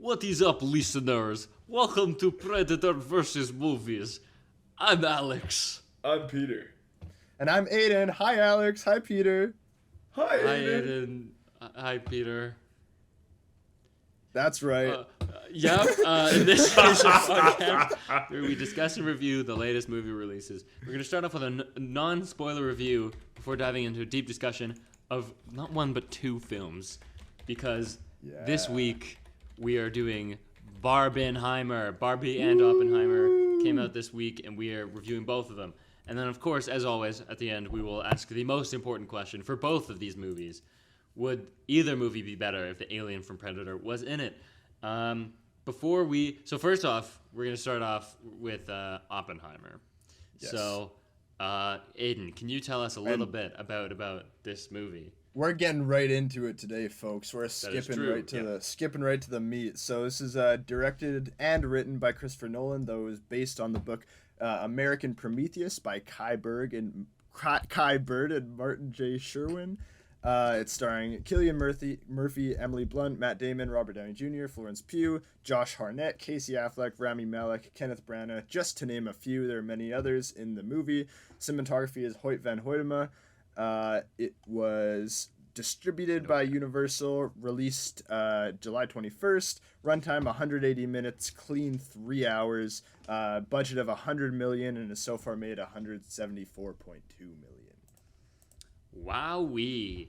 What is up, listeners? Welcome to Predator vs. Movies. I'm Alex. I'm Peter. And I'm Aiden. Hi, Alex. Hi, Peter. Hi, Aiden. Hi, Aiden. Hi, Peter. That's right. In this podcast, where we discuss and review the latest movie releases. We're going to start off with a non-spoiler review before diving into a deep discussion of not one but two films. Because this week we are doing Barbenheimer. Barbie and Oppenheimer came out this week, and we are reviewing both of them. And then, of course, as always, at the end, we will ask the most important question for both of these movies. Would either movie be better if the alien from Predator was in it? So first off, we're going to start off with Oppenheimer. Yes. So, Aiden, can you tell us a little bit about this movie? We're getting right into it today, folks. We're skipping right to the meat. So this is directed and written by Christopher Nolan, though it was based on the book American Prometheus by Kai Bird and Martin J. Sherwin. It's starring Cillian Murphy, Emily Blunt, Matt Damon, Robert Downey Jr., Florence Pugh, Josh Hartnett, Casey Affleck, Rami Malek, Kenneth Branagh, just to name a few. There are many others in the movie. Cinematography is Hoyt van Hoytema. It was distributed by Universal, released July 21st, runtime 180 minutes, clean 3 hours, budget of $100 million, and has so far made $174.2 million. Wowee.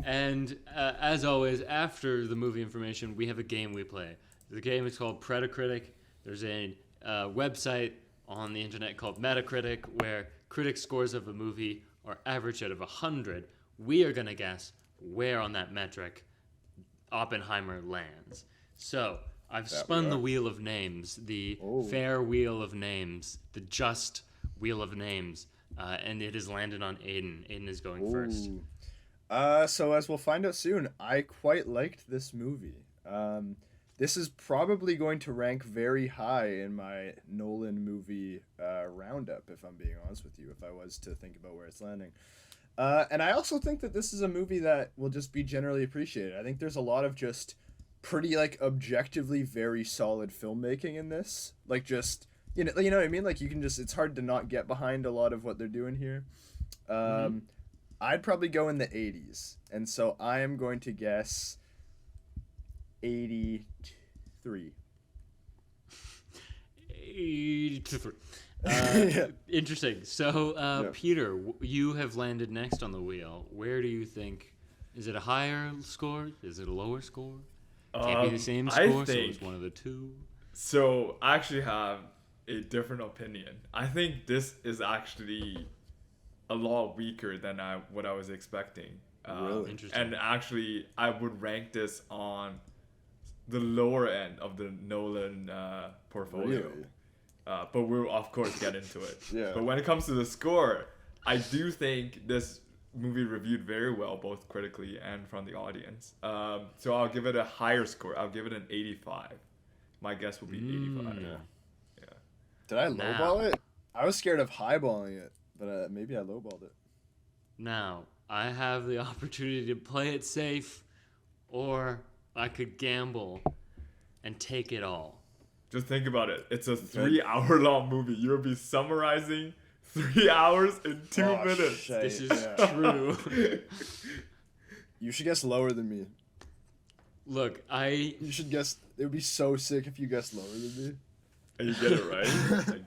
As always, after the movie information, we have a game we play. The game is called Predacritic. There's a website on the internet called Metacritic where critic scores of a movie are averaged out of 100. We are going to guess where on that metric Oppenheimer lands. So, I've spun the wheel of names, the fair wheel of names, the just wheel of names. And it has landed on Aiden. Aiden is going first. So as we'll find out soon, I quite liked this movie. This is probably going to rank very high in my Nolan movie roundup, if I'm being honest with you, if I was to think about where it's landing. And I also think that this is a movie that will just be generally appreciated. I think there's a lot of just pretty, objectively very solid filmmaking in this. You know what I mean? You can just, it's hard to not get behind a lot of what they're doing here. I'd probably go in the 80s. And so I am going to guess 83. 83. Interesting. So, Peter, you have landed next on the wheel. Where do you think, is it a higher score? Is it a lower score? Can't be the same score, so it's one of the two. So, I actually have a different opinion. I think this is actually a lot weaker than what I was expecting. Really? Interesting. And actually, I would rank this on the lower end of the Nolan portfolio. Really? But we'll, of course, get into it. Yeah. But when it comes to the score, I do think this movie reviewed very well, both critically and from the audience. So I'll give it a higher score. I'll give it an 85. My guess would be 85. Yeah. Did I lowball it? I was scared of highballing it, but maybe I lowballed it. Now, I have the opportunity to play it safe, or I could gamble and take it all. Just think about it. It's a 3-hour-long movie. You'll be summarizing 3 hours in 2 minutes. Shit. This is true. You should guess lower than me. Look, You should guess. It would be so sick if you guessed lower than me. And you get it right.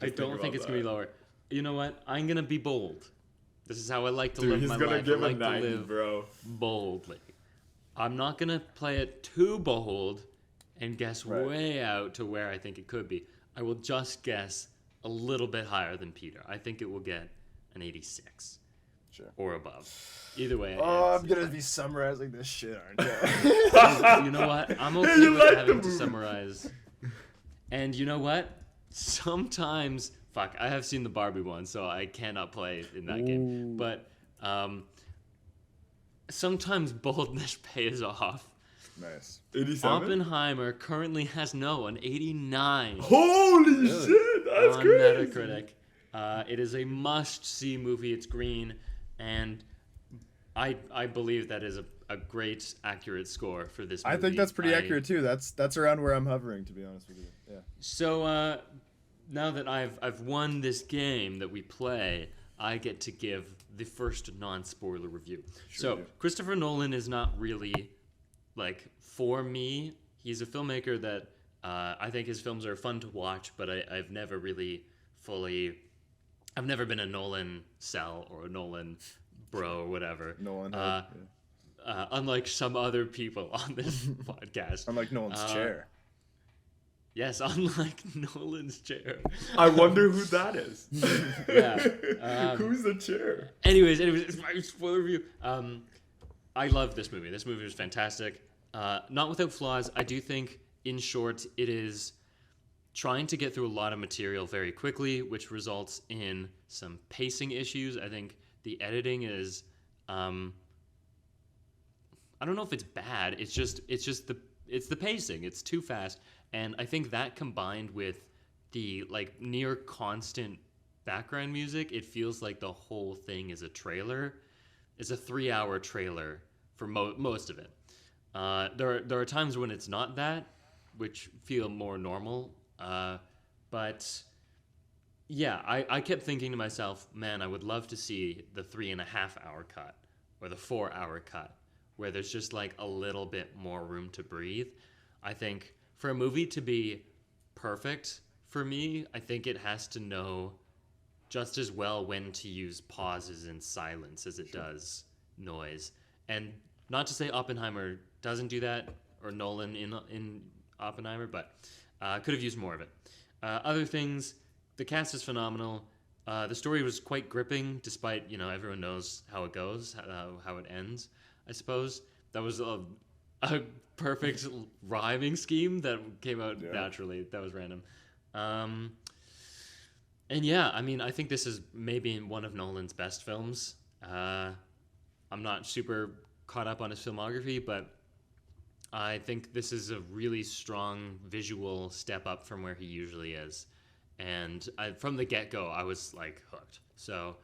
I don't think it's going to be lower. You know what? I'm going to be bold. This is how I like to Dude, live my he's gonna life. give I a like 90, to live bro. boldly. I'm not going to play it too bold and guess way out to where I think it could be. I will just guess a little bit higher than Peter. I think it will get an 86. Sure. Or above. Either way. I'm going to be summarizing this shit, aren't you? You know what? I'm okay with having to summarize. And you know what? Sometimes, I have seen the Barbie one, so I cannot play in that game. But sometimes boldness pays off. Nice. 87? Oppenheimer currently has an 89. Holy shit, that's on crazy. Metacritic. It is a must-see movie. It's green, and I believe that is a great, accurate score for this movie. I think that's pretty accurate too. That's around where I'm hovering, to be honest with you. Yeah. So now that I've won this game that we play, I get to give the first non-spoiler review. Sure do. Christopher Nolan is not really like for me. He's a filmmaker that I think his films are fun to watch, but I've never really fully. I've never been a Nolan cell or a Nolan bro or whatever. Nolan. Unlike some other people on this podcast. Unlike Nolan's chair. Yes, unlike Nolan's chair. I wonder who that is. Yeah. Who's the chair? Anyways, it's my spoiler review. I love this movie. This movie was fantastic. Not without flaws. I do think, in short, it is trying to get through a lot of material very quickly, which results in some pacing issues. I think the editing is, I don't know if it's bad. It's the pacing. It's too fast, and I think that combined with the like near constant background music, it feels like the whole thing is a trailer. It's a 3-hour trailer for most of it. There are times when it's not that, which feel more normal. But yeah, I kept thinking to myself, man, I would love to see the 3.5-hour cut or the 4-hour cut where there's just like a little bit more room to breathe. I think for a movie to be perfect for me, I think it has to know just as well when to use pauses and silence as it does noise. And not to say Oppenheimer doesn't do that, or Nolan in Oppenheimer, but could have used more of it. Other things, the cast is phenomenal. The story was quite gripping, despite, everyone knows how it goes, how it ends, I suppose. That was a perfect rhyming scheme that came out naturally. That was random. And yeah, I mean, I think this is maybe one of Nolan's best films. I'm not super caught up on his filmography, but I think this is a really strong visual step up from where he usually is. And from the get-go, I was like hooked. So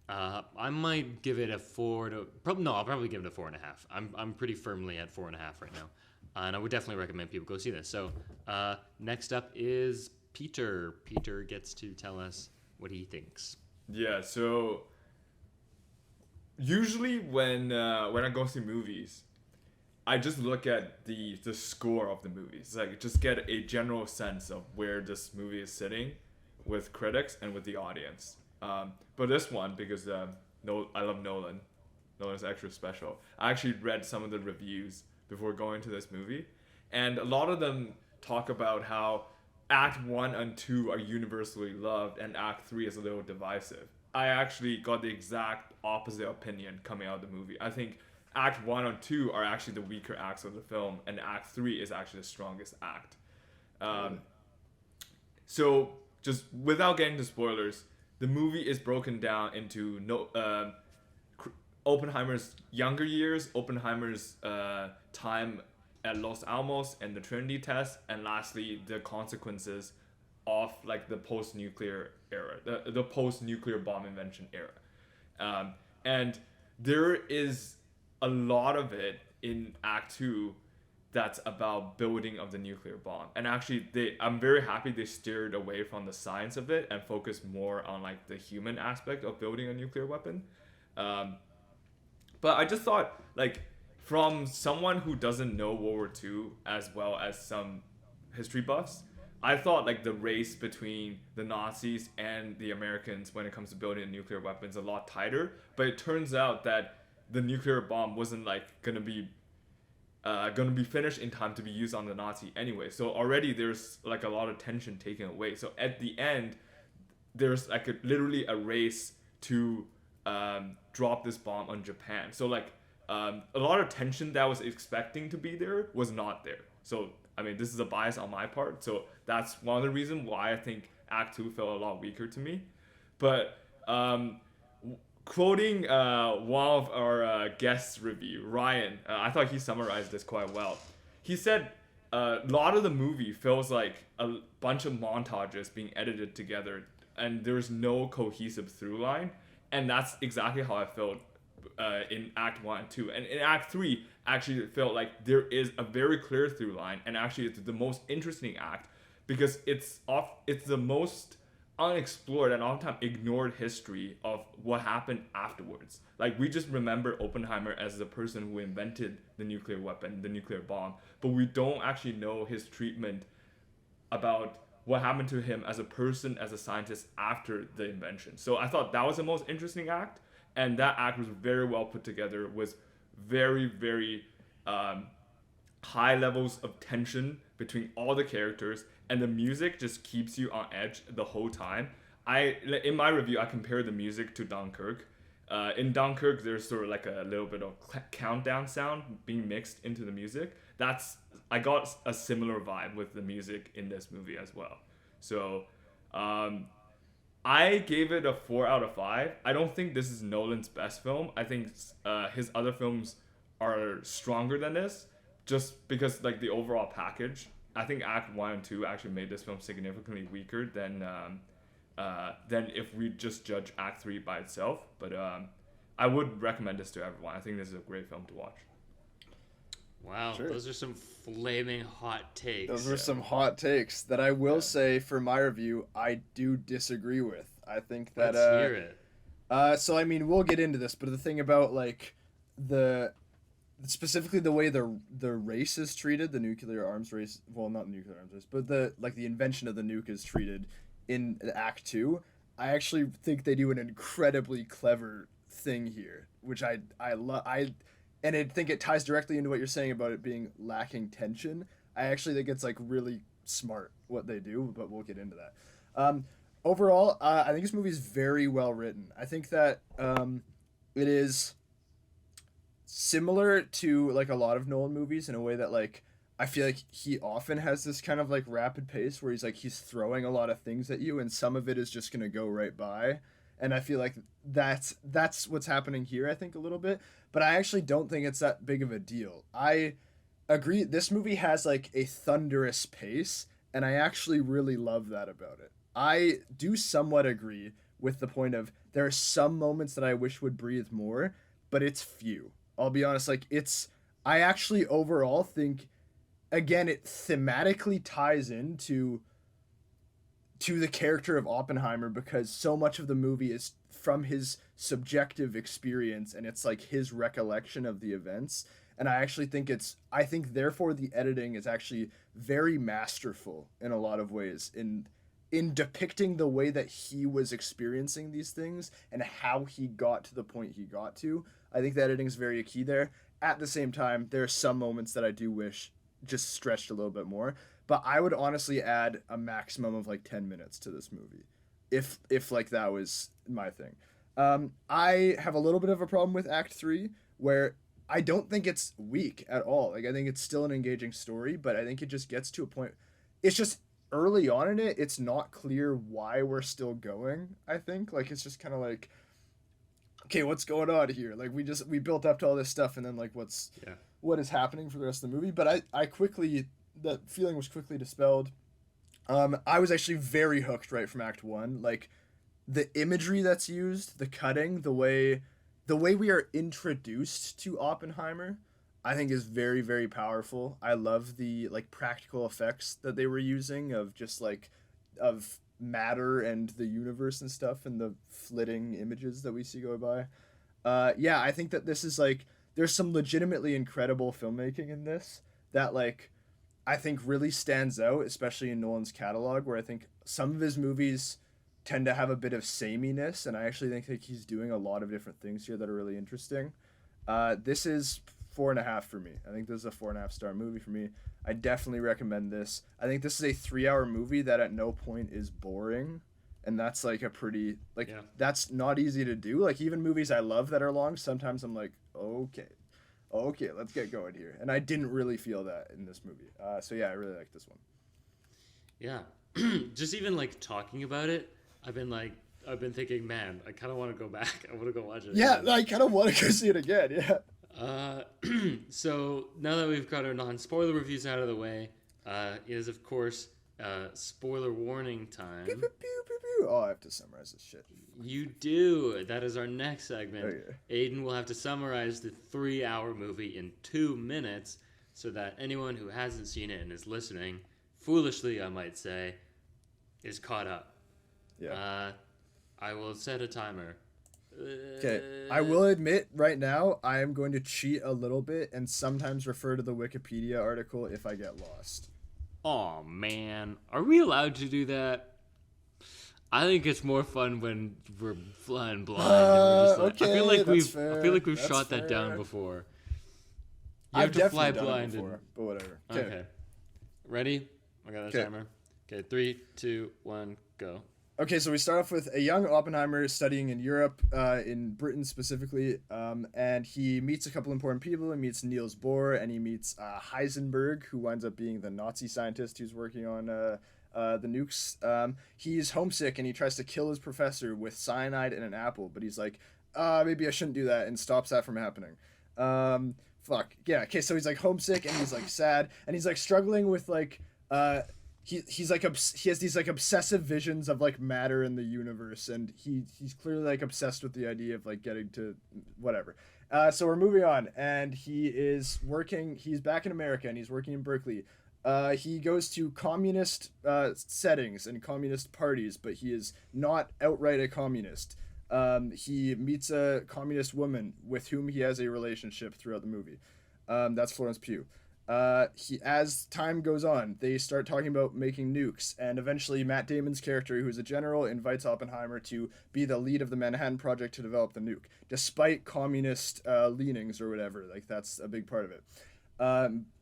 I might give it a 4 to... I'll probably give it a 4.5. I'm pretty firmly at 4.5 right now. And I would definitely recommend people go see this. So next up is Peter. Peter gets to tell us what he thinks. Yeah, so usually when I go see movies, I just look at the score of the movies. Like, just get a general sense of where this movie is sitting with critics and with the audience. But this one, because I love Nolan. Nolan's extra special. I actually read some of the reviews before going to this movie, and a lot of them talk about how Act 1 and 2 are universally loved, and Act 3 is a little divisive. I actually got the exact opposite opinion coming out of the movie. I think Act 1 and 2 are actually the weaker acts of the film, and Act 3 is actually the strongest act. So, just without getting to spoilers, the movie is broken down into Oppenheimer's younger years, Oppenheimer's time at Los Alamos and the Trinity test, and lastly, the consequences of like the post-nuclear era, the post-nuclear bomb invention era. And there is a lot of it in Act 2 that's about building of the nuclear bomb. And actually, I'm very happy they steered away from the science of it and focused more on like the human aspect of building a nuclear weapon. But I just thought, like, from someone who doesn't know World War II as well as some history buffs, I thought like the race between the Nazis and the Americans when it comes to building nuclear weapons a lot tighter. But it turns out that the nuclear bomb wasn't like gonna be finished in time to be used on the Nazi anyway. So already there's like a lot of tension taken away. So at the end, there's like literally a race to drop this bomb on Japan. So like a lot of tension that I was expecting to be there was not there. So I mean, this is a bias on my part. So that's one of the reasons why I think Act 2 felt a lot weaker to me. But quoting one of our guests' review, Ryan, I thought he summarized this quite well. He said a lot of the movie feels like a bunch of montages being edited together, and there's no cohesive through line. And that's exactly how I felt in Act 1 and 2. And in Act 3, actually felt like there is a very clear through line, and actually it's the most interesting act because it's the most unexplored and oftentimes ignored history of what happened afterwards. Like, we just remember Oppenheimer as the person who invented the nuclear weapon, the nuclear bomb, but we don't actually know his treatment about what happened to him as a person, as a scientist after the invention. So I thought that was the most interesting act, and that act was very well put together, was very, very high levels of tension between all the characters, and the music just keeps you on edge the whole time. In my review, I compared the music to Dunkirk. In Dunkirk, there's sort of like a little bit of countdown sound being mixed into the music. I got a similar vibe with the music in this movie as well. So I gave it a 4 out of 5. I don't think this is Nolan's best film. I think his other films are stronger than this, just because like the overall package. I think Act 1 and 2 actually made this film significantly weaker than if we just judge Act 3 by itself. But I would recommend this to everyone. I think this is a great film to watch. Wow, sure. Those are some flaming hot takes. Those were some hot takes that I will say for my review, I do disagree with. I think that... Let's hear it. So, I mean, we'll get into this, but the thing about, like, specifically the way the race is treated, the nuclear arms race, well, not the nuclear arms race, but the invention of the nuke is treated in Act 2, I actually think they do an incredibly clever thing here, which I love. And I think it ties directly into what you're saying about it being lacking tension. I actually think it's like really smart what they do, but we'll get into that. Overall, I think this movie is very well written. I think that it is similar to like a lot of Nolan movies in a way that like I feel like he often has this kind of like rapid pace where he's throwing a lot of things at you, and some of it is just gonna go right by. And I feel like that's what's happening here, I think, a little bit. But I actually don't think it's that big of a deal. I agree. This movie has like a thunderous pace, and I actually really love that about it. I do somewhat agree with the point of there are some moments that I wish would breathe more, but it's few. I'll be honest. I actually overall think, again, it thematically ties into the character of Oppenheimer, because so much of the movie is from his subjective experience, and it's like his recollection of the events. And I actually think therefore the editing is actually very masterful in a lot of ways in depicting the way that he was experiencing these things and how he got to the point he got to. I think the editing is very key there. At the same time, there are some moments that I do wish just stretched a little bit more. But I would honestly add a maximum of like 10 minutes to this movie, if like that was my thing. I have a little bit of a problem with Act 3, where I don't think it's weak at all. Like, I think it's still an engaging story, but I think it just gets to a point. It's just early on in it, it's not clear why we're still going, I think. Like, it's just kind of like, okay, what's going on here? Like, we built up to all this stuff, and then like what is happening for the rest of the movie? But I quickly... that feeling was quickly dispelled. I was actually very hooked right from Act 1. Like, the imagery that's used, the cutting, the way we are introduced to Oppenheimer, I think is very, very powerful. I love the like practical effects that they were using of just like of matter and the universe and stuff, and the flitting images that we see go by. I think that this is like, there's some legitimately incredible filmmaking in this that like I think really stands out, especially in Nolan's catalog, where I think some of his movies tend to have a bit of sameness, and I actually think that he's doing a lot of different things here that are really interesting. This is 4.5 for me. I think this is a 4.5 star movie for me. I definitely recommend this. I think this is a 3-hour movie that at no point is boring, and that's like a pretty that's not easy to do. Like, even movies I love that are long, sometimes I'm like, okay, let's get going here. And I didn't really feel that in this movie. So yeah, I really like this one. Yeah. Just even like talking about it, I've been thinking, man, I kind of want to go back. I want to go watch it. Yeah, again. I kind of want to go see it again. Yeah. So now that we've got our non-spoiler reviews out of the way, is of course Spoiler warning time. Pew, pew, pew, pew, pew. Oh, I have to summarize this shit. You do. That is our next segment. Okay. Aiden will have to summarize the 3-hour movie in 2 minutes so that anyone who hasn't seen it and is listening, foolishly I might say, is caught up. Yeah. I will set a timer. Okay. I will admit right now I am going to cheat a little bit and sometimes refer to the Wikipedia article if I get lost. Oh man, are we allowed to do that? I think it's more fun when we're flying blind. And we're just like, Okay, I feel like we've that's shot that down fair. before. I've to fly definitely done blind it before, but whatever. Okay. Ready? I got a timer. Okay, 3, 2, 1, go. Okay, so we start off with a young Oppenheimer studying in Europe, in Britain specifically, and he meets a couple important people. He meets Niels Bohr, and he meets Heisenberg, who winds up being the Nazi scientist who's working on the nukes. He's homesick, and he tries to kill his professor with cyanide in an apple, but he's like, maybe I shouldn't do that, and stops that from happening. Fuck. Yeah, okay, so he's like homesick, and he's like sad, and he's like struggling with like... He's like he has these like obsessive visions of like matter in the universe, and he's clearly like obsessed with the idea of like getting to whatever. So we're moving on, and he's back in America, and he's working in Berkeley. He goes to communist settings and communist parties, but he is not outright a communist. He meets a communist woman with whom he has a relationship throughout the movie. That's Florence Pugh. As time goes on, they start talking about making nukes, and eventually Matt Damon's character, who's a general, invites Oppenheimer to be the lead of the Manhattan Project to develop the nuke, despite communist leanings or whatever. Like, that's a big part of it.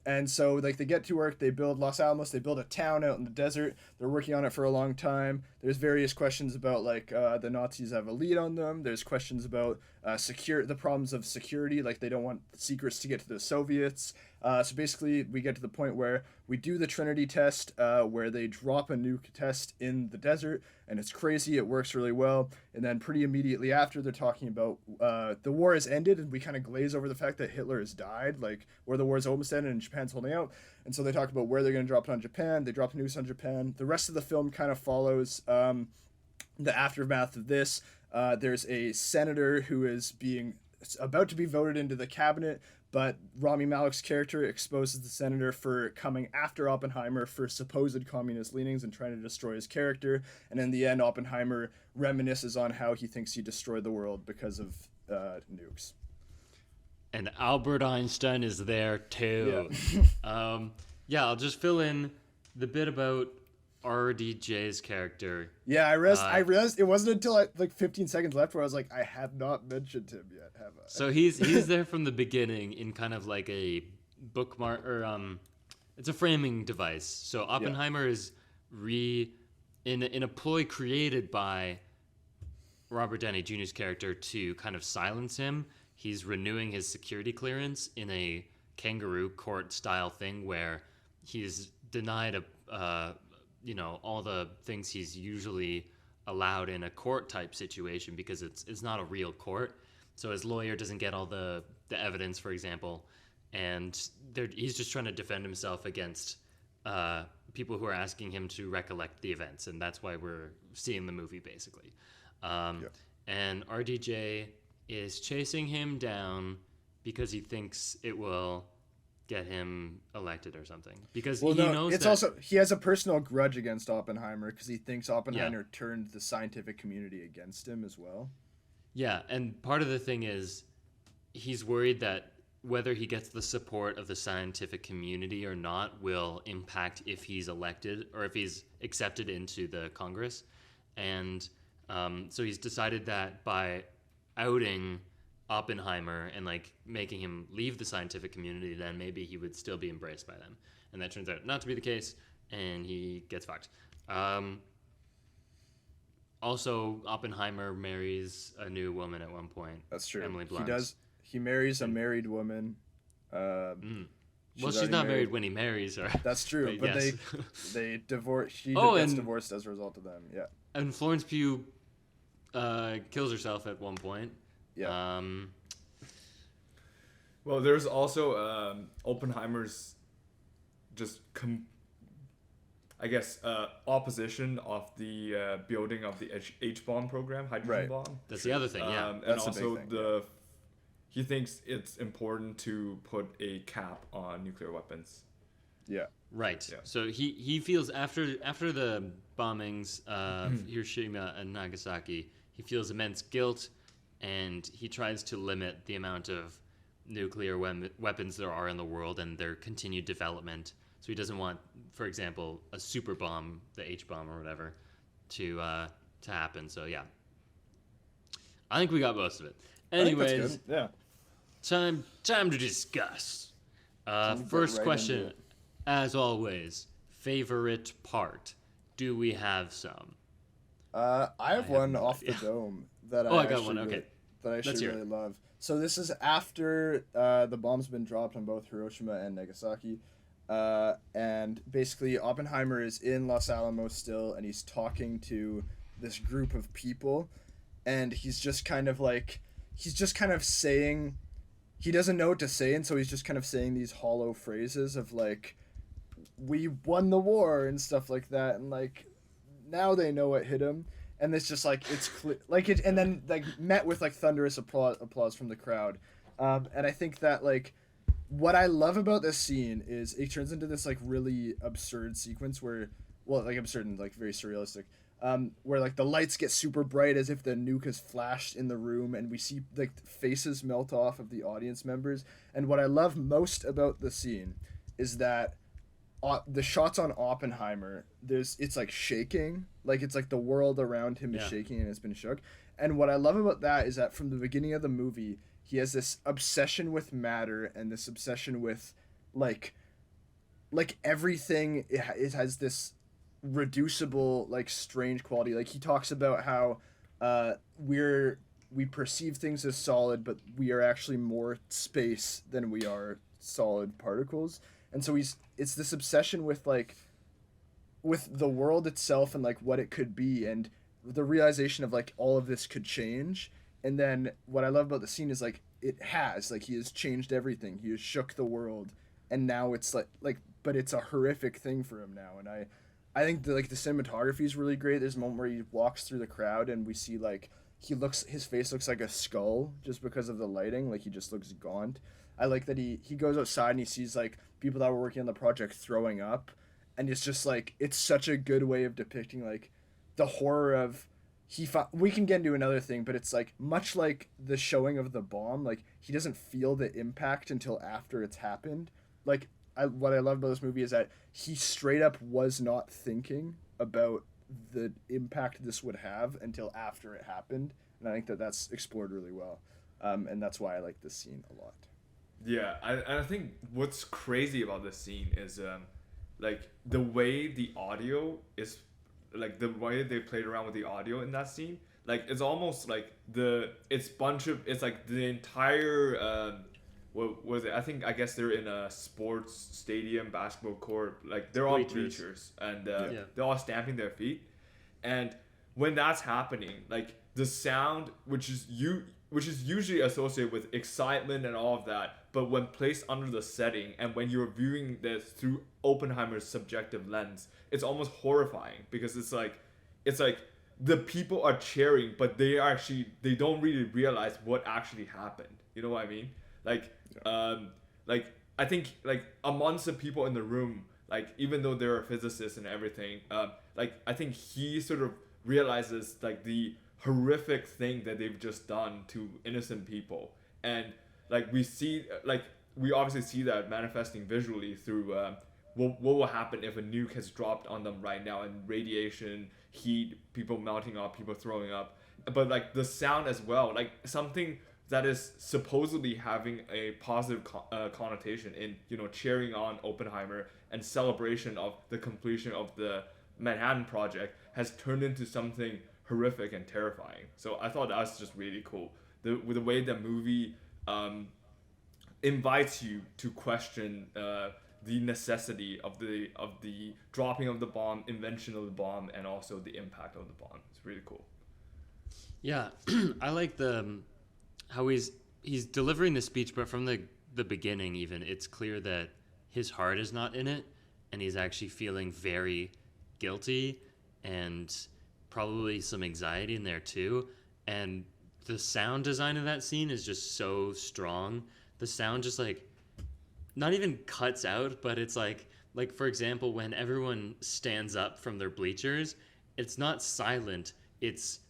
And so, like, they get to work, they build Los Alamos, they build a town out in the desert, they're working on it for a long time. There's various questions about, like, the Nazis have a lead on them. There's questions about the problems of security, like, they don't want secrets to get to the Soviets. So basically, we get to the point where we do the Trinity test, where they drop a nuke test in the desert, and it's crazy, it works really well. And then pretty immediately after, they're talking about the war has ended, and we kind of glaze over the fact that Hitler has died, like, where the war is almost ended and Japan's holding out. And so they talk about where they're going to drop it on Japan. They drop nukes on Japan. The rest of the film kind of follows the aftermath of this. There's a senator who is about to be voted into the cabinet, but Rami Malek's character exposes the senator for coming after Oppenheimer for supposed communist leanings and trying to destroy his character. And in the end, Oppenheimer reminisces on how he thinks he destroyed the world because of nukes. And Albert Einstein is there too. Yeah. I'll just fill in the bit about RDJ's character. Yeah, I realized it wasn't until like 15 seconds left where I was like, I have not mentioned him yet, have I? So he's there from the beginning in kind of like a bookmark, or it's a framing device. So Oppenheimer is in a ploy created by Robert Downey Jr.'s character to kind of silence him. He's renewing his security clearance in a kangaroo court style thing where he's denied all the things he's usually allowed in a court type situation because it's not a real court. So his lawyer doesn't get all the evidence, for example, and he's just trying to defend himself against people who are asking him to recollect the events, and that's why we're seeing the movie basically. And RDJ is chasing him down because he thinks it will get him elected or something. Because he knows it's also he has a personal grudge against Oppenheimer because he thinks Oppenheimer turned the scientific community against him as well. Yeah, and part of the thing is he's worried that whether he gets the support of the scientific community or not will impact if he's elected or if he's accepted into the Congress. And so he's decided that by outing Oppenheimer and like making him leave the scientific community, then maybe he would still be embraced by them. And that turns out not to be the case, and he gets fucked. Also, Oppenheimer marries a new woman at one point. That's true. Emily Blunt. He does. He marries a married woman. Well, she's not married when he marries her. That's true, but yes. they divorce. She gets divorced as a result of them. Yeah. And Florence Pugh kills herself at one point. Yeah. Well, there's also Oppenheimer's just I guess, opposition of the building of the H-bomb program, hydrogen bomb. That's the other thing, yeah. And That's a also big thing, he thinks it's important to put a cap on nuclear weapons. Yeah. Right. Yeah. So he feels after the bombings of Hiroshima and Nagasaki, he feels immense guilt, and he tries to limit the amount of nuclear weapons there are in the world and their continued development. So he doesn't want, for example, a super bomb, the H bomb or whatever, to happen. So yeah, I think we got most of it. Anyways, I think that's good. Yeah. time to discuss. Time to get First right question, into it. as always, favorite part. Do we have some? I have one no off the idea. dome that Oh, I I got actually one, okay. really, that I Let's actually hear it. really love. So this is after the bombs have been dropped on both Hiroshima and Nagasaki. And basically Oppenheimer is in Los Alamos still, and he's talking to this group of people, and he's just kind of saying, he doesn't know what to say, and so he's just kind of saying these hollow phrases of like, we won the war and stuff like that, and like now they know what hit him, and it's just like it's clear, like it, and then like met with like thunderous applause from the crowd, and I think that like what I love about this scene is it turns into this like really absurd sequence where, well, like absurd and like very surrealistic, where like the lights get super bright as if the nuke has flashed in the room, and we see like faces melt off of the audience members. And what I love most about the scene is that the shots on Oppenheimer, it's like shaking, like it's like the world around him is shaking and it's been shook. And what I love about that is that from the beginning of the movie, he has this obsession with matter and this obsession with like everything. It has this reducible, like strange quality. Like he talks about how we perceive things as solid, but we are actually more space than we are solid particles. And so it's this obsession with the world itself and like what it could be, and the realization of like all of this could change. And then what I love about the scene is like he has changed everything. He has shook the world, and now it's like but it's a horrific thing for him now. And I think the cinematography is really great. There's a moment where he walks through the crowd and we see like his face looks like a skull just because of the lighting. Like he just looks gaunt. I like that he goes outside and he sees like people that were working on the project throwing up, and it's just like it's such a good way of depicting like the horror of we can get into another thing, but it's like much like the showing of the bomb, like he doesn't feel the impact until after it's happened. Like what I love about this movie is that he straight up was not thinking about the impact this would have until after it happened, and I think that that's explored really well, and that's why I like this scene a lot. Yeah, I think what's crazy about this scene is like the way the audio is, like the way they played around with the audio in that scene. Like it's almost like it's like the entire what was it? I guess they're in a sports stadium, basketball court. Like they're on bleachers and they're all stamping their feet. And when that's happening, like the sound, which is usually associated with excitement and all of that, but when placed under the setting and when you're viewing this through Oppenheimer's subjective lens, it's almost horrifying, because it's like the people are cheering, but they don't really realize what actually happened. You know what I mean? Like I think like amongst the people in the room, like even though they're physicists and everything, like I think he sort of realizes like the horrific thing that they've just done to innocent people. And like we obviously see that manifesting visually through what will happen if a nuke has dropped on them right now, and radiation, heat, people melting up, people throwing up. But like the sound as well, like something that is supposedly having a positive connotation in, you know, cheering on Oppenheimer and celebration of the completion of the Manhattan Project, has turned into something horrific and terrifying. So I thought that was just really cool. The way the movie invites you to question the necessity of the dropping of the bomb, invention of the bomb, and also the impact of the bomb. It's really cool. Yeah, I like how he's delivering the speech, but from the beginning even, it's clear that his heart is not in it, and he's actually feeling very guilty and probably some anxiety in there too. And the sound design of that scene is just so strong. The sound just like not even cuts out, but it's like for example, when everyone stands up from their bleachers, it's not silent. It's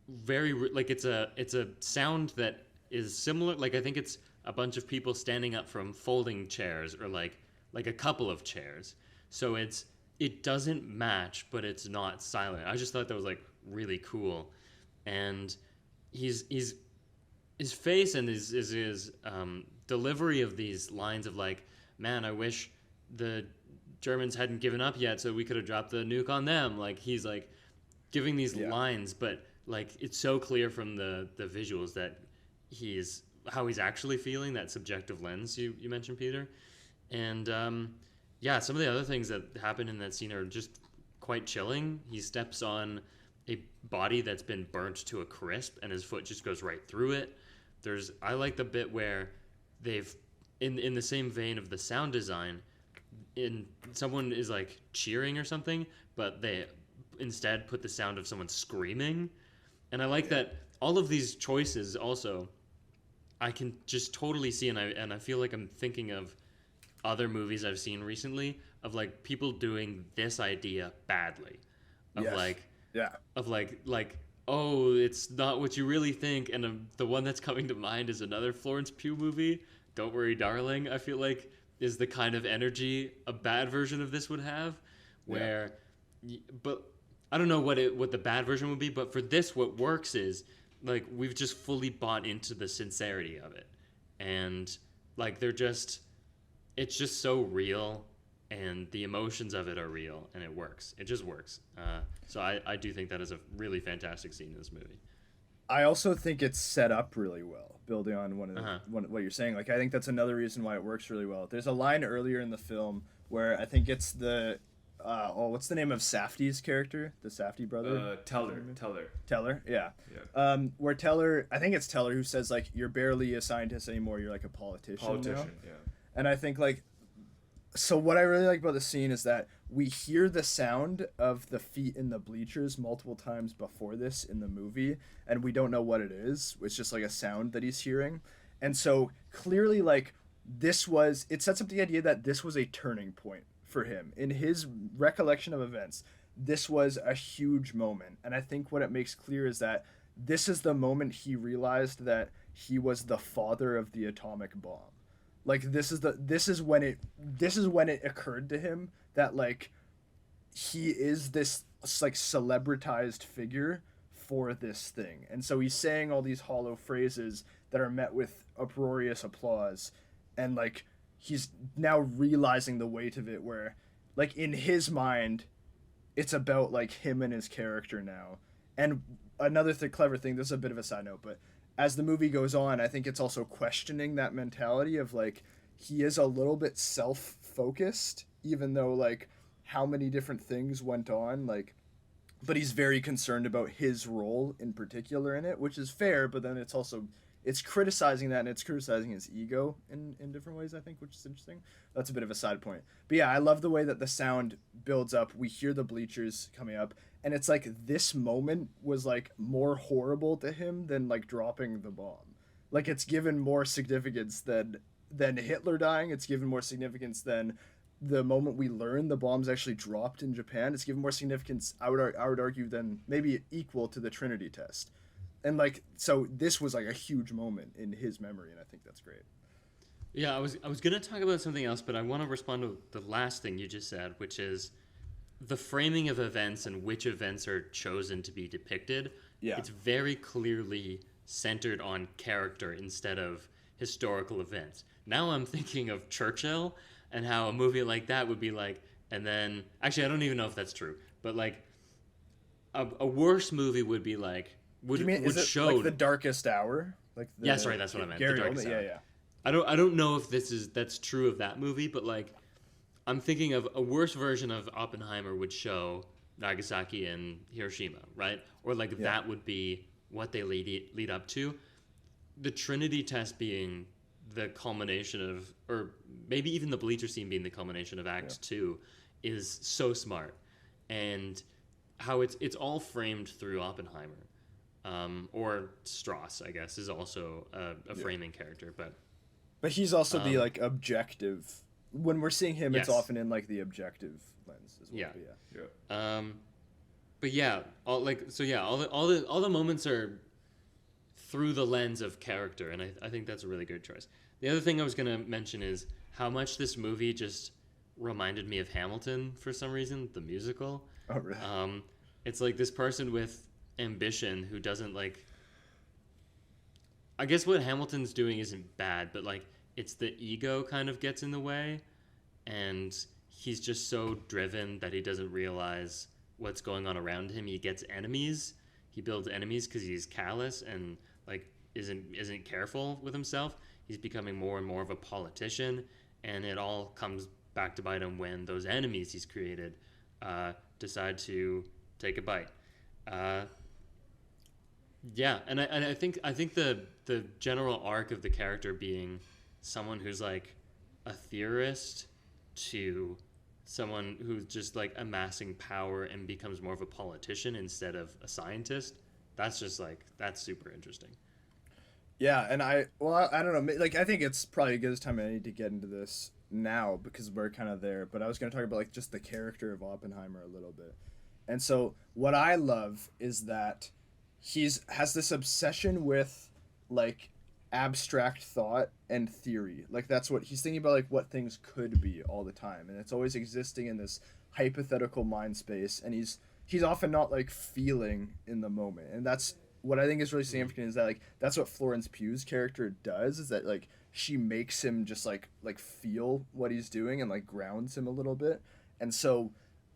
very like it's a sound that is similar. Like I think it's a bunch of people standing up from folding chairs or like a couple of chairs. So it doesn't match, but it's not silent. I just thought that was like really cool. And his face and his delivery of these lines of like, man, I wish the Germans hadn't given up yet so we could have dropped the nuke on them. Like he's like giving these lines, but like it's so clear from the visuals that how he's actually feeling, that subjective lens you mentioned, Peter. And some of the other things that happen in that scene are just quite chilling. He steps on a body that's been burnt to a crisp and his foot just goes right through it. I like the bit where they've in the same vein of the sound design, someone is like cheering or something, but they instead put the sound of someone screaming. And I like that all of these choices also I can just totally see, and I feel like I'm thinking of other movies I've seen recently of like people doing this idea badly. Of like oh, it's not what you really think. And the one that's coming to mind is another Florence Pugh movie, Don't Worry Darling. I feel like is the kind of energy a bad version of this would have, where but I don't know what the bad version would be, but for this what works is like we've just fully bought into the sincerity of it, and like it's just so real, and the emotions of it are real, and it works. It just works. So I do think that is a really fantastic scene in this movie. I also think it's set up really well, building on what you're saying. Like I think that's another reason why it works really well. There's a line earlier in the film where I think it's the what's the name of Safdie's character? The Safdie brother? Teller, yeah. Where Teller, I think it's Teller who says like, you're barely a scientist anymore, you're like a politician now. Yeah. And I think like, so what I really like about the scene is that we hear the sound of the feet in the bleachers multiple times before this in the movie, and we don't know what it is. It's just like a sound that he's hearing. And so clearly like it sets up the idea that this was a turning point for him. In his recollection of events, this was a huge moment. And I think what it makes clear is that this is the moment he realized that he was the father of the atomic bomb. Like this is when it occurred to him that like he is this like celebritized figure for this thing. And so he's saying all these hollow phrases that are met with uproarious applause, and like he's now realizing the weight of it, where like in his mind it's about like him and his character now. And another clever thing, this is a bit of a side note, but as the movie goes on, I think it's also questioning that mentality of like he is a little bit self-focused, even though like how many different things went on, like, but he's very concerned about his role in particular in it, which is fair, but then it's criticizing that, and it's criticizing his ego in different ways, I think, which is interesting. That's a bit of a side point. But yeah, I love the way that the sound builds up. We hear the bleachers coming up, and it's like this moment was like more horrible to him than like dropping the bomb. Like it's given more significance than Hitler dying. It's given more significance than the moment we learn the bomb's actually dropped in Japan. It's given more significance, I would argue, than maybe equal to the Trinity test. And like, so this was like a huge moment in his memory, and I think that's great. Yeah, I was gonna talk about something else, but I want to respond to the last thing you just said, which is the framing of events and which events are chosen to be depicted. Yeah, it's very clearly centered on character instead of historical events. Now I'm thinking of Churchill and how a movie like that would be like, and then actually I don't even know if that's true, but like a worse movie would be like would show like The Darkest Hour, like yeah, sorry, that's what I meant. Gary The Darkest Hour. Yeah. I don't know if that's true of that movie, but like I'm thinking of a worse version of Oppenheimer would show Nagasaki and Hiroshima, right? Or like that would be what they lead up to. The Trinity test being the culmination of, or maybe even the bleacher scene being the culmination of Act 2 is so smart. and how it's all framed through Oppenheimer, or Strauss, I guess, is also a framing character, but he's also the like objective. When we're seeing him, it's often in like the objective lens as well. But yeah, all the moments are through the lens of character, and I think that's a really good choice. The other thing I was gonna mention is how much this movie just reminded me of Hamilton for some reason, the musical. Oh, really? It's like this person with ambition who doesn't like. I guess what Hamilton's doing isn't bad, but like it's the ego kind of gets in the way, and he's just so driven that he doesn't realize what's going on around him. He gets enemies. He builds enemies because he's callous and like isn't careful with himself. He's becoming more and more of a politician, and it all comes back to bite him when those enemies he's created decide to take a bite. And I think the general arc of the character being someone who's like a theorist to someone who's just like amassing power and becomes more of a politician instead of a scientist, that's super interesting. Yeah, and I don't know, like I think it's probably a good time I need to get into this now because we're kind of there, but I was going to talk about like just the character of Oppenheimer a little bit. And so what I love is that has this obsession with like abstract thought and theory. Like that's what he's thinking about, like what things could be all the time, and it's always existing in this hypothetical mind space, and he's often not like feeling in the moment. And that's what I think is really significant, is that like that's what Florence Pugh's character does, is that like she makes him just like feel what he's doing and like grounds him a little bit. And so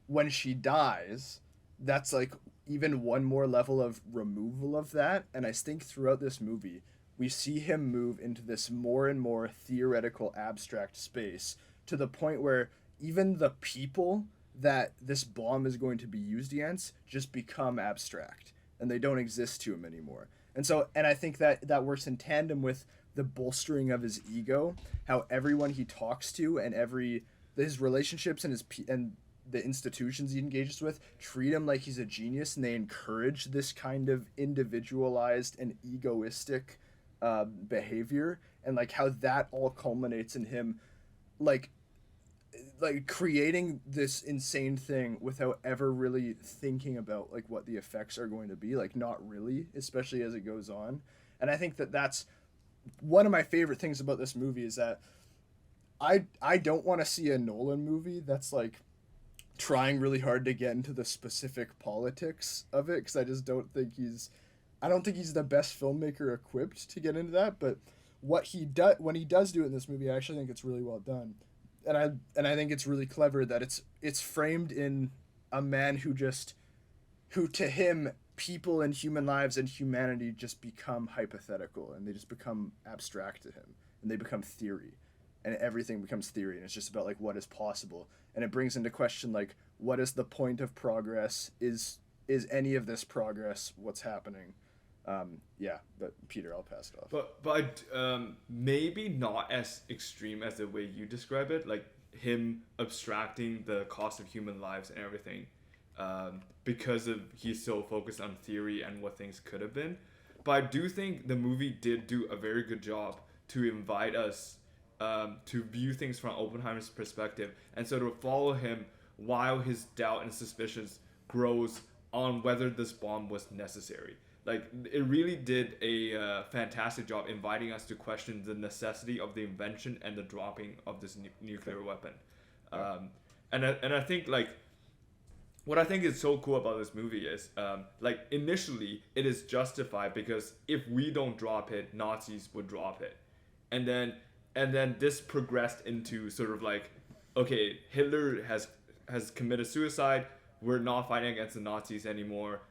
when she dies, that's like even one more level of removal of that. And I think throughout this movie we see him move into this more and more theoretical abstract space, to the point where even the people that this bomb is going to be used against just become abstract and they don't exist to him anymore. And I think that works in tandem with the bolstering of his ego, how everyone he talks to and his relationships and the institutions he engages with treat him like he's a genius, and they encourage this kind of individualized and egoistic behavior, and like how that all culminates in him like creating this insane thing without ever really thinking about like what the effects are going to be, like not really, especially as it goes on. And I think that's one of my favorite things about this movie, is that I don't want to see a Nolan movie that's like trying really hard to get into the specific politics of it, because I just don't think he's the best filmmaker equipped to get into that. But what he does, when he does do it in this movie, I actually think it's really well done. And I think it's really clever that it's framed in a man who to him, people and human lives and humanity just become hypothetical, and they just become abstract to him, and they become theory, and everything becomes theory, and it's just about like what is possible. And it brings into question like, what is the point of progress? Is any of this progress what's happening? But Peter, I'll pass it off. But maybe not as extreme as the way you describe it, like him abstracting the cost of human lives and everything, because he's so focused on theory and what things could have been. But I do think the movie did do a very good job to invite us to view things from Oppenheimer's perspective, and so to follow him while his doubt and suspicions grows on whether this bomb was necessary. Like, it really did a fantastic job inviting us to question the necessity of the invention and the dropping of this nuclear weapon. And I think, like, what I think is so cool about this movie is, like, initially it is justified because if we don't drop it, Nazis would drop it. And then this progressed into sort of like, okay, Hitler has committed suicide. We're not fighting against the Nazis anymore.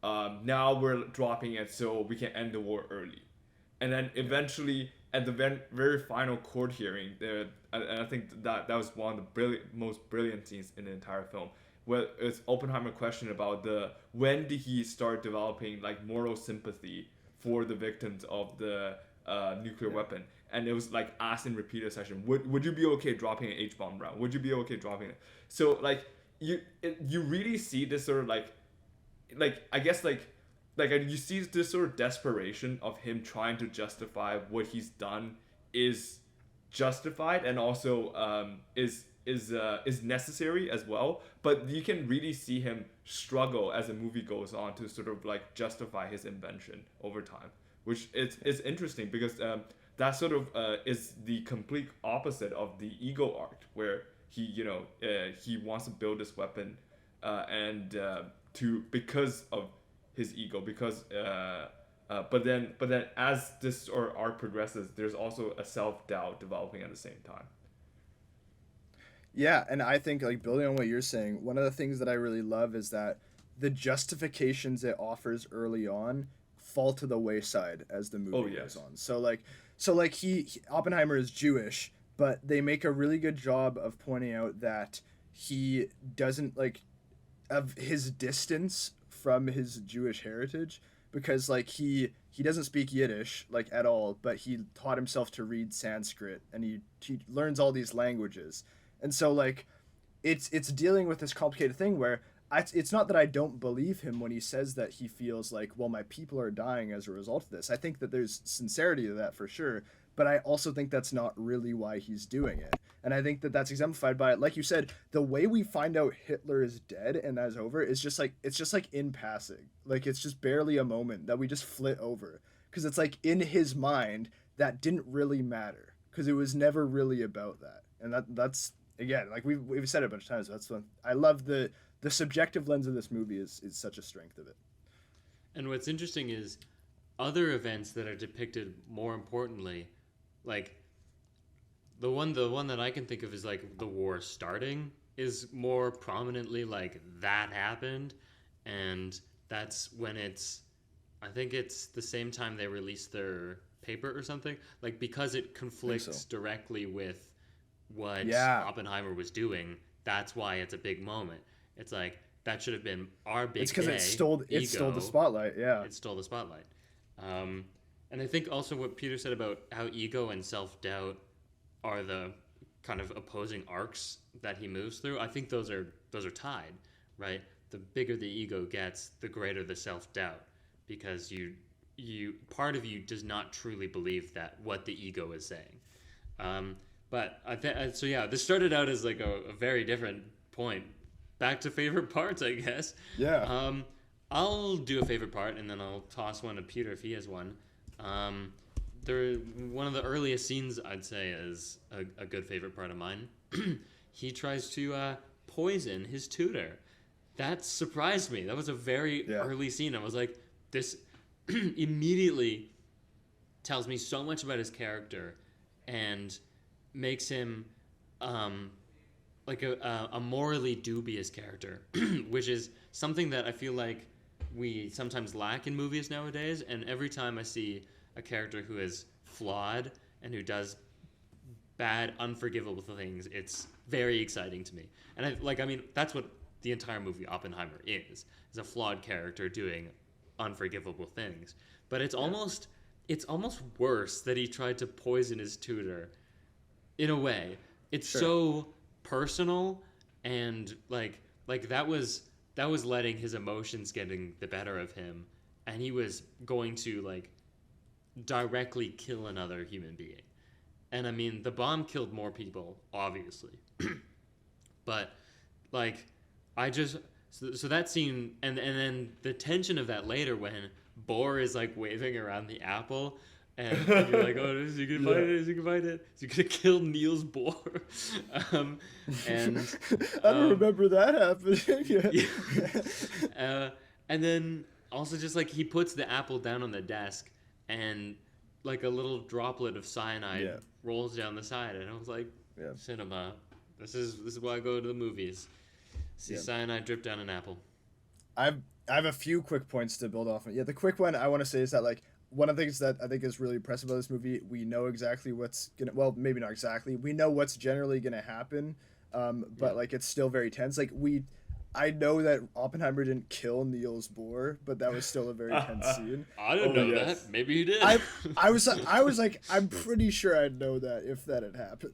Now we're dropping it so we can end the war early. And then eventually, at the very final court hearing, and I think that was one of the most brilliant scenes in the entire film, where it's Oppenheimer question about when did he start developing like moral sympathy for the victims of the nuclear weapon. And it was like asked in repeated session, would you be okay dropping an H-bomb round? Would you be okay dropping it? So like, you really see this sort of like I guess like you see this sort of desperation of him trying to justify what he's done is justified, and also is necessary as well. But you can really see him struggle as the movie goes on to sort of like justify his invention over time, which is interesting because that sort of is the complete opposite of the ego arc, where he wants to build this weapon and to because of his ego, because but then as this or arc progresses, there's also a self-doubt developing at the same time. Yeah, and I think, like, building on what you're saying, one of the things that I really love is that the justifications it offers early on fall to the wayside as the movie goes on. So Oppenheimer is Jewish, but they make a really good job of pointing out that he doesn't of his distance from his Jewish heritage, because like he doesn't speak Yiddish like at all, but he taught himself to read Sanskrit, and he learns all these languages. And so like it's dealing with this complicated thing where it's not that I don't believe him when he says that he feels like, well, my people are dying as a result of this. I think that there's sincerity to that for sure, but I also think that's not really why he's doing it. And I think that that's exemplified by, like you said, the way we find out Hitler is dead and that's over is just like, it's just like in passing. Like, it's just barely a moment that we just flit over, because it's like in his mind that didn't really matter, because it was never really about that. And that's again, like we've said it a bunch of times. That's one I love. The subjective lens of this movie is such a strength of it. And what's interesting is other events that are depicted more importantly, like the one that I can think of is like the war starting is more prominently like that happened, and that's when I think it's the same time they released their paper or something, like because it conflicts directly with what Oppenheimer was doing. That's why it's a big moment. It's like that should have been our big. It's because it stole the spotlight. Yeah, it stole the spotlight. And I think also what Peter said about how ego and self-doubt are the kind of opposing arcs that he moves through. I think those are tied, right? The bigger the ego gets, the greater the self-doubt, because you part of you does not truly believe that what the ego is saying. But so yeah, this started out as like a very different point. Back to favorite parts, I guess. Yeah. I'll do a favorite part, and then I'll toss one to Peter if he has one. One of the earliest scenes I'd say is a good favorite part of mine. He tries to poison his tutor. That surprised me. That was a very early scene. I was like, this immediately tells me so much about his character and makes him like a morally dubious character, which is something that I feel like we sometimes lack in movies nowadays. And every time I see a character who is flawed and who does bad, unforgivable things, it's very exciting to me. And I mean, that's what the entire movie Oppenheimer is a flawed character doing unforgivable things. But it's almost worse that he tried to poison his tutor. In a way, it's so personal, and like that was letting his emotions getting the better of him, and he was going to like directly kill another human being. And I mean, the bomb killed more people, obviously, but like so that scene, and then the tension of that later when Bohr is like waving around the apple. And you're like, oh, is he gonna find it? Is he gonna find it? Is he gonna kill Niels Bohr? I don't remember that happening. And then also just like he puts the apple down on the desk, and like a little droplet of cyanide rolls down the side, and I was like, cinema. This is why I go to the movies. See cyanide drip down an apple. I have a few quick points to build off of. Yeah, the quick one I want to say is that like, one of the things that I think is really impressive about this movie, we know exactly what's gonna, well, maybe not exactly, we know what's generally gonna happen, but like it's still very tense. Like I know that Oppenheimer didn't kill Niels Bohr, but that was still a very tense scene. I didn't know that. Maybe he did. I was like, I'm pretty sure I'd know that if that had happened.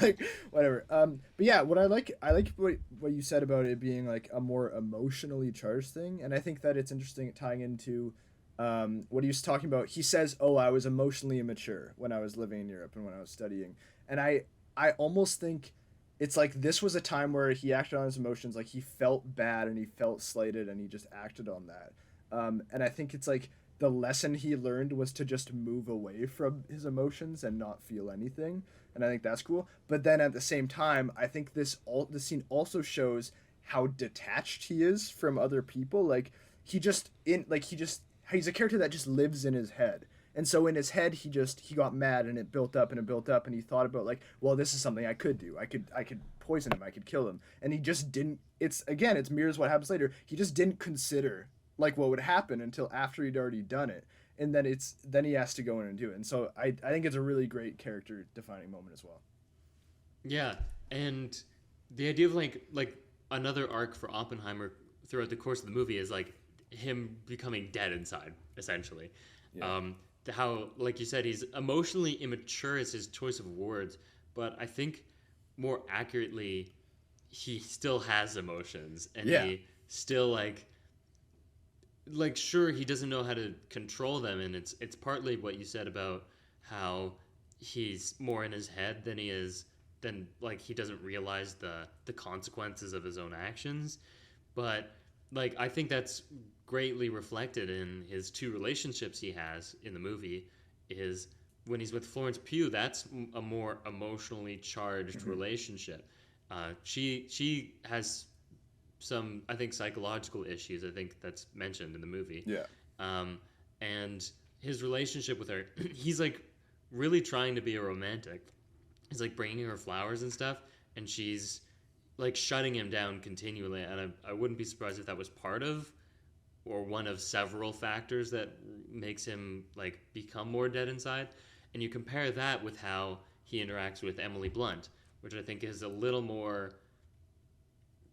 Like, whatever. But yeah, what I like what you said about it being like a more emotionally charged thing, and I think that it's interesting tying into what he was talking about. He says, "Oh, I was emotionally immature when I was living in Europe and when I was studying," and I almost think it's like this was a time where he acted on his emotions, like he felt bad and he felt slighted and he just acted on that. And I think it's like the lesson he learned was to just move away from his emotions and not feel anything. And I think that's cool. But then at the same time, I think this scene also shows how detached he is from other people. Like he's a character that just lives in his head. And so in his head, he got mad and it built up and it built up and he thought about like, well, this is something I could do. I could poison him. I could kill him. And he just didn't. It mirrors what happens later. He just didn't consider like what would happen until after he'd already done it. And then he has to go in and do it. And so I think it's a really great character defining moment as well. Yeah, and the idea of like another arc for Oppenheimer throughout the course of the movie is like him becoming dead inside, essentially. Yeah. How, like you said, he's emotionally immature is his choice of words, but I think more accurately, he still has emotions, and he still like sure, he doesn't know how to control them, and it's partly what you said about how he's more in his head than he doesn't realize the consequences of his own actions, but like I think that's greatly reflected in his two relationships he has in the movie. Is when he's with Florence Pugh, that's a more emotionally charged relationship. She has some, I think, psychological issues. I think that's mentioned in the movie. Yeah. And his relationship with her, he's like really trying to be a romantic. He's like bringing her flowers and stuff, and she's like shutting him down continually. And I wouldn't be surprised if that was part of or one of several factors that makes him like become more dead inside. And you compare that with how he interacts with Emily Blunt, which I think is a little more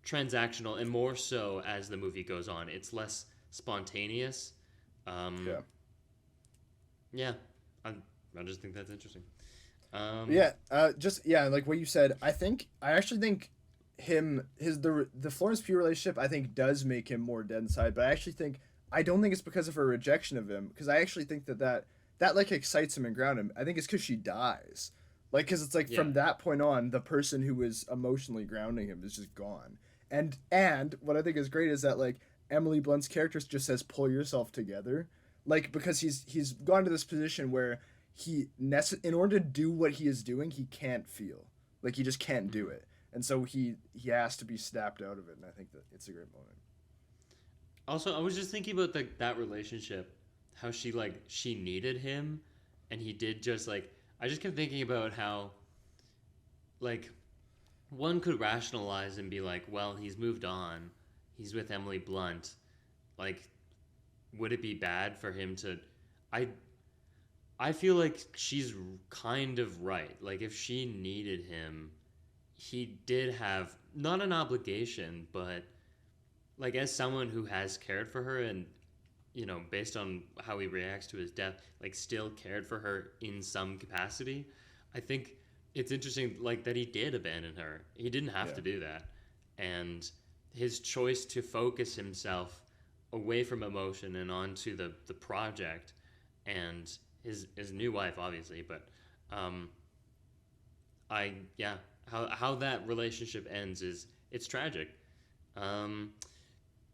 transactional and more so as the movie goes on. It's less spontaneous. I just think that's interesting. Like what you said, I actually think the Florence Pugh relationship I think does make him more dead inside, but I don't think it's because of her rejection of him, because I actually think that like excites him and ground him. I think it's because she dies, like, because it's like from that point on the person who was emotionally grounding him is just gone. And what I think is great is that like Emily Blunt's character just says pull yourself together, like, because he's gone to this position where in order to do what he is doing, he can't feel, like he just can't do it. And so he has to be snapped out of it, and I think that it's a great moment. Also, I was just thinking about that relationship, how she needed him, and he did just like, I just kept thinking about how, like, one could rationalize and be like, well, he's moved on, he's with Emily Blunt, like, would it be bad for him to, I feel like she's kind of right. Like, if she needed him, he did have not an obligation, but like as someone who has cared for her and, you know, based on how he reacts to his death, like still cared for her in some capacity. I think it's interesting, like, that he did abandon her. He didn't have to do that. And his choice to focus himself away from emotion and onto the project and his new wife, obviously, but how that relationship ends it's tragic.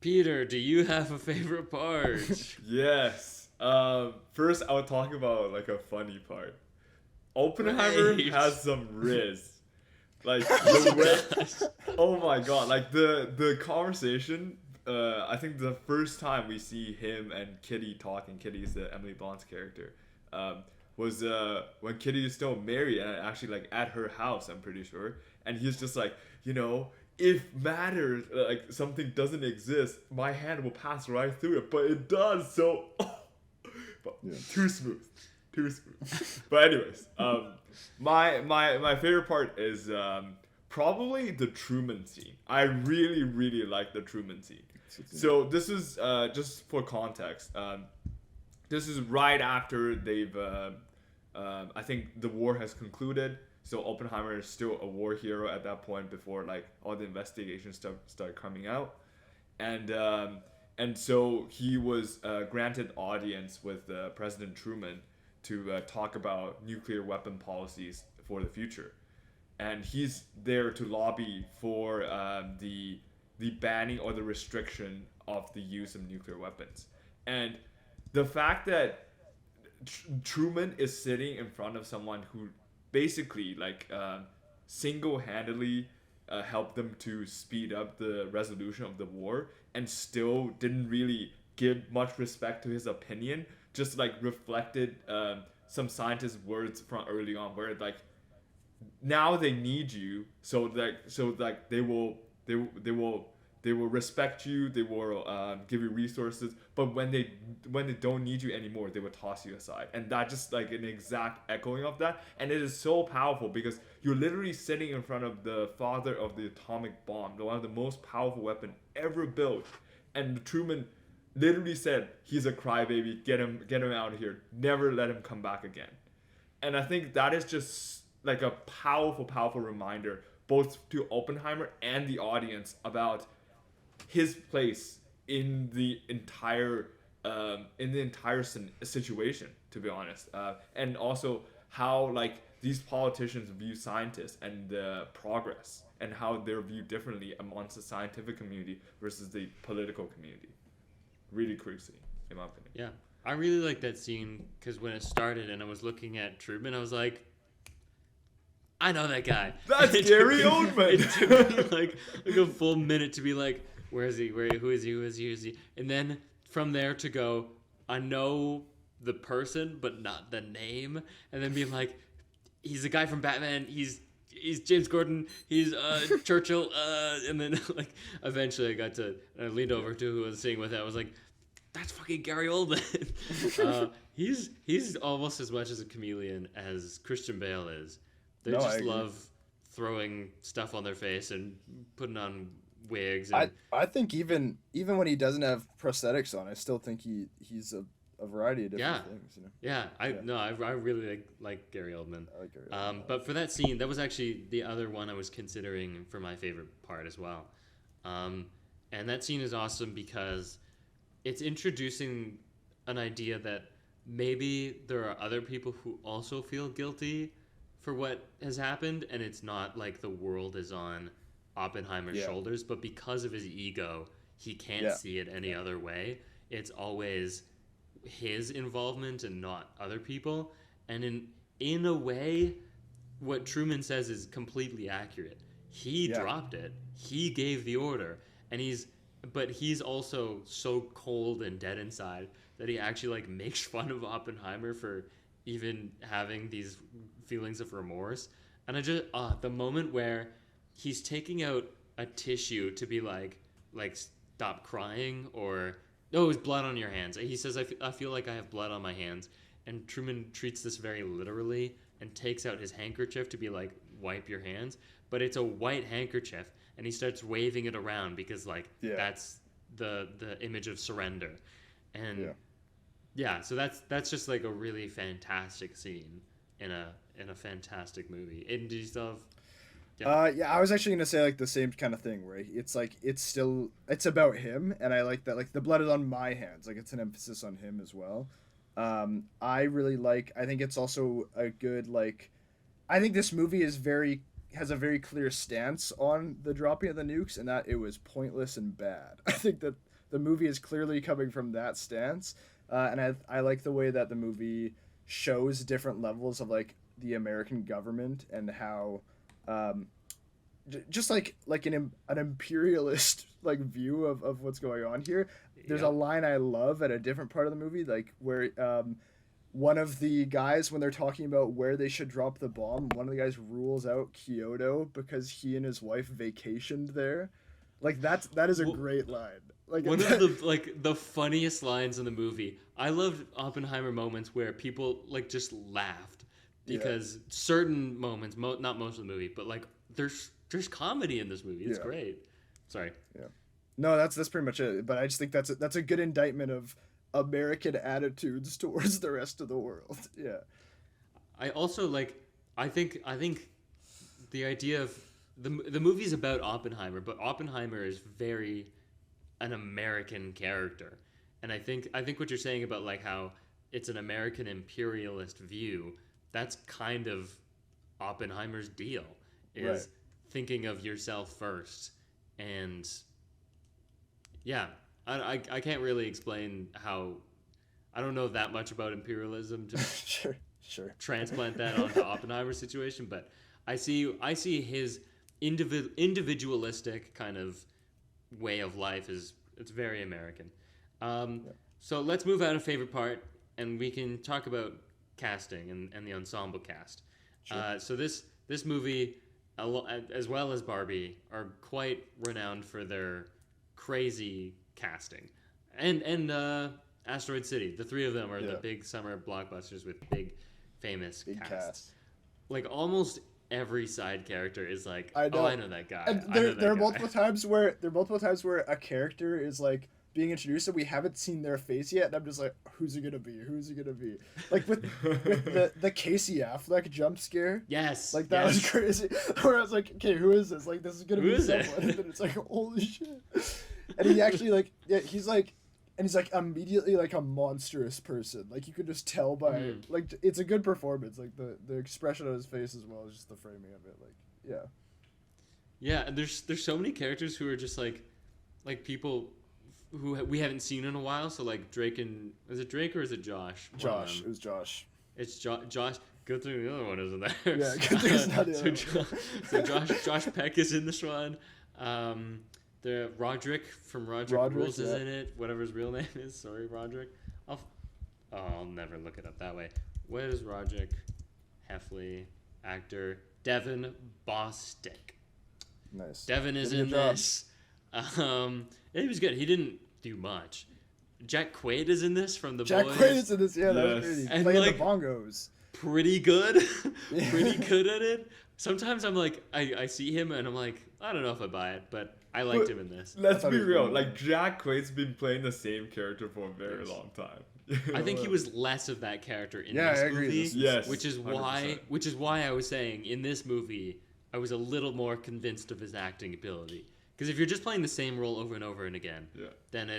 Peter, do you have a favorite part? Yes. First, I'll talk about like a funny part. Oppenheimer has some riz. Like the way, oh my god! Like the conversation. I think the first time we see him and Kitty talking, Kitty's the Emily Blunt's character, was when Kitty is still married and actually like at her house, I'm pretty sure, and he's just like, you know, if matter like something doesn't exist, my hand will pass right through it, but it does. So, too smooth. But anyways, my favorite part is Probably the Truman scene. I really, really like the Truman scene. So this is just for context. This is right after they've. I think the war has concluded. So Oppenheimer is still a war hero at that point before like all the investigation stuff started coming out, and so he was granted audience with President Truman to talk about nuclear weapon policies for the future, and he's there to lobby for the banning or the restriction of the use of nuclear weapons, and the fact that Truman is sitting in front of someone who basically like single-handedly helped them to speed up the resolution of the war and still didn't really give much respect to his opinion, just like reflected some scientists' words from early on where like now they need you so they will respect you, they will give you resources, but when they don't need you anymore, they will toss you aside. And that just like an exact echoing of that, and it is so powerful because you're literally sitting in front of the father of the atomic bomb, one of the most powerful weapon ever built, and Truman literally said he's a crybaby, get him out of here, never let him come back again. And I think that is just like a powerful reminder both to Oppenheimer and the audience about his place in the entire situation, to be honest, and also how like these politicians view scientists and progress, and how they're viewed differently amongst the scientific community versus the political community. Really crazy, in my opinion. Yeah, I really like that scene because when it started and I was looking at Truman, I was like, I know that guy. That's Gary Oldman. It took me like a full minute to be like, where is he? Who is he? And then from there to go, I know the person, but not the name. And then being like, he's the guy from Batman. He's James Gordon. He's Churchill. And then like eventually I leaned over to who I was sitting with. I was like, that's fucking Gary Oldman. He's almost as much as a chameleon as Christian Bale is. They just love throwing stuff on their face and putting on wigs. And I think even when he doesn't have prosthetics on, I still think he's a variety of different things. You know? Yeah, I really like Gary Oldman. I like Gary Oldman. But for that scene, that was actually the other one I was considering for my favorite part as well. And that scene is awesome because it's introducing an idea that maybe there are other people who also feel guilty for what has happened, and it's not like the world is on Oppenheimer's shoulders, but because of his ego, he can't see it any other way. It's always his involvement and not other people. And in a way, what Truman says is completely accurate. He dropped it. He gave the order, and he's also so cold and dead inside that he actually like makes fun of Oppenheimer for even having these feelings of remorse. And I just the moment where he's taking out a tissue to be like stop crying, or no, it's blood on your hands. He says I feel like I have blood on my hands, and Truman treats this very literally and takes out his handkerchief to be like wipe your hands, but it's a white handkerchief, and he starts waving it around because like that's the image of surrender. And so that's just like a really fantastic scene in a fantastic movie. And do you still have I was actually gonna say like the same kind of thing where it's like it's about him, and I like that, like the blood is on my hands, like it's an emphasis on him as well. I think it's also a good, like, I think this movie has a very clear stance on the dropping of the nukes, and that it was pointless and bad. I think that the movie is clearly coming from that stance, and I like the way that the movie shows different levels of like the American government and how just like an imperialist like view of what's going on here. There's a line I love at a different part of the movie, like where one of the guys, when they're talking about where they should drop the bomb, one of the guys rules out Kyoto because he and his wife vacationed there. Like that is a great line. Like one of the funniest lines in the movie. I loved Oppenheimer moments where people like just laughed because certain moments, not most of the movie, but like there's there's comedy in this movie. It's great. Sorry. Yeah. No, that's pretty much it. But I just think that's a good indictment of American attitudes towards the rest of the world. Yeah. I also like. I think the idea of the movie's about Oppenheimer, but Oppenheimer is very an American character, and I think what you're saying about like how it's an American imperialist view, that's kind of Oppenheimer's deal, is thinking of yourself first. And yeah, I can't really explain how. I don't know that much about imperialism to sure transplant that onto Oppenheimer's situation, but I see his individualistic kind of way of life it's very American. So let's move out of favorite part, and we can talk about casting and the ensemble cast. Sure. So this movie, as well as Barbie, are quite renowned for their crazy casting, and Asteroid City. The three of them are the big summer blockbusters with big famous casts. Like almost every side character is like, I know that guy. And there are multiple times where a character is like being introduced and we haven't seen their face yet, and I'm just like, who's it gonna be? Like with the Casey Affleck jump scare. Yes. Like that was crazy. Where I was like, okay, who is this? Like this is gonna be someone. And then it's like, holy shit. And he actually he's like immediately like a monstrous person. Like you could just tell by like it's a good performance. Like the expression on his face as well as just the framing of it. Like yeah. And there's so many characters who are just like people who we haven't seen in a while. So like Drake and is it Drake or is it Josh? Josh. It was Josh. It's Josh. Good thing the other one isn't there. Yeah, good thing it's not the other one. So Josh Peck is in this one. The Roderick from Roderick Rules is in it. Whatever his real name is. Sorry, Roderick. I'll never look it up that way. What is Roderick? Heffley, actor Devin Bostick. Nice. Devin is in this. He was good. He didn't do much. Jack Quaid is in this from The Boys. Jack Quaid is in this. Yeah, that was crazy. And playing like, the bongos. Pretty good. Pretty good at it. Sometimes I'm like, I see him and I'm like, I don't know if I buy it, but I liked him in this. Let's be real. Like Jack Quaid's been playing the same character for a very long time. I think he was less of that character in this movie. Yes, which is 100%. why I was saying in this movie I was a little more convinced of his acting ability. Because if you're just playing the same role over and over and again, then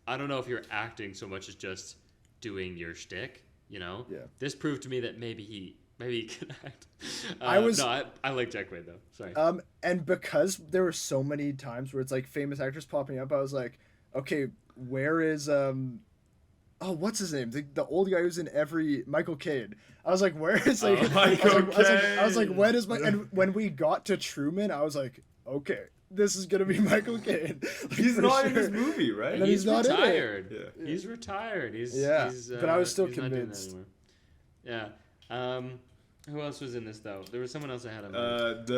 I don't know if you're acting so much as just doing your shtick. You know. Yeah. This proved to me that maybe he can act. I like Jack Quaid though. Sorry. And because there were so many times where it's like famous actors popping up, I was like, okay, where is what's his name? The old guy who's in every Michael Caine. I was like, where is like I was like, when is and when we got to Truman, I was like, okay, this is gonna be Michael Caine. Like, he's not in this movie, right? And he's retired. Yeah. He's retired. He's but I was still convinced. Yeah. Who else was in this though? There was someone else I had on.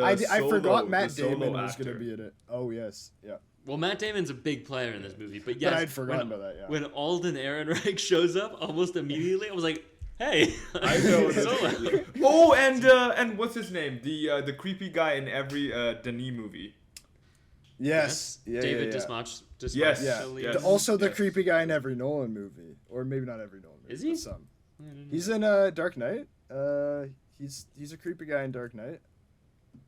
I forgot Matt Damon was gonna be in it. Oh yes, yeah. Well, Matt Damon's a big player in this movie, but I'd forgotten about that. Yeah. When Alden Ehrenreich shows up, almost immediately, I was like, "Hey, I know." Oh, and what's his name? The creepy guy in every Denis movie. Yes. David Dismach. Yes. Also, the creepy guy in every Nolan movie, or maybe not every Nolan movie. Is he? Some. He's in Dark Knight. He's a creepy guy in Dark Knight.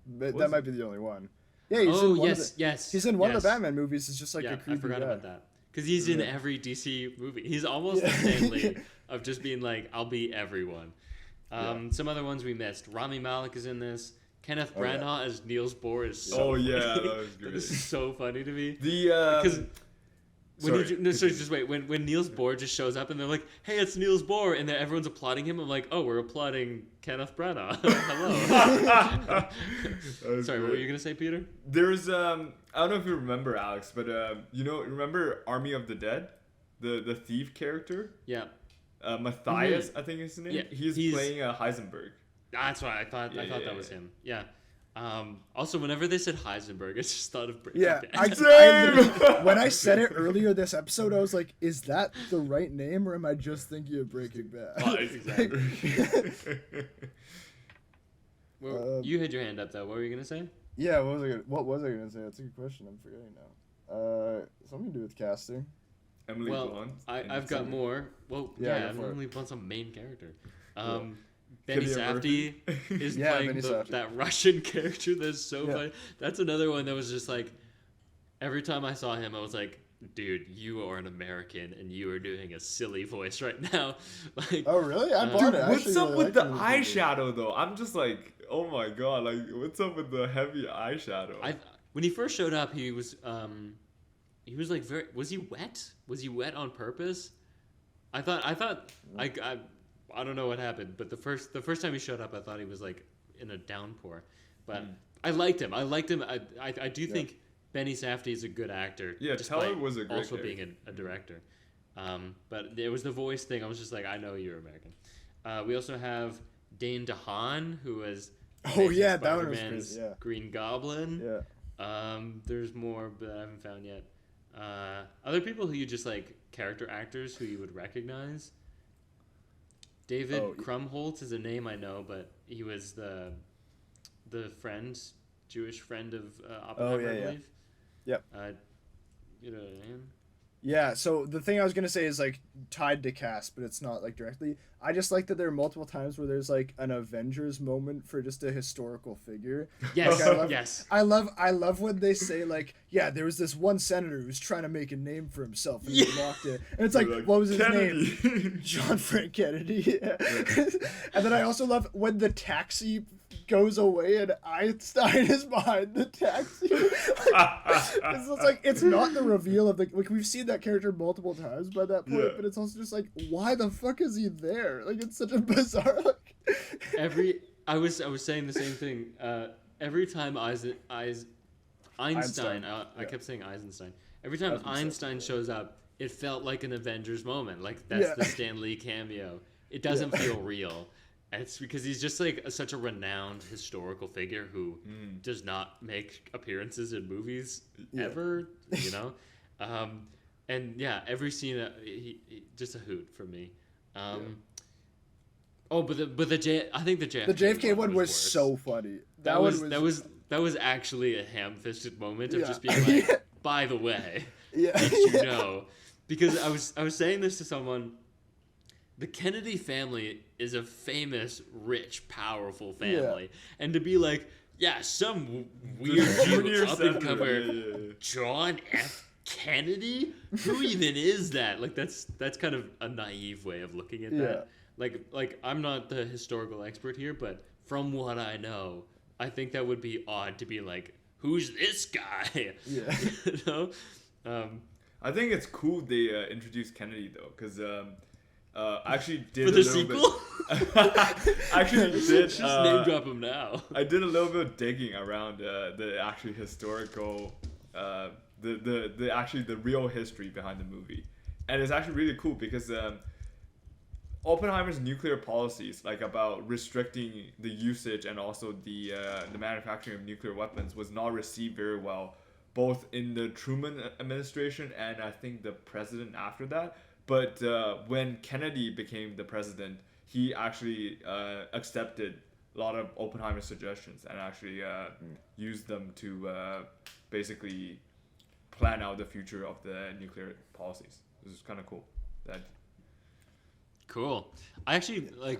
But that might be the only one. Yeah, he's in one of the Batman movies. It's just like a creepy I forgot guy. about that. Because he's in every DC movie. He's almost the Stanley of just being like, I'll be everyone. Some other ones we missed. Rami Malek is in this. Kenneth Branagh as Niels Bohr is so funny. That was great. This is so funny to me. Because when Niels Bohr just shows up and they're like, "Hey, it's Niels Bohr," and then everyone's applauding him. I'm like, "Oh, we're applauding Kenneth Branagh." Hello. Sorry, what were you gonna say, Peter? There's I don't know if you remember, Alex, but remember Army of the Dead, the thief character? Yeah. Matthias, I think is his name. Yeah, he's playing Heisenberg. That's why I thought that was him. Yeah. Also, whenever they said Heisenberg, I just thought of Breaking Bad. I when I said it earlier this episode, I was like, is that the right name, or am I just thinking of Breaking Bad? Exactly. Well, you had your hand up, though. What were you going to say? Yeah, what was I gonna say? That's a good question. I'm forgetting now. Something to do with casting. Emily Blunt. I've got more. Well, Yeah, Emily Blunt's a main character. Yeah. Benny Cillian Safdie is playing that Russian character that's so funny. That's another one that was just like, every time I saw him, I was like, dude, you are an American and you are doing a silly voice right now. Like, oh really? I bought it. What's up with the eyeshadow though? I'm just like, oh my god, like what's up with the heavy eyeshadow? When he first showed up, he was like was he wet? Was he wet on purpose? I don't know what happened, but the first time he showed up, I thought he was like in a downpour. But I liked him. I do think Benny Safdie is a good actor. Yeah, Teller was a great also character. being a director. But it was the voice thing. I was just like, I know you're American. We also have Dane DeHaan, who was that one was Spider-Man's great. Yeah. Green Goblin. Yeah. There's more, but I haven't found yet. Other people who you just like character actors who you would recognize. David Krumholtz is a name I know, but he was the Jewish friend of Oppenheimer, I believe. Yep. You know what I mean? Yeah, so the thing I was gonna say is like tied to cast, but it's not like directly. I just like that there are multiple times where there's like an Avengers moment for just a historical figure. Yes, like, yes. I love when they say like, yeah, there was this one senator who was trying to make a name for himself and he locked it. And it's like, what was his name? John Frank Kennedy. Yeah. And then I also love when the taxi goes away and Einstein is behind the taxi. It's not the reveal of like we've seen that character multiple times by that point, but it's also just like, why the fuck is he there? Like it's such a bizarre I was saying the same thing. Every time Einstein. I kept saying Eisenstein. Every time Einstein shows up, it felt like an Avengers moment. Like that's the Stan Lee cameo. It doesn't feel real. And it's because he's just like such a renowned historical figure who does not make appearances in movies ever, you know? And yeah, every scene, he just a hoot for me. I think the JFK one was worse. So funny. That was actually a ham-fisted moment of just being like, by the way, did you know? Because I was saying this to someone. The Kennedy family is a famous, rich, powerful family. And to be like, some weird up-and-comer John F. Kennedy? Who even is that? Like, that's kind of a naive way of looking at that. Like I'm not the historical expert here, but from what I know, I think that would be odd to be like, who's this guy? Yeah. You know? I think it's cool they introduced Kennedy, though, because... actually did for the sequel. Actually did just name drop him now. I did a little bit of digging around the actually historical, the real history behind the movie, and it's actually really cool because Oppenheimer's nuclear policies, like about restricting the usage and also the manufacturing of nuclear weapons, was not received very well, both in the Truman administration and I think the president after that. But when Kennedy became the president, he actually accepted a lot of Oppenheimer's suggestions and actually used them to basically plan out the future of the nuclear policies. This is kind of cool. Cool. I actually like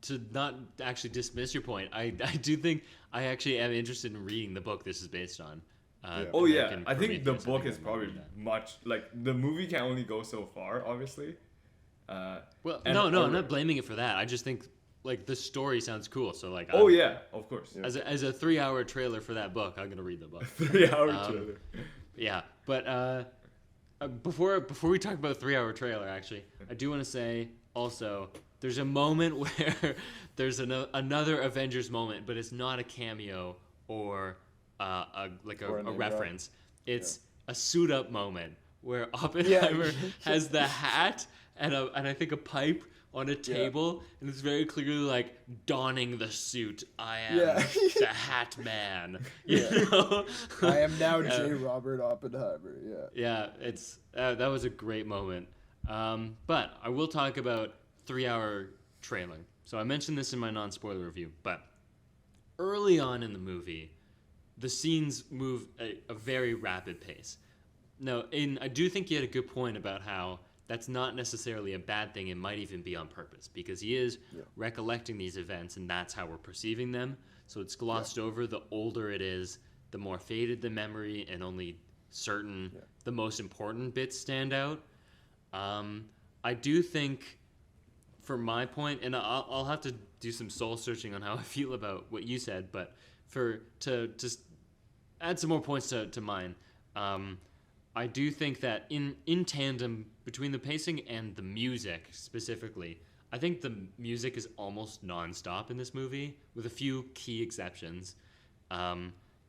to not actually dismiss your point. I do think I actually am interested in reading the book this is based on. I think the book is probably much like the movie can only go so far, obviously. I'm not blaming it for that. I just think like the story sounds cool, so like. Of course. As a 3-hour trailer for that book, I'm gonna read the book. 3-hour trailer. Yeah, but before we talk about the 3-hour trailer, actually, I do want to say also there's a moment where there's another Avengers moment, but it's not a cameo or. A reference. It's a suit up moment where Oppenheimer has the hat and I think a pipe on a table, and it's very clearly like donning the suit. I am the Hat Man. You know? I am now J. Robert Oppenheimer. Yeah, it's that was a great moment. But I will talk about 3-hour trailer. So I mentioned this in my non-spoiler review, but early on in the movie, the scenes move a very rapid pace. No, and I do think you had a good point about how that's not necessarily a bad thing. It might even be on purpose because he is recollecting these events, and that's how we're perceiving them. So it's glossed over. The older it is, the more faded the memory, and only certain, the most important bits stand out. I do think, for my point, and I'll have to do some soul searching on how I feel about what you said, but to just add some more points to mine, I do think that in tandem between the pacing and the music specifically, I think the music is almost nonstop in this movie, with a few key exceptions.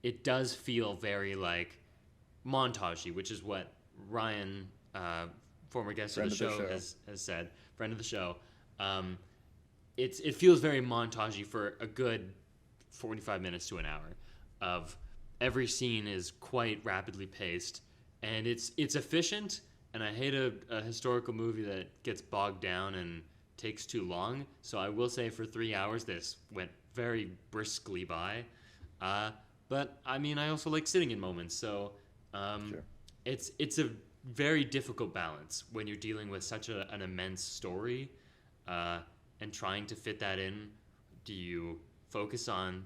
It does feel very like montagey, which is what Ryan, former guest of the show, has said, friend of the show. It feels very montagey for a good 45 minutes to an hour. Of every scene is quite rapidly paced, and it's efficient. And I hate a historical movie that gets bogged down and takes too long. So I will say, for 3 hours, this went very briskly by. But I mean, I also like sitting in moments. So it's a very difficult balance when you're dealing with such an immense story, and trying to fit that in. Do you focus on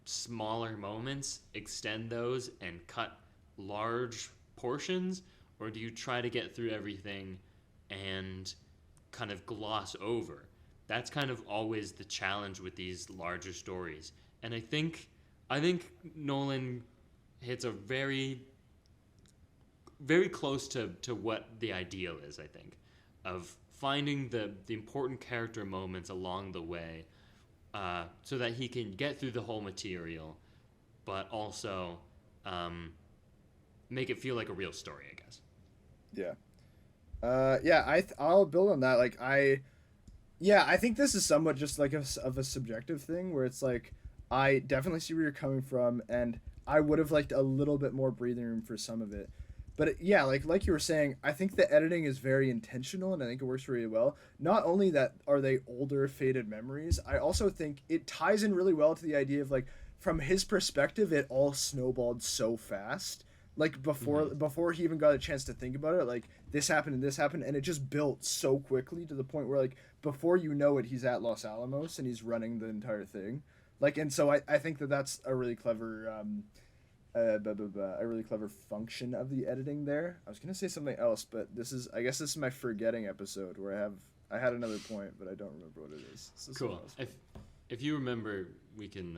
smaller moments, extend those, and cut large portions, or do you try to get through everything and kind of gloss over? That's kind of always the challenge with these larger stories. And I think Nolan hits a very, very close to what the ideal is, I think, of finding the important character moments along the way, so that he can get through the whole material, but also make it feel like a real story, I guess. I'll build on that. Like, I think this is somewhat just like of a subjective thing, where it's like, I definitely see where you're coming from, and I would have liked a little bit more breathing room for some of it. But like you were saying, I think the editing is very intentional, and I think it works really well. Not only that are they older, faded memories, I also think it ties in really well to the idea of, like, from his perspective, it all snowballed so fast. Like, before he even got a chance to think about it, like, this happened, and it just built so quickly to the point where, like, before you know it, he's at Los Alamos and he's running the entire thing. Like, and so I think that's a really clever a really clever function of the editing there. I was gonna say something else, but I guess this is my forgetting episode where I had another point, but I don't remember what it is. So cool. If you remember, we can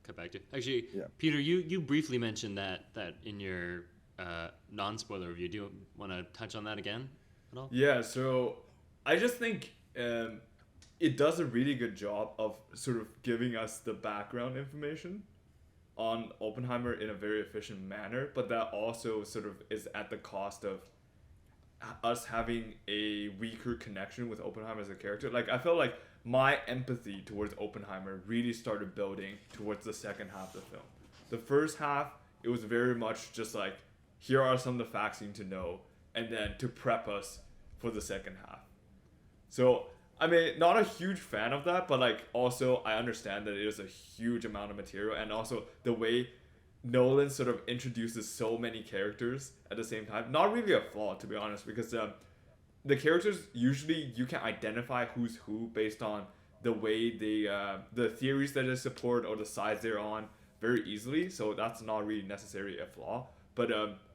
cut back to. Actually, Peter, you briefly mentioned that in your non-spoiler review. Do you want to touch on that again at all? Yeah. So I just think it does a really good job of sort of giving us the background information on Oppenheimer in a very efficient manner, but that also sort of is at the cost of us having a weaker connection with Oppenheimer as a character. Like, I felt like my empathy towards Oppenheimer really started building towards the second half of the film. The first half, it was very much just like, here are some of the facts you need to know, and then to prep us for the second half. So, I mean, not a huge fan of that, but, like, also I understand that it is a huge amount of material, and also the way Nolan sort of introduces so many characters at the same time. Not really a flaw, to be honest, because the characters, usually you can identify who's who based on the way the theories that they support or the sides they're on very easily, so that's not really necessarily a flaw. But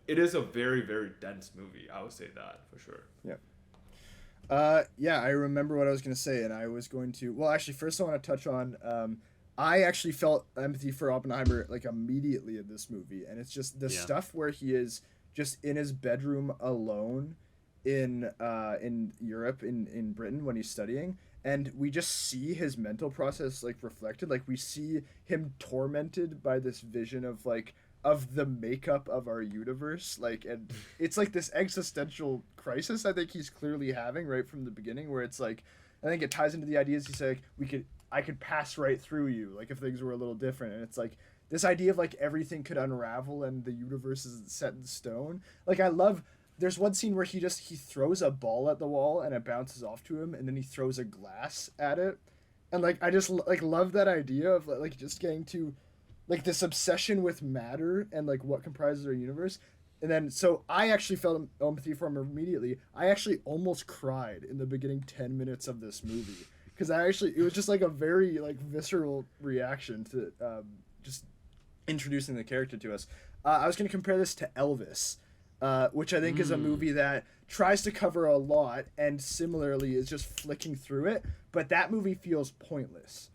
it is a very, very dense movie, I would say that for sure. I remember what I was going to say, and I was going to... Well, actually, first I want to touch on... I actually felt empathy for Oppenheimer, like, immediately in this movie, and it's just the stuff where he is just in his bedroom alone in Europe, in Britain, when he's studying, and we just see his mental process, like, reflected. Like, we see him tormented by this vision of, like, of the makeup of our universe, like, and it's like this existential crisis I think he's clearly having right from the beginning, where it's like, I think it ties into the ideas he's like, I could pass right through you, like, if things were a little different, and it's like this idea of, like, everything could unravel and the universe is set in stone. Like, there's one scene where he throws a ball at the wall and it bounces off to him, and then he throws a glass at it, and, like, I just, like, love that idea of, like, just getting to like this obsession with matter and like what comprises our universe. And then so I actually felt empathy for him immediately. I actually almost cried in the beginning 10 minutes of this movie because it was just like a very like visceral reaction to just introducing the character to us. I was going to compare this to Elvis, which I think is a movie that tries to cover a lot and similarly is just flicking through it, but that movie feels pointless.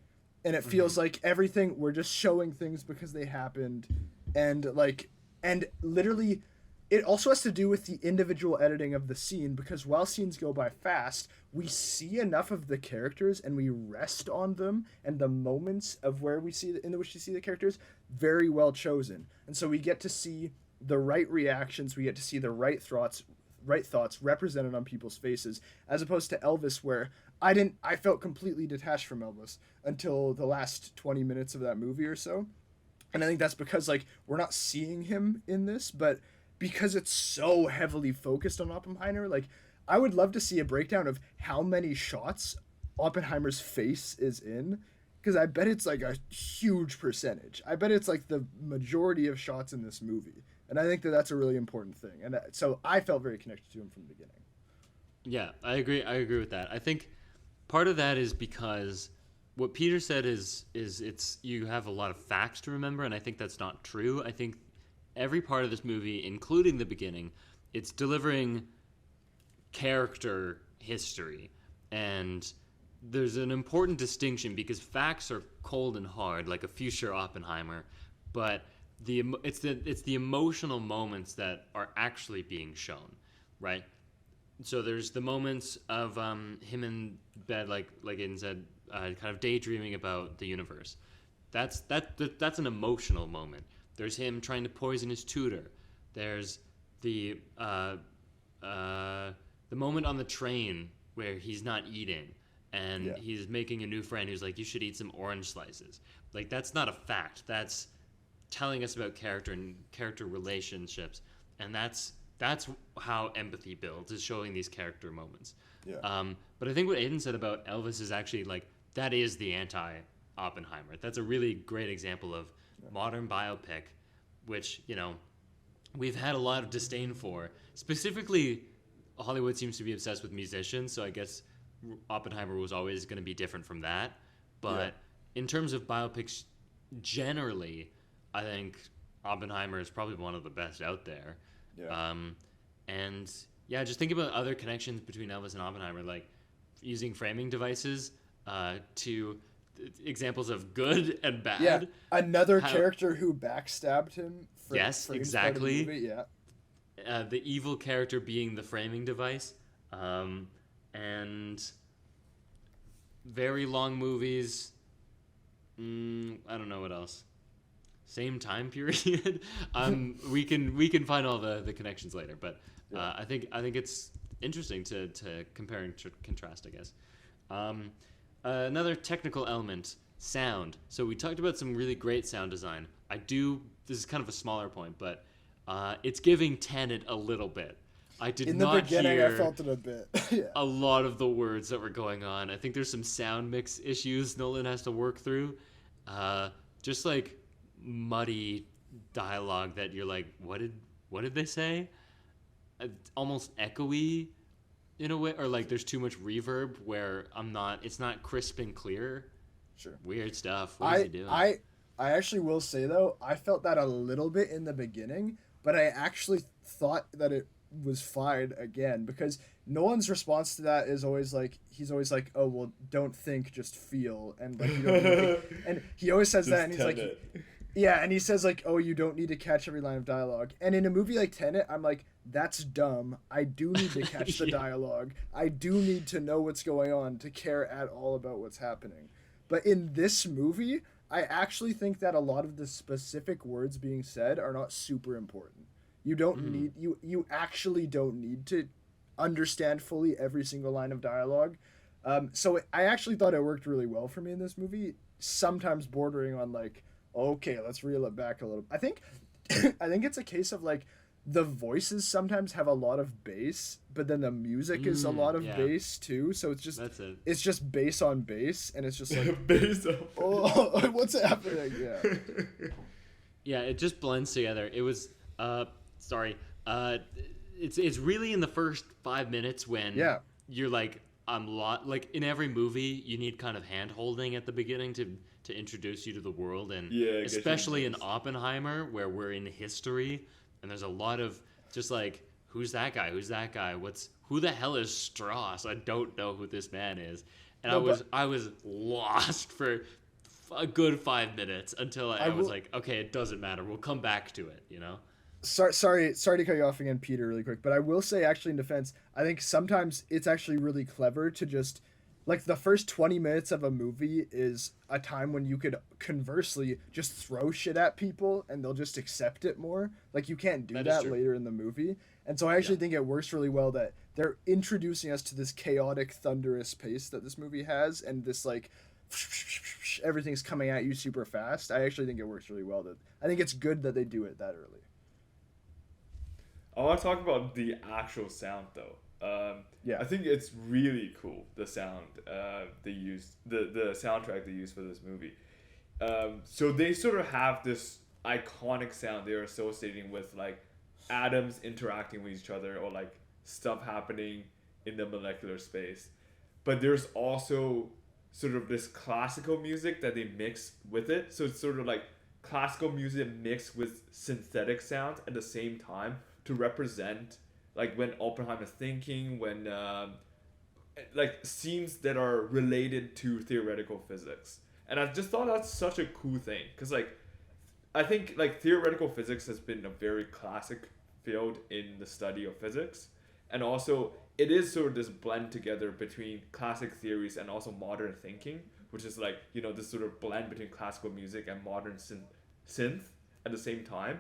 And it feels like everything, we're just showing things because they happened, and literally it also has to do with the individual editing of the scene, because while scenes go by fast, we see enough of the characters and we rest on them, and the moments of where we see in which you see the characters very well chosen. And so we get to see the right reactions, we get to see the right thoughts represented on people's faces, as opposed to Elvis, where I felt completely detached from Elvis until the last 20 minutes of that movie or so. And I think that's because like we're not seeing him in this, but because it's so heavily focused on Oppenheimer, like I would love to see a breakdown of how many shots Oppenheimer's face is in, because I bet it's like a huge percentage. I bet it's like the majority of shots in this movie. And I think that that's a really important thing. And so I felt very connected to him from the beginning. Yeah, I agree with that. I think part of that is because what Peter said is it's you have a lot of facts to remember, and I think that's not true. I think every part of this movie, including the beginning, it's delivering character history. And there's an important distinction because facts are cold and hard, like a future Oppenheimer, but it's the emotional moments that are actually being shown, right? So there's the moments of him in bed, like Aiden said, kind of daydreaming about the universe. That's an emotional moment. There's him trying to poison his tutor. There's the moment on the train where he's not eating and he's making a new friend who's like, you should eat some orange slices. Like, that's not a fact. That's telling us about character and character relationships, and that's how empathy builds, is showing these character moments. But I think what Aiden said about Elvis is actually like that is the anti-Oppenheimer. That's a really great example of modern biopic, which we've had a lot of disdain for. Specifically, Hollywood seems to be obsessed with musicians, so I guess Oppenheimer was always going to be different from that. But in terms of biopics generally, I think Oppenheimer is probably one of the best out there. Just think about other connections between Elvis and Oppenheimer, like using framing devices to examples of good and bad. Yeah, another character who backstabbed him. Yes, exactly. The evil character being the framing device, and very long movies. I don't know what else. Same time period. We can find all the connections later, but I think it's interesting to compare and contrast, I guess. Another technical element, sound. So we talked about some really great sound design. This is kind of a smaller point, but it's giving Tenet a little bit. I did not hear. In the beginning, I felt it a bit. A lot of the words that were going on. I think there's some sound mix issues Nolan has to work through. Just like muddy dialogue that you're like, what did they say? Almost echoey in a way, or like there's too much reverb where it's not crisp and clear. Sure. Weird stuff. What is he doing? I actually will say though, I felt that a little bit in the beginning, but I actually thought that it was fine again, because Nolan's response to that is always like, he's always like, oh well, don't think, just feel, and like you don't need to and he always says that, and he's like, and he says like, oh, you don't need to catch every line of dialogue. And in a movie like Tenet, I'm like, that's dumb. I do need to catch the dialogue. I do need to know what's going on to care at all about what's happening. But in this movie, I actually think that a lot of the specific words being said are not super important. You don't need you actually don't need to understand fully every single line of dialogue. So I actually thought it worked really well for me in this movie, sometimes bordering on like, okay, let's reel it back a little. I think it's a case of like the voices sometimes have a lot of bass, but then the music is a lot of bass too. So That's it. it's just bass on bass, and it's just like bass on oh, what's happening? Yeah. Yeah, it just blends together. It was it's really in the first 5 minutes when you're like like in every movie you need kind of hand holding at the beginning to introduce you to the world, and especially in Oppenheimer where we're in history and there's a lot of just like who's that guy, who the hell is Strauss, I don't know who this man is, and I was lost for a good 5 minutes until I was like, okay, it doesn't matter, we'll come back to it, you know. Sorry to cut you off again, Peter, really quick, but I will say, actually, in defense, I think sometimes it's actually really clever to just, like, the first 20 minutes of a movie is a time when you could conversely just throw shit at people and they'll just accept it more. Like, you can't do that later in the movie. And so I actually think it works really well that they're introducing us to this chaotic, thunderous pace that this movie has, and this, like, everything's coming at you super fast. I actually think it works really well. I think it's good that they do it that early. I want to talk about the actual sound though. I think it's really cool, the sound they used, the soundtrack they used for this movie. So they sort of have this iconic sound they're associating with like atoms interacting with each other or like stuff happening in the molecular space. But there's also sort of this classical music that they mix with it. So it's sort of like classical music mixed with synthetic sounds at the same time, to represent like when Oppenheimer's thinking, when like scenes that are related to theoretical physics. And I just thought that's such a cool thing, because like I think like theoretical physics has been a very classic field in the study of physics, and also it is sort of this blend together between classic theories and also modern thinking, which is like, you know, this sort of blend between classical music and modern synth at the same time.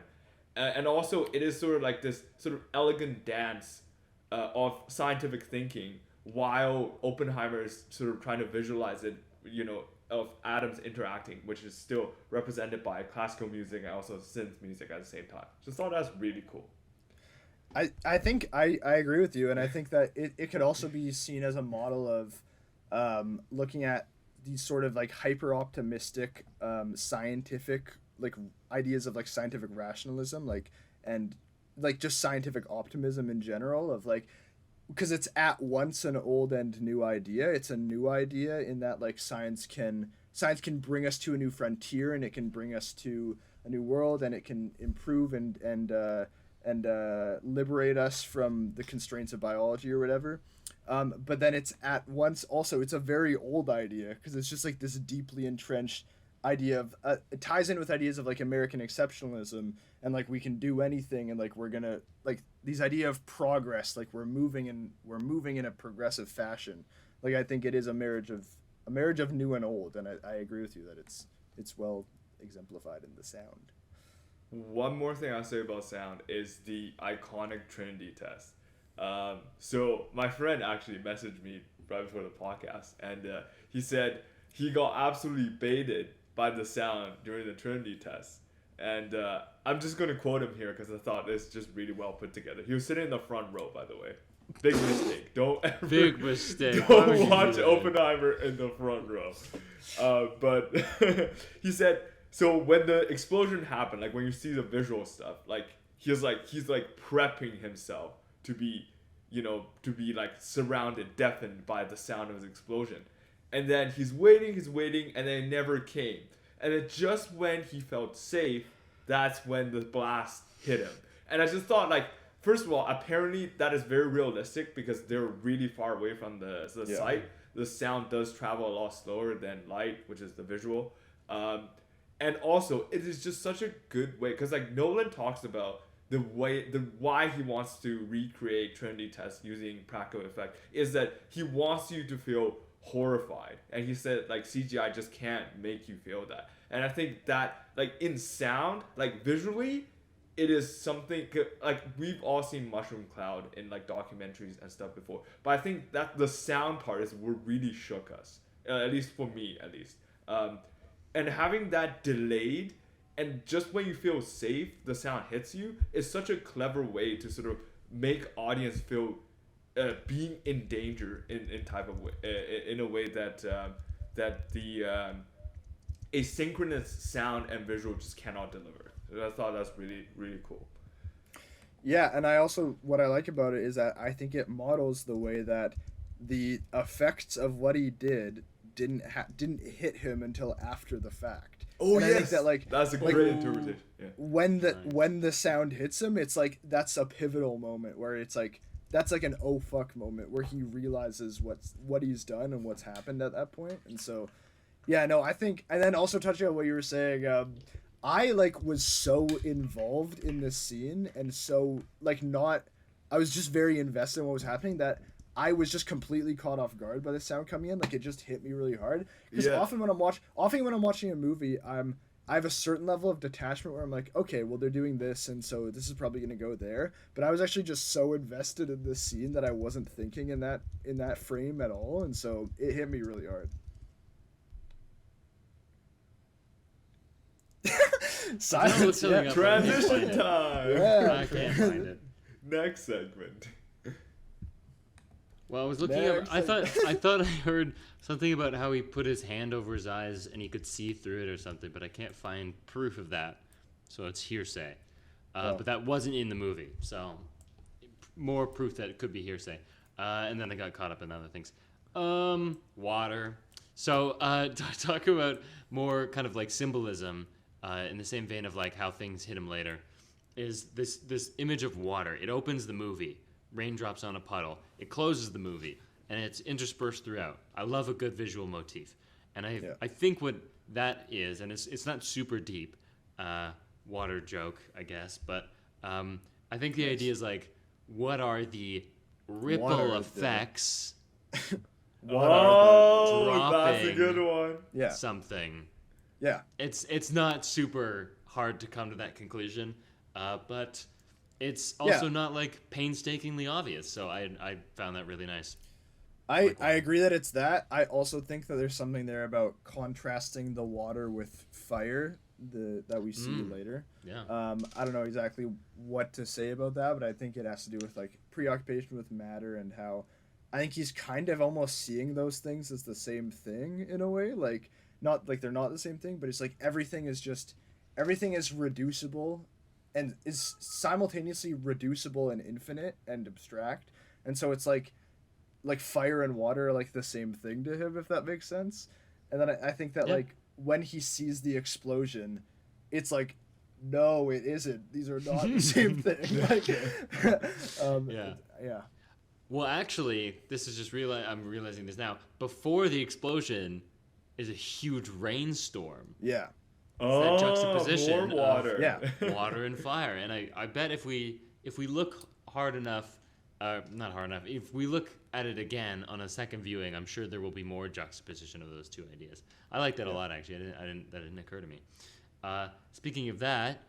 And also it is sort of like this sort of elegant dance of scientific thinking, while Oppenheimer is sort of trying to visualize it, you know, of atoms interacting, which is still represented by classical music and also synth music at the same time. Just thought that's really cool. I think I agree with you, and I think that it could also be seen as a model of looking at these sort of like hyper optimistic scientific like ideas of like scientific rationalism, like, and like just scientific optimism in general, of like, because it's at once an old and new idea. It's a new idea in that like science can bring us to a new frontier, and it can bring us to a new world, and it can improve and liberate us from the constraints of biology or whatever. But then it's at once also, it's a very old idea, because it's just like this deeply entrenched idea of it ties in with ideas of like American exceptionalism, and like we can do anything, and like we're gonna like these idea of progress, like we're moving in a progressive fashion. Like I think it is a marriage of new and old, and I agree with you that it's well exemplified in the sound. One more thing I'll say about sound is the iconic Trinity test. So my friend actually messaged me right before the podcast, and he said he got absolutely baited by the sound during the Trinity test. And I'm just going to quote him here because I thought it's just really well put together. He was sitting in the front row, by the way. Big mistake. Don't watch Oppenheimer in the front row. But he said, so when the explosion happened, like when you see the visual stuff, like he's like prepping himself to be like surrounded, deafened by the sound of his explosion. And then he's waiting, and then it never came. And then just when he felt safe, that's when the blast hit him. And I just thought, like, first of all, apparently that is very realistic because they're really far away from the site. The sound does travel a lot slower than light, which is the visual. And also, it is just such a good way, because like Nolan talks about why he wants to recreate Trinity test using practical effect is that he wants you to feel horrified, and he said like CGI just can't make you feel that. And I think that like in sound, like visually, it is something like we've all seen Mushroom Cloud in like documentaries and stuff before, but I think that the sound part is what really shook us, at least for me, at least. And having that delayed and just when you feel safe, the sound hits you. It's such a clever way to sort of make audience feel being in danger in type of way, in a way that that the asynchronous sound and visual just cannot deliver. I thought that's really, really cool. Yeah, and I also, what I like about it is that I think it models the way that the effects of what he did didn't hit him until after the fact. Oh, and yes, I think that, like, that's a great interpretation. Yeah. When the sound hits him, it's like that's a pivotal moment where it's like that's like an oh fuck moment where he realizes what he's done and what's happened at that point. And so, yeah, no, I think, and then also touching on what you were saying, I like was so involved in this scene and so like I was just very invested in what was happening that I was just completely caught off guard by the sound coming in. Like it just hit me really hard. Because often when I'm watching a movie, I have a certain level of detachment where I'm like, okay, well they're doing this, and so this is probably gonna go there. But I was actually just so invested in this scene that I wasn't thinking in that frame at all, and so it hit me really hard. Silence. Yeah. Transition time. Yeah. I can't find it. Next segment. Well, I was looking up. I thought I heard something about how he put his hand over his eyes and he could see through it or something, but I can't find proof of that. So it's hearsay. But that wasn't in the movie, so more proof that it could be hearsay. And then I got caught up in other things. Water. So talk about more kind of like symbolism in the same vein of like how things hit him later. Is this image of water? It opens the movie. Raindrops on a puddle. It closes the movie, and it's interspersed throughout. I love a good visual motif, and I think what that is, and it's not super deep, water joke, I guess, but I think the idea is like, what are the ripple effects? That's a good one. Yeah. Something. Yeah. It's not super hard to come to that conclusion, but it's also not like painstakingly obvious. So I found that really nice. I agree that it's that. I also think that there's something there about contrasting the water with fire that we see later. Yeah. I don't know exactly what to say about that, but I think it has to do with like preoccupation with matter and how I think he's kind of almost seeing those things as the same thing in a way. Like not like they're not the same thing, but it's like everything is reducible and is simultaneously reducible and infinite and abstract. And so it's like fire and water are like the same thing to him, if that makes sense. And then I think that like when he sees the explosion, it's like, no, it isn't. These are not the same thing. Like, yeah. Well, actually, this is just I'm realizing this now. Before the explosion is a huge rainstorm. Yeah. That juxtaposition more water. Of water and fire. And I bet if we look hard enough, not hard enough, if we look at it again on a second viewing, I'm sure there will be more juxtaposition of those two ideas. I like that a lot, actually. That didn't occur to me. Speaking of that,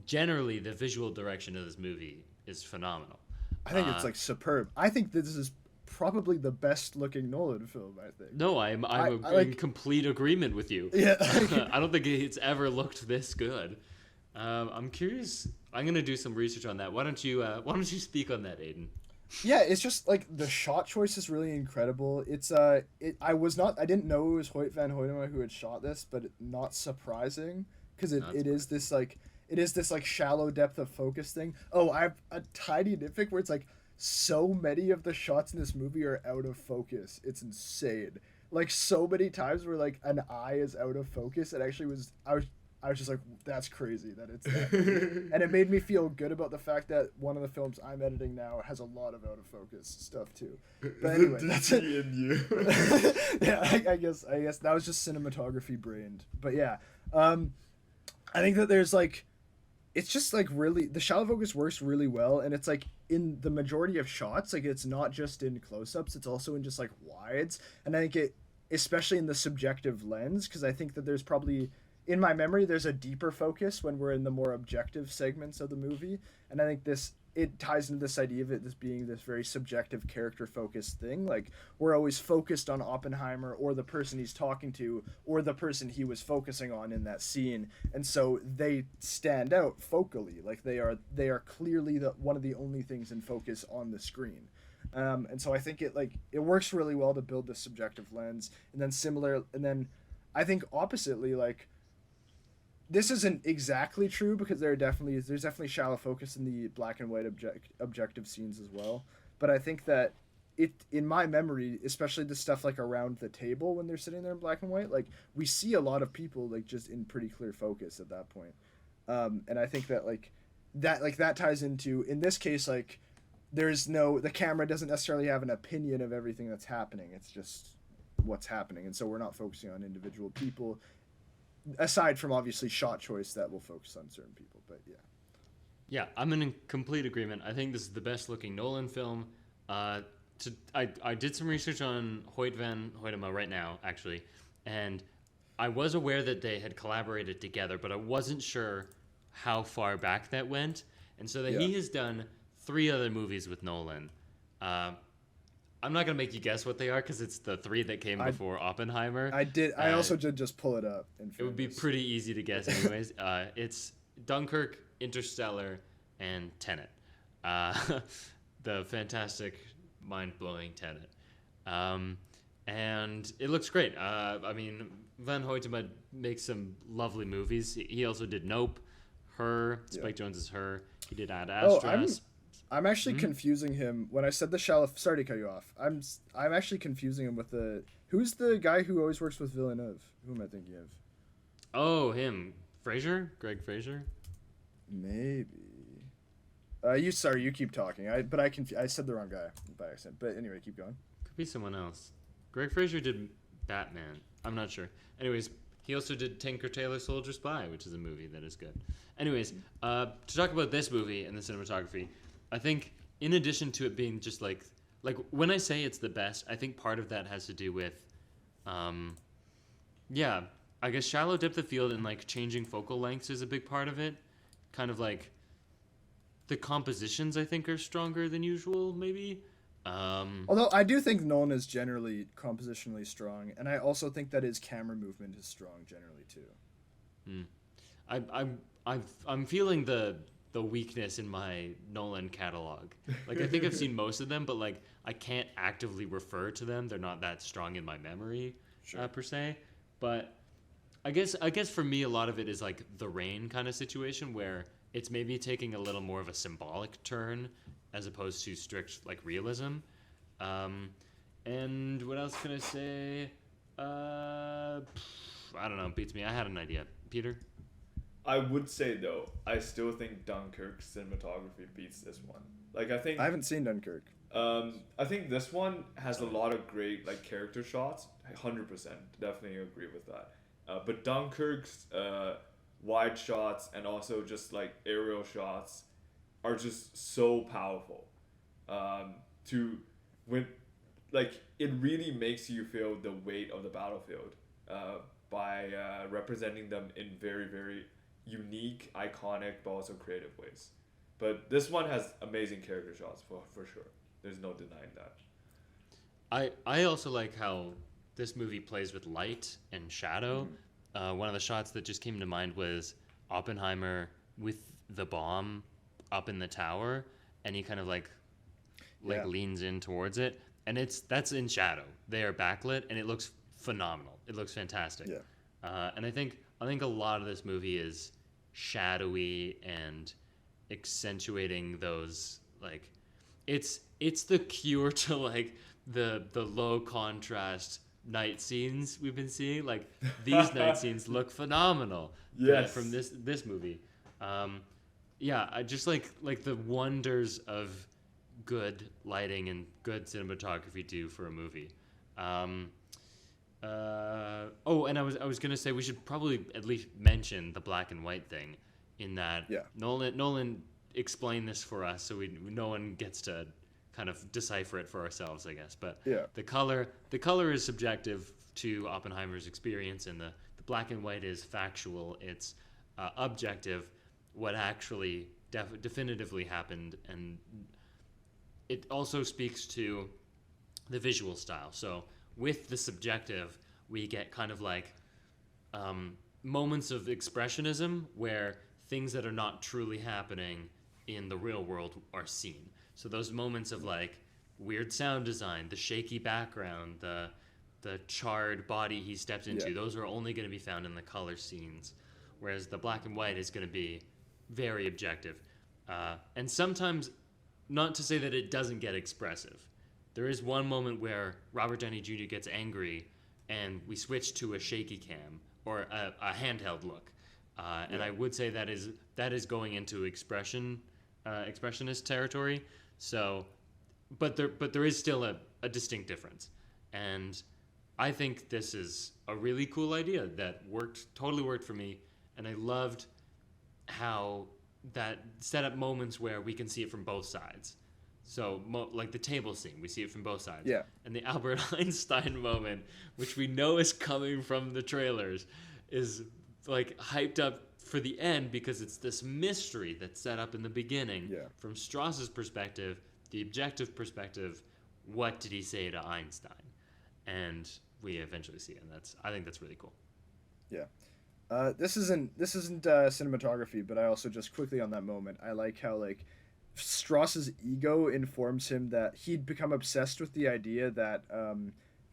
generally the visual direction of this movie is phenomenal. I think it's like superb. I think this is probably the best looking Nolan film, I think. No, I'm in complete agreement with you. Yeah. I don't think it's ever looked this good. I'm curious. I'm gonna do some research on that. Why don't you speak on that, Aiden? Yeah, it's just like the shot choice is really incredible. It's I didn't know it was Hoyt van Hoytema who had shot this, but not surprising because it is this like shallow depth of focus thing. Oh, I have a tiny nitpick where it's like so many of the shots in this movie are out of focus. It's insane. Like so many times where like an eye is out of focus. It actually I was just like, that's crazy that it's that. And it made me feel good about the fact that one of the films I'm editing now has a lot of out of focus stuff too. But anyway, that's it. Yeah, I guess that was just cinematography brained. But yeah, I think that there's like, it's just like really, the shallow focus works really well, and it's like in the majority of shots, like it's not just in close-ups, it's also in just like wides, and I think it, especially in the subjective lens, because I think that there's probably, in my memory, there's a deeper focus when we're in the more objective segments of the movie, and I think this it ties into this idea of it this being this very subjective character focused thing. Like we're always focused on Oppenheimer or the person he's talking to or the person he was focusing on in that scene, and so they stand out focally. Like they are clearly one of the only things in focus on the screen. And so I think it works really well to build this subjective lens, and then I think oppositely, like this isn't exactly true because there's definitely shallow focus in the black and white objective scenes as well. But I think that in my memory, especially the stuff like around the table when they're sitting there in black and white, like we see a lot of people like just in pretty clear focus at that point. And I think that that ties into, in this case, like the camera doesn't necessarily have an opinion of everything that's happening. It's just what's happening. And so we're not focusing on individual people, aside from obviously shot choice that will focus on certain people. But yeah, I'm in complete agreement. I think this is the best looking Nolan film. I did some research on Hoyt van Hoytema right now, actually, and I was aware that they had collaborated together, but I wasn't sure how far back that went. And so he has done 3 other movies with Nolan. I'm not going to make you guess what they are because it's the 3 that came before Oppenheimer. I also did just pull it up. It would be pretty easy to guess anyways. It's Dunkirk, Interstellar, and Tenet. The fantastic, mind-blowing Tenet. And it looks great. I mean, Van Hoytema makes some lovely movies. He also did Nope, Her, Spike Jonze's Her. He did Ad Astra. I'm actually confusing him when I said the shallow. Sorry to cut you off. I'm actually confusing him with who's the guy who always works with Villeneuve? Who am I thinking of? Oh, him, Fraser, Greg Fraser. Maybe. You keep talking. I said the wrong guy by accident. But anyway, keep going. Could be someone else. Greg Fraser did Batman. I'm not sure. Anyways, he also did Tinker Tailor Soldier Spy, which is a movie that is good. Anyways, to talk about this movie and the cinematography, I think in addition to it being just like when I say it's the best, I think part of that has to do with, I guess shallow depth of field and like changing focal lengths is a big part of it. Kind of like the compositions I think are stronger than usual, maybe. Although I do think Nolan is generally compositionally strong, and I also think that his camera movement is strong generally too. I'm feeling the weakness in my Nolan catalog. Like I think I've seen most of them, but like I can't actively refer to them. They're not that strong in my memory, per se. But I guess for me a lot of it is like the Rain kind of situation where it's maybe taking a little more of a symbolic turn as opposed to strict like realism. And what else can I say? I don't know. Beats me. I had an idea. Peter? I would say though, I still think Dunkirk's cinematography beats this one. Like I haven't seen Dunkirk. I think this one has a lot of great like character shots. 100%, definitely agree with that. But Dunkirk's wide shots and also just like aerial shots are just so powerful. It really makes you feel the weight of the battlefield by representing them in very, very unique, iconic, but also creative ways. But this one has amazing character shots for sure. There's no denying that. I also like how this movie plays with light and shadow. One of the shots that just came to mind was Oppenheimer with the bomb up in the tower, and he kind of like leans in towards it, and that's in shadow. They are backlit, and it looks phenomenal. It looks fantastic. Yeah. And I think a lot of this movie is shadowy and accentuating those like it's the cure to like the low contrast night scenes we've been seeing. Like these night scenes look phenomenal. Yes. From this movie. I just like the wonders of good lighting and good cinematography do for a movie. And I was gonna say we should probably at least mention the black and white thing, in that Nolan explained this for us, so no one gets to kind of decipher it for ourselves, I guess. But the color is subjective to Oppenheimer's experience, and the black and white is factual. It's objective. What actually definitively happened, and it also speaks to the visual style. So with the subjective, we get kind of like moments of expressionism where things that are not truly happening in the real world are seen. So those moments of like weird sound design, the shaky background, the charred body he stepped into, those are only going to be found in the color scenes, whereas the black and white is going to be very objective. And sometimes, not to say that it doesn't get expressive. There is one moment where Robert Downey Jr. gets angry and we switch to a shaky cam or a handheld look. And I would say that is going into expressionist territory. So, but there is still a distinct difference. And I think this is a really cool idea that totally worked for me. And I loved how that set up moments where we can see it from both sides. So, like the table scene, we see it from both sides. Yeah. And the Albert Einstein moment, which we know is coming from the trailers, is like hyped up for the end because it's this mystery that's set up in the beginning. Yeah. From Strauss's perspective, the objective perspective, what did he say to Einstein? And we eventually see it, and I think that's really cool. Yeah. This isn't cinematography, but I also just quickly on that moment, I like how like Strauss's ego informs him that he'd become obsessed with the idea that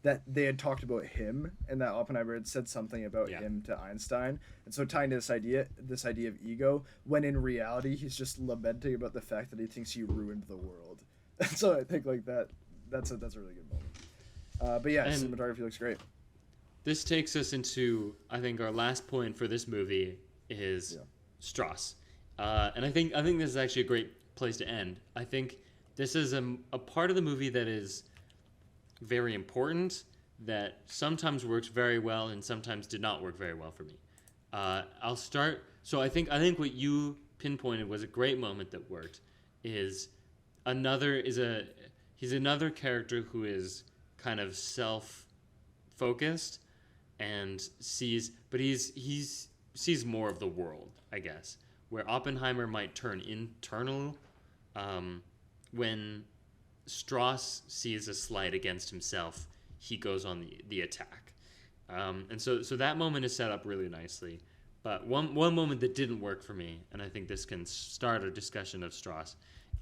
that they had talked about him and that Oppenheimer had said something about him to Einstein, and so tying to this idea of ego, when in reality he's just lamenting about the fact that he thinks he ruined the world. And so I think like that's a really good moment. But yeah, and cinematography looks great. This takes us into, I think, our last point for this movie is Strauss, and I think this is actually a great place to end. I think this is a part of the movie that is very important, that sometimes works very well and sometimes did not work very well for me. I'll start. So I think what you pinpointed was a great moment that worked. He's another character who is kind of self-focused and sees more of the world, I guess. Where Oppenheimer might turn internal, when Strauss sees a slight against himself, he goes on the attack. And so that moment is set up really nicely. But one moment that didn't work for me, and I think this can start a discussion of Strauss,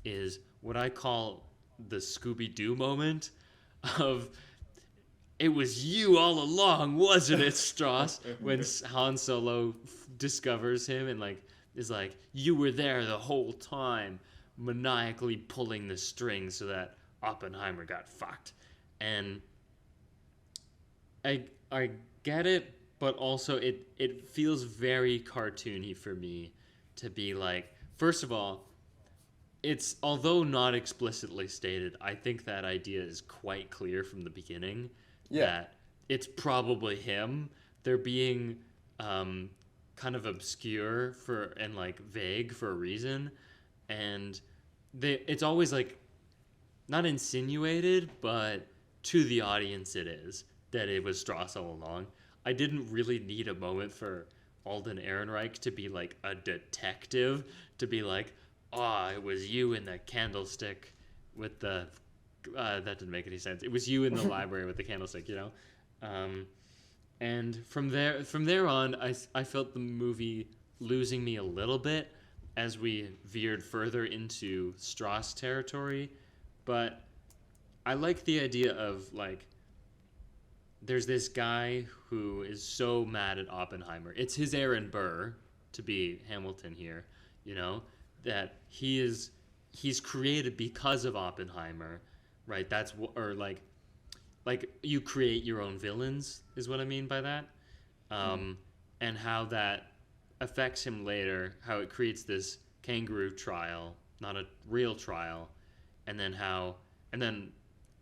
is what I call the Scooby-Doo moment of, it was you all along, wasn't it, Strauss? When Han Solo discovers him and like is like, you were there the whole time, maniacally pulling the string so that Oppenheimer got fucked. And I get it, but also it feels very cartoony for me to be like, first of all, it's, although not explicitly stated, I think that idea is quite clear from the beginning that it's probably him. They're being kind of obscure and like vague for a reason, and it's always like not insinuated, but to the audience it is that it was Strauss all along. I didn't really need a moment for Alden Ehrenreich to be like a detective, to be like, it was you in the candlestick with the that didn't make any sense. It was you in the library with the candlestick, you know? And from there on, I felt the movie losing me a little bit as we veered further into Strauss territory. But I like the idea of, like, there's this guy who is so mad at Oppenheimer. It's his Aaron Burr, to be Hamilton here, you know? That he's created because of Oppenheimer, right? That's or like you create your own villains is what I mean by that, and how that affects him later. How it creates this kangaroo trial, not a real trial, and then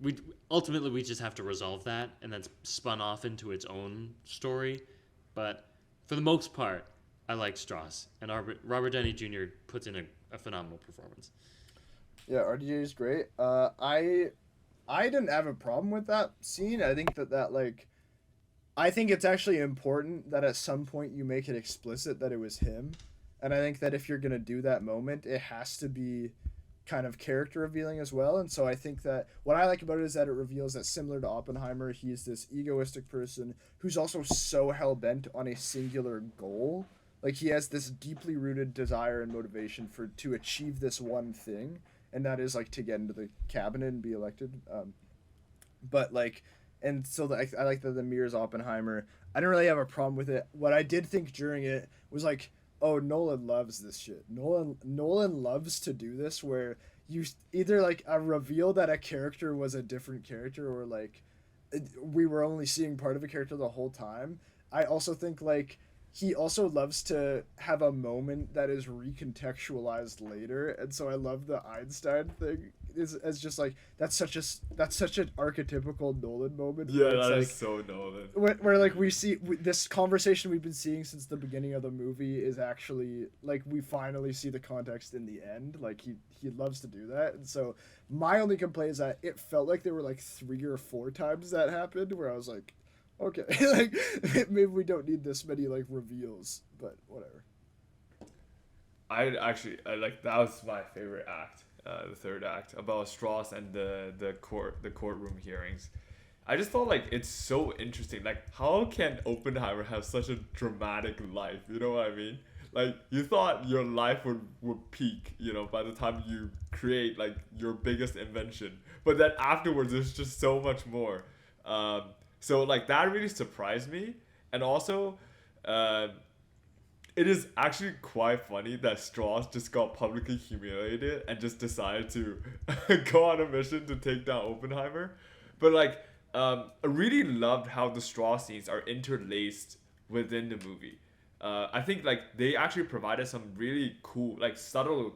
we ultimately just have to resolve that, and that's spun off into its own story. But for the most part, I like Strauss, and Robert Downey Jr. puts in a phenomenal performance. Yeah, RDJ is great. I didn't have a problem with that scene. I think that like, I think it's actually important that at some point you make it explicit that it was him, And I think that if you're gonna do that moment, it has to be kind of character revealing as well. And so I think that what I like about it is that it reveals that, similar to Oppenheimer, he's this egoistic person who's also so hell bent on a singular goal. Like, he has this deeply rooted desire and motivation to achieve this one thing, and that is like to get into the cabinet and be elected. But like, and so I like that the mirrors Oppenheimer. I didn't really have a problem with it. What I did think during it was like, oh, Nolan loves this shit. Nolan loves to do this, where you either like a reveal that a character was a different character, or like we were only seeing part of a character the whole time. I also think like he also loves to have a moment that is recontextualized later, and so I love the Einstein thing. Is as just like that's such an archetypical Nolan moment. Yeah, that like, is so Nolan. Where like we see this conversation we've been seeing since the beginning of the movie is actually like we finally see the context in the end. Like he loves to do that, and so my only complaint is that it felt like there were like 3 or 4 times that happened where I was like, okay, like maybe we don't need this many like reveals, but whatever. I like that was my favorite act, the third act, about Strauss and the courtroom hearings. I just thought like it's so interesting. Like, how can Oppenheimer have such a dramatic life? You know what I mean? Like, you thought your life would peak, you know, by the time you create like your biggest invention, but then afterwards there's just so much more. So like that really surprised me, and also, it is actually quite funny that Strauss just got publicly humiliated and just decided to go on a mission to take down Oppenheimer. But like, I really loved how the Strauss scenes are interlaced within the movie. I think like they actually provided some really cool, like subtle,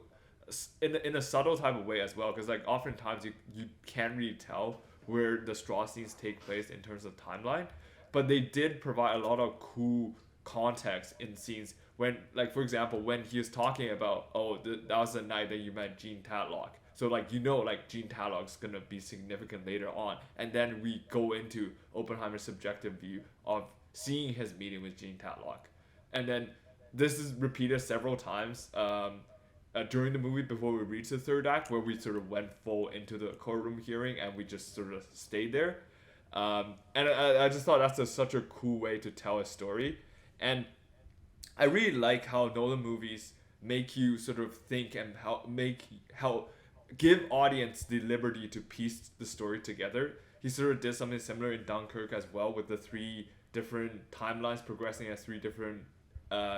in a subtle type of way as well. Because like oftentimes you can't really tell where the Strauss scenes take place in terms of timeline, but they did provide a lot of cool context in scenes when, like, for example, when he was talking about, oh, that was the night that you met Jean Tatlock. So like, you know, like Jean Tatlock's gonna be significant later on, and then we go into Oppenheimer's subjective view of seeing his meeting with Jean Tatlock, and then this is repeated several times during the movie before we reach the third act, where we sort of went full into the courtroom hearing and we just sort of stayed there. And I just thought that's such a cool way to tell a story. And I really like how Nolan movies make you sort of think and give audience the liberty to piece the story together. He sort of did something similar in Dunkirk as well, with the 3 different timelines progressing at 3 different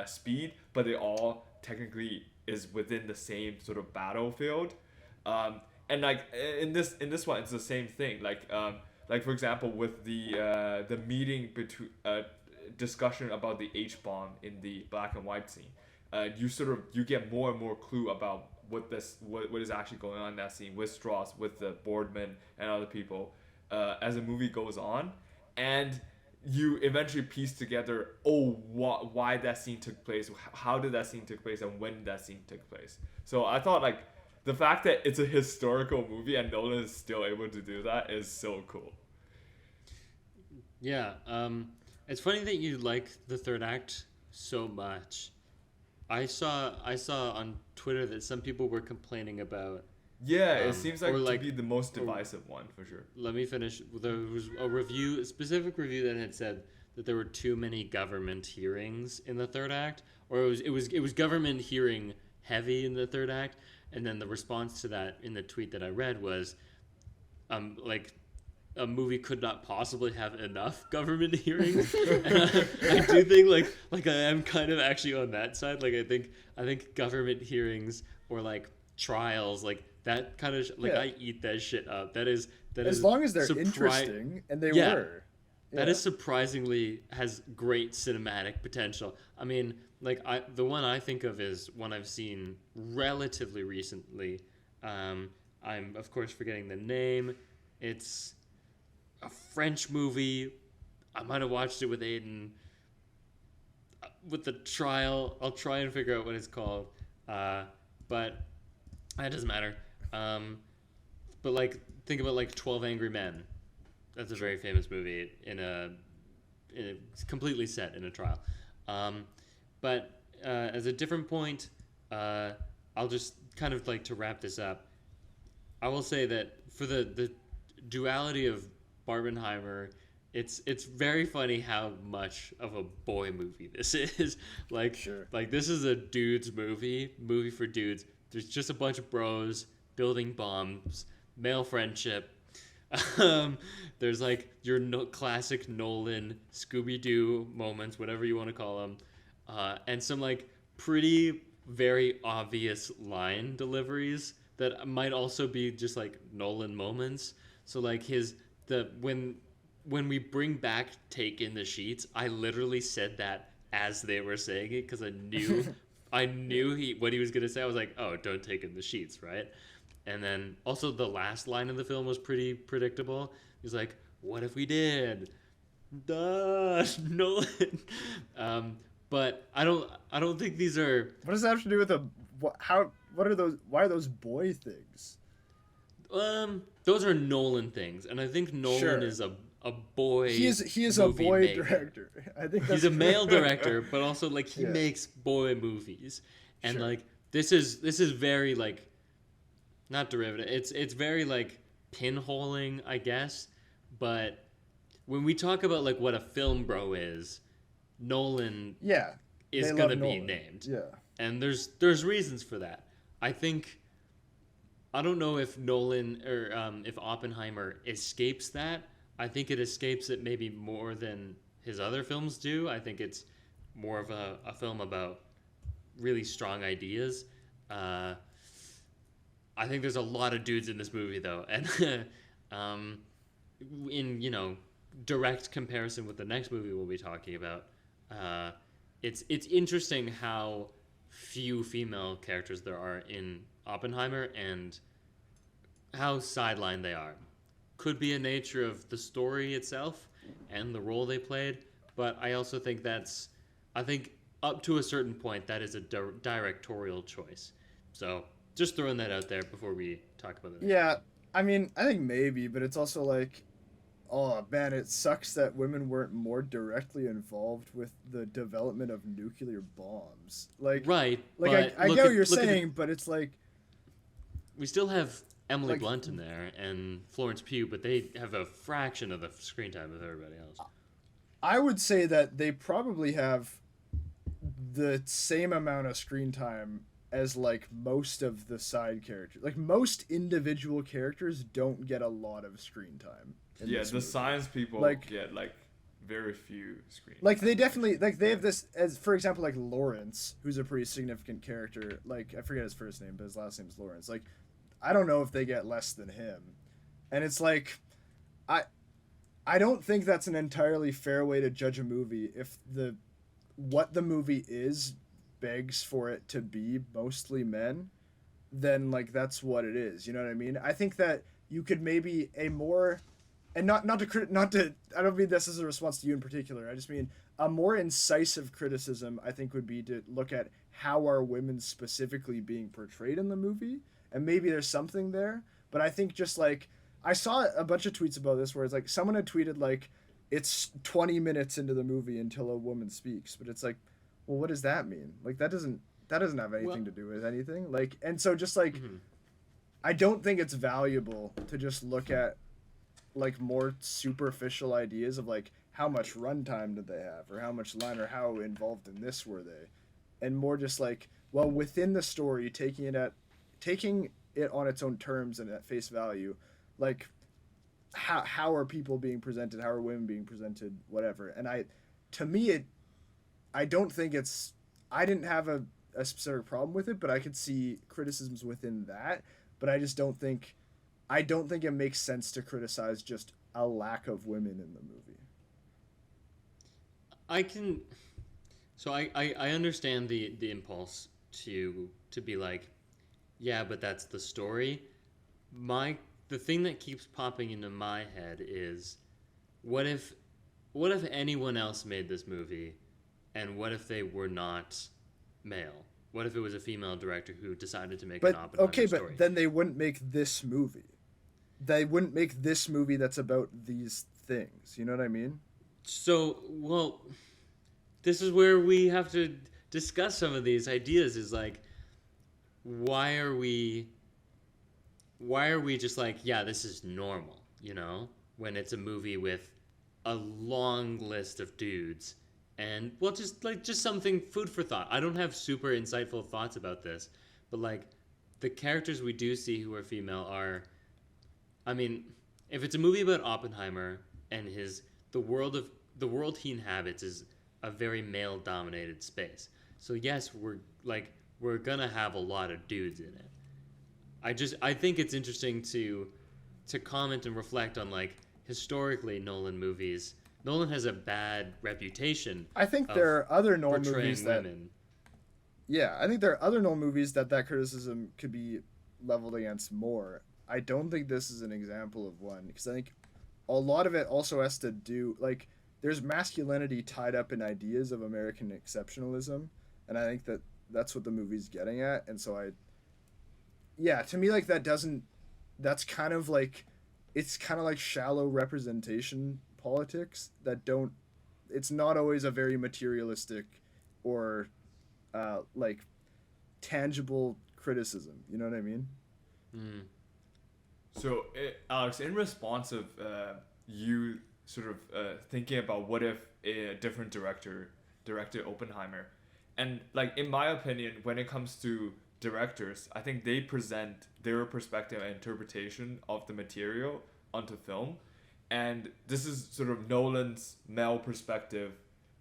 speed, but they all technically is within the same sort of battlefield. And like in this one, it's the same thing. Like for example, with the meeting between discussion about the H-bomb in the black and white scene, you get more and more clue about what is actually going on in that scene with Strauss, with the boardman and other people, as the movie goes on, and you eventually piece together, why that scene took place, how did that scene take place, and when that scene took place. So I thought like the fact that it's a historical movie and Nolan is still able to do that is so cool. Yeah, it's funny that you like the third act so much. I saw on Twitter that some people were complaining about. Yeah, it seems like to be the most divisive one for sure. Let me finish. There was a specific review that had said that there were too many government hearings in the third act, or it was government hearing heavy in the third act, and then the response to that in the tweet that I read was, like, a movie could not possibly have enough government hearings. And I do think like I am kind of actually on that side. Like I think government hearings or like trials, like that kind of I eat that shit up. That is as long as they're interesting, and they were. Yeah. That is surprisingly has great cinematic potential. I mean, like the one I think of is one I've seen relatively recently. I'm of course forgetting the name. It's a French movie. I might have watched it with Aiden. With the trial, I'll try and figure out what it's called. But it doesn't matter. But like, think about like 12 Angry Men. That's a very famous movie it's completely set in a trial. But as a different point, I'll just kind of like to wrap this up. I will say that for the duality of Barbenheimer, it's very funny how much of a boy movie this is. Like, Sure. like this is a dude's movie for dudes. There's just a bunch of bros building bombs, male friendship. There's like your classic Nolan Scooby-Doo moments, whatever you want to call them, and some like pretty very obvious line deliveries that might also be just like Nolan moments. So like when we bring back take in the sheets, I literally said that as they were saying it because I knew what he was gonna say. I was like, oh, don't take in the sheets, right? And then also the last line of the film was pretty predictable. He's like, what if we did? Duh, Nolan. But I don't think these are. What does that have to do with what are those? Why are those boy things? Those are Nolan things, and I think Nolan is a boy. He is a boy maker. director. I think he's a male director, but also like he makes boy movies, and like this is very like not derivative. It's very like pinholing, I guess. But when we talk about like what a film bro is, Nolan is gonna be named. Yeah, and there's reasons for that. I don't know if Nolan or if Oppenheimer escapes that. I think it escapes it maybe more than his other films do. I think it's more of a film about really strong ideas. I think there's a lot of dudes in this movie though, and in direct comparison with the next movie we'll be talking about, it's interesting how few female characters there are in Oppenheimer and how sidelined they are. Could be a nature of the story itself and the role they played, but I also think I think up to a certain point that is a directorial choice. So just throwing that out there before we talk about it. Yeah, I mean, I think maybe, but it's also like, oh man, it sucks that women weren't more directly involved with the development of nuclear bombs. Like, right? Like I get what you're saying, but it's like we still have Emily Blunt in there and Florence Pugh, but they have a fraction of the screen time of everybody else. I would say that they probably have the same amount of screen time as like most of the side characters. Like most individual characters don't get a lot of screen time. Yeah, the science people get like very few screen. Like they definitely they have this as for example like Lawrence, who's a pretty significant character. Like I forget his first name, but his last name is Lawrence. Like I don't know if they get less than him. And it's like I don't think that's an entirely fair way to judge a movie if what the movie is begs for it to be mostly men, then like that's what it is. You know what I mean? I think that you could maybe a more and not to I don't mean this as a response to you in particular. I just mean a more incisive criticism I think would be to look at how are women specifically being portrayed in the movie, and maybe there's something there. But I think just like I saw a bunch of tweets about this where it's like someone had tweeted like it's 20 minutes into the movie until a woman speaks, but it's like, well, what does that mean? Like that doesn't have anything to do with anything. Like, and so just like I don't think it's valuable to just look at like more superficial ideas of like how much runtime did they have or how much line or how involved in this were they, and more just like, well, within the story, taking it on its own terms and at face value, like how are people being presented, how are women being presented, whatever. And I don't think I didn't have a specific problem with it, but I could see criticisms within that, but I just don't think it makes sense to criticize just a lack of women in the movie. I understand the impulse to be like, yeah, but that's the story. The thing that keeps popping into my head is, what if anyone else made this movie, and what if they were not male? What if it was a female director who decided to make an Oppenheimer story? But then they wouldn't make this movie. They wouldn't make this movie that's about these things. You know what I mean? So, well, this is where we have to discuss some of these ideas is like, why are we just like, yeah, this is normal, you know, when it's a movie with a long list of dudes and, well, just something food for thought. I don't have super insightful thoughts about this, but like the characters we do see who are female are, I mean, if it's a movie about Oppenheimer and the world he inhabits is a very male dominated space. So yes, we're gonna have a lot of dudes in it. I think it's interesting to comment and reflect on like historically Nolan movies. Nolan has a bad reputation. I think there are other Nolan movies that women. Yeah, I think there are other Nolan movies that criticism could be leveled against more. I don't think this is an example of one because I think a lot of it also has to do like there's masculinity tied up in ideas of American exceptionalism, and I think that's what the movie's getting at. And so to me, like that's kind of like, it's kind of like shallow representation politics that don't, it's not always a very materialistic or like tangible criticism. You know what I mean? Mm. So, Alex, in response of you sort of thinking about what if a different director directed Oppenheimer, and like in my opinion, when it comes to directors, I think they present their perspective and interpretation of the material onto film, and this is sort of Nolan's male perspective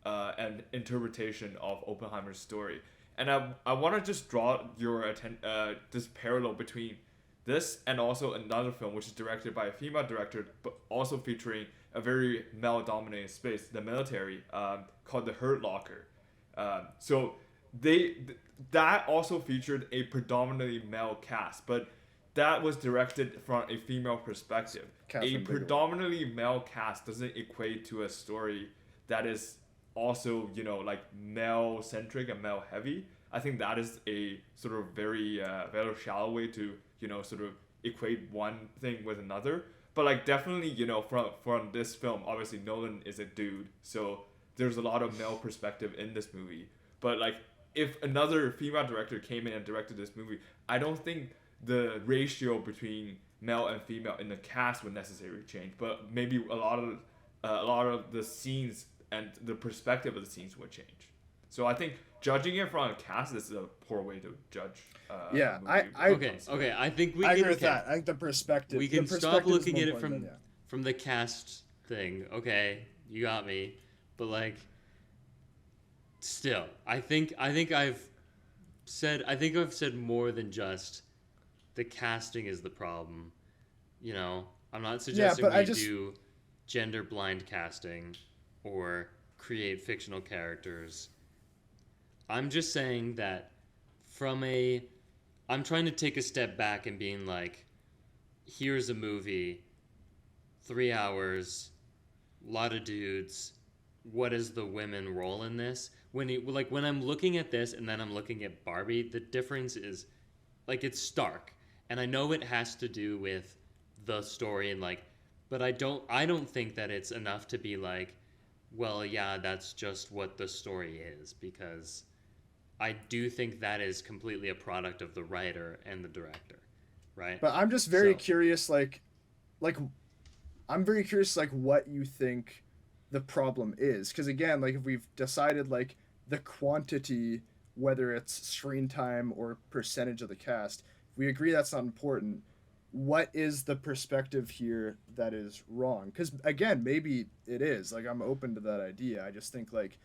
and interpretation of Oppenheimer's story. And I want to just draw your this parallel between this and also another film which is directed by a female director but also featuring a very male-dominated space, the military, called The Hurt Locker. So that also featured a predominantly male cast, but that was directed from a female perspective. A predominantly male cast doesn't equate to a story that is also, you know, like male-centric and male-heavy. I think that is a sort of very shallow way to, you know, sort of equate one thing with another. But like definitely, you know, from this film, obviously Nolan is a dude, so there's a lot of male perspective in this movie. But like if another female director came in and directed this movie, I don't think the ratio between male and female in the cast would necessarily change. But maybe a lot of the scenes and the perspective of the scenes would change. So I think judging it from a cast, this is a poor way to judge. Okay. I think we I can agree with that. I think the perspective. We can stop looking at it from the cast thing. Okay, you got me. But like, still, I think I've said more than just the casting is the problem. You know, I'm not suggesting do gender blind casting or create fictional characters. I'm just saying that I'm trying to take a step back and being like, here's a movie, 3 hours, lot of dudes. What is the women role in this? When I'm looking at this and then I'm looking at Barbie, the difference is like it's stark. And I know it has to do with the story and like, but I don't think that it's enough to be like, well, yeah, that's just what the story is, because I do think that is completely a product of the writer and the director, right? But I'm just very curious, I'm very curious, like, what you think the problem is. Because, again, like, if we've decided, like, the quantity, whether it's screen time or percentage of the cast, if we agree that's not important, what is the perspective here that is wrong? Because, again, maybe it is. Like, I'm open to that idea. I just think, like,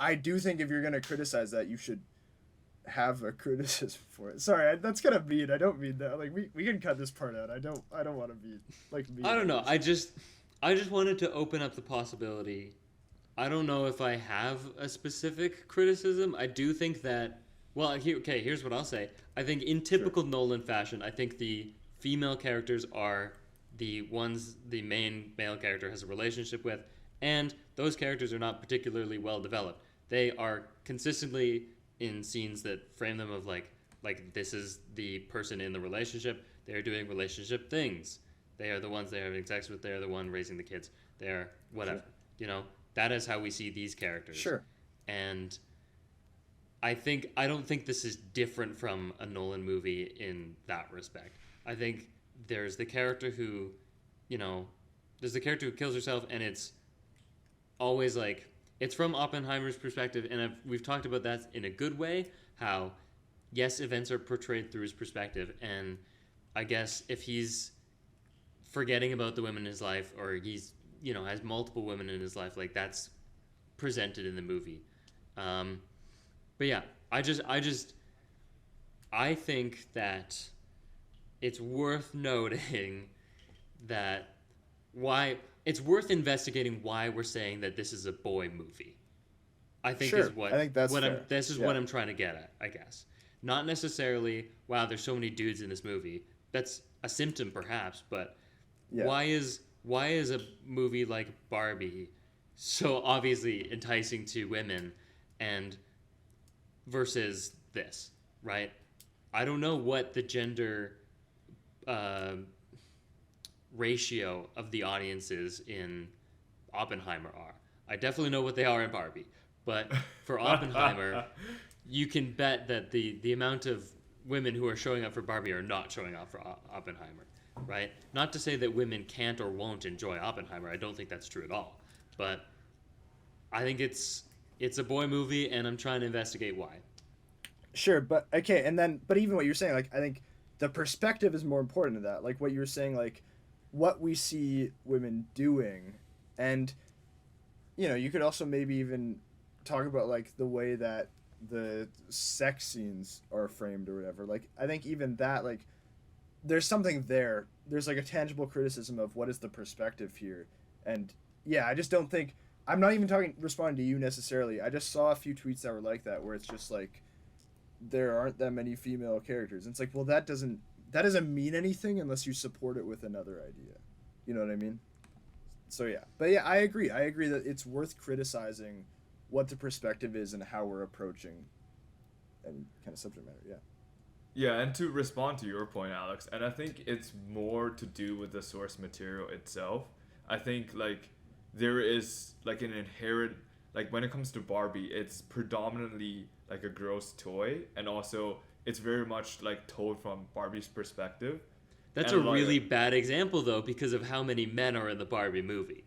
I do think if you're going to criticize that, you should have a criticism for it. Sorry, that's kind of mean. I don't mean that. Like, we can cut this part out. I don't want to be, like, mean. I don't know. I just wanted to open up the possibility. I don't know if I have a specific criticism. I do think that, well, here's what I'll say. I think in typical Nolan fashion, I think the female characters are the ones the main male character has a relationship with, and those characters are not particularly well developed. They are consistently in scenes that frame them of like this is the person in the relationship. They are doing relationship things. They are the ones they're having sex with. They're the one raising the kids. They're whatever. Sure. You know, that is how we see these characters. Sure. And I don't think this is different from a Nolan movie in that respect. I think there's the character who, there's the character who kills herself, and it's always like, it's from Oppenheimer's perspective, and we've talked about that in a good way, how, yes, events are portrayed through his perspective, and I guess if he's forgetting about the women in his life, or he's, has multiple women in his life, like, that's presented in the movie. But yeah, I think that it's worth noting that it's worth investigating why we're saying that this is a boy movie. I think I think that's fair. This is what I'm trying to get at, I guess. Not necessarily, wow, there's so many dudes in this movie. That's a symptom, perhaps, but why is a movie like Barbie so obviously enticing to women and versus this, right? I don't know what the gender ratio of the audiences in Oppenheimer are. I definitely know what they are in Barbie, but for Oppenheimer, you can bet that the amount of women who are showing up for Barbie are not showing up for Oppenheimer, right? Not to say that women can't or won't enjoy Oppenheimer. I don't think that's true at all, but I think it's a boy movie, and I'm trying to investigate why. Sure, but okay, but even what you're saying, like, I think the perspective is more important to that. Like what you're saying, like what we see women doing, and you could also maybe even talk about like the way that the sex scenes are framed or whatever. Like I think even that, like, there's something there. There's like a tangible criticism of what is the perspective here, and yeah, I just don't think. I'm not even responding to you necessarily. I just saw a few tweets that were like that, where it's just like, there aren't that many female characters. And it's like, well, that doesn't mean anything unless you support it with another idea. You know what I mean? So yeah. But yeah, I agree. I agree that it's worth criticizing what the perspective is and how we're approaching any kind of subject matter. Yeah. Yeah, and to respond to your point, Alex, and I think it's more to do with the source material itself. I think like there is like an inherent, like when it comes to Barbie, it's predominantly like a girl's toy, and also it's very much like told from Barbie's perspective. That's a really bad example though, because of how many men are in the Barbie movie.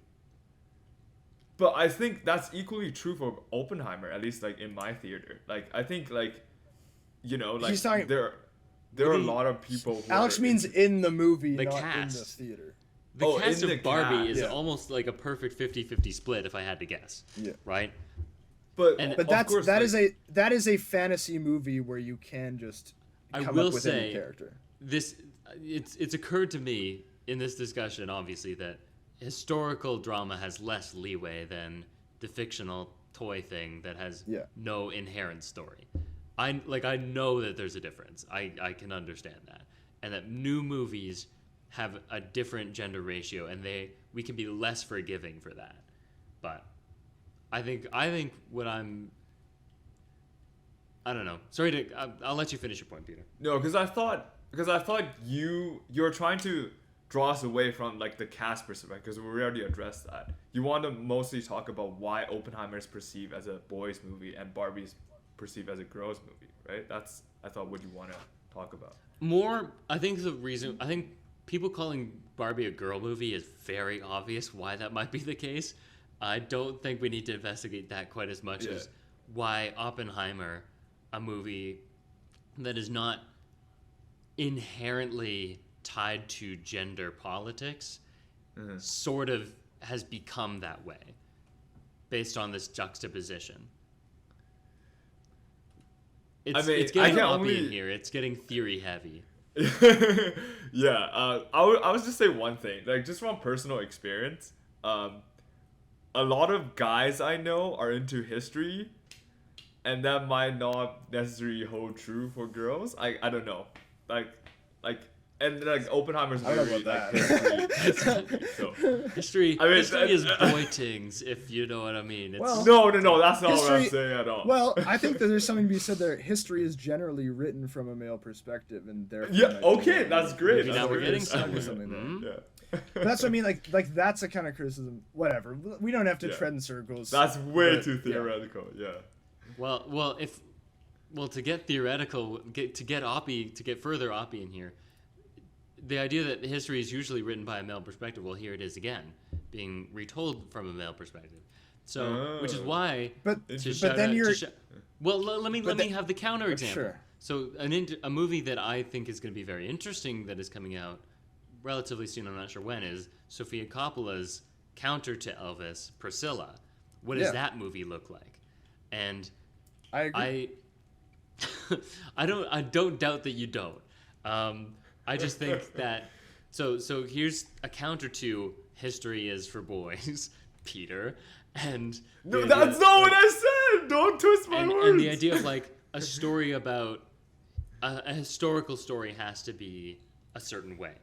But I think that's equally true for Oppenheimer, at least like in my theater. Like I think like, like he's talking, there are a lot of people who Alex means in the movie, the not cast. in the theater. The cast of Barbie is yeah. almost like a perfect 50-50 split, if I had to guess. Yeah. Right? But that is a fantasy movie where you can just come up with any character. It's occurred to me in this discussion, obviously, that historical drama has less leeway than the fictional toy thing that has no inherent story. I know that there's a difference. I can understand that, and that new movies have a different gender ratio, and we can be less forgiving for that. But I think what I don't know. Sorry I'll let you finish your point, Peter. No, because I thought you're trying to draw us away from like the cast perspective, because we already addressed that. You want to mostly talk about why Oppenheimer is perceived as a boys movie and Barbie is perceived as a girls movie, right? That's I thought what you want to talk about. More, I think people calling Barbie a girl movie is very obvious why that might be the case. I don't think we need to investigate that quite as much as why Oppenheimer, a movie that is not inherently tied to gender politics, sort of has become that way based on this juxtaposition. It's getting hoppy in here. It's getting theory heavy. Yeah, I was just say one thing, like just from personal experience, a lot of guys I know are into history, and that might not necessarily hold true for girls. I don't know, like and like Oppenheimer's very like history. History is boy things, if you know what I mean. It's, no, that's not what I'm saying at all. Well, I think that there's something to be said there. History is generally written from a male perspective, and therefore. Yeah. Okay, that's great. Maybe now we're getting something. Yeah. But that's what I mean. Like that's a kind of criticism. Whatever. We don't have to tread in circles. That's way too theoretical. Yeah. Well, well, to get theoretical, to get further Oppie in here, the idea that history is usually written by a male perspective, well, here it is again, being retold from a male perspective. So, which is why. But then you're. Well, let me have the counter example. Sure. So, a movie that I think is going to be very interesting that is coming out relatively soon, I'm not sure when, is Sofia Coppola's counter to Elvis, Priscilla. What does that movie look like? And I agree. I don't doubt that you don't. I just think that so here's a counter to history is for boys, Peter, and no, that's not what I said. Don't twist my words. And the idea of like a story about a historical story has to be a certain way.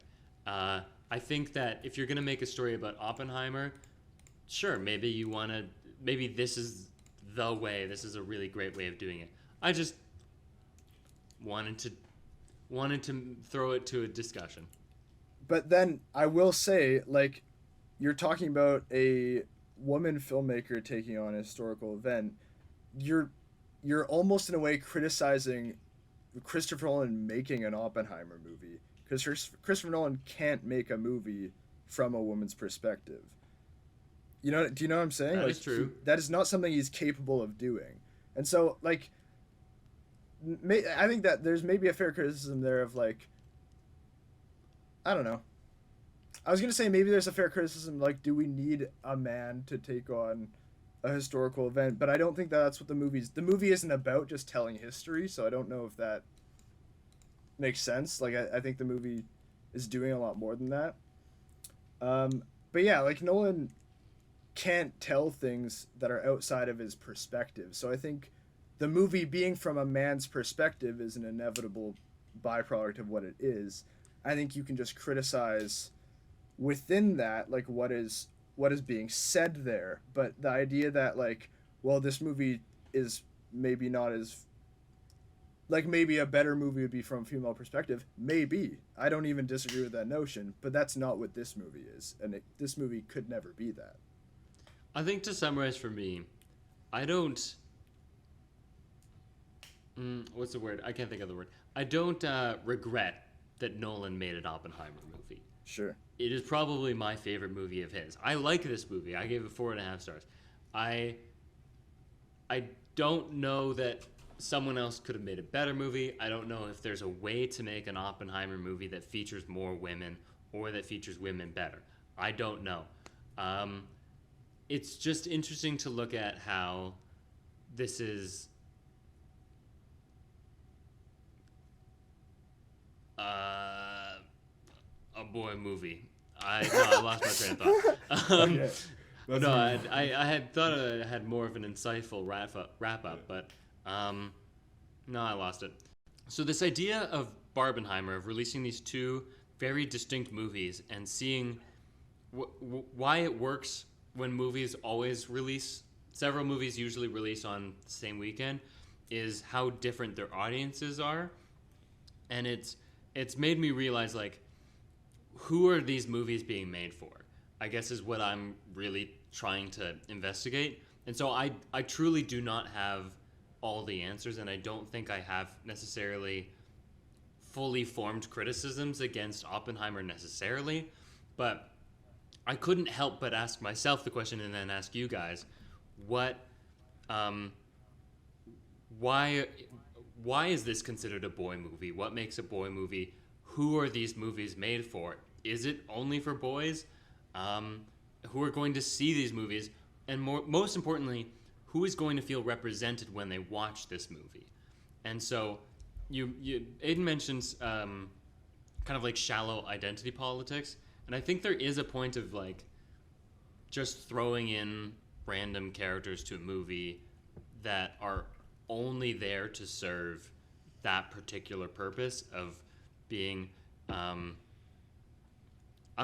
I think that if you're gonna make a story about Oppenheimer, sure, maybe this is the way. This is a really great way of doing it. I just wanted to throw it to a discussion. But then I will say, like, you're talking about a woman filmmaker taking on a historical event. You're almost in a way criticizing Christopher Nolan making an Oppenheimer movie, because Christopher Nolan can't make a movie from a woman's perspective. Do you know what I'm saying? That is true. That is not something he's capable of doing. And so, like, I think that there's maybe a fair criticism there of, like, I don't know. I was going to say maybe there's a fair criticism, like, do we need a man to take on a historical event? But I don't think that's what the movie isn't about just telling history, so I don't know if that makes sense. Like, I think the movie is doing a lot more than that. But yeah, like, Nolan can't tell things that are outside of his perspective. So I think the movie being from a man's perspective is an inevitable byproduct of what it is. I think you can just criticize within that, like, what is being said there. But the idea that, like, well, this movie is maybe not as, like, maybe a better movie would be from a female perspective. Maybe. I don't even disagree with that notion, but that's not what this movie is. And this movie could never be that. I think to summarize for me, I don't... what's the word? I can't think of the word. I don't regret that Nolan made an Oppenheimer movie. Sure. It is probably my favorite movie of his. I like this movie. I gave it 4.5 stars. I don't know that someone else could have made a better movie. I don't know if there's a way to make an Oppenheimer movie that features more women or that features women better. I don't know. It's just interesting to look at how this is a boy movie. I lost my train of thought. Okay. No, I had thought I had more of an insightful wrap up, but no, I lost it. So this idea of Barbenheimer, of releasing these two very distinct movies and seeing why it works when movies always release, several movies usually release on the same weekend, is how different their audiences are. And it's made me realize, like, who are these movies being made for? I guess is what I'm really trying to investigate. And so I truly do not have all the answers, and I don't think I have necessarily fully formed criticisms against Oppenheimer necessarily, but I couldn't help but ask myself the question and then ask you guys, why is this considered a boy movie? What makes a boy movie? Who are these movies made for? Is it only for boys? Who are going to see these movies? And most importantly, who is going to feel represented when they watch this movie? And so, Aiden mentions kind of like shallow identity politics, and I think there is a point of, like, just throwing in random characters to a movie that are only there to serve that particular purpose of being. I'm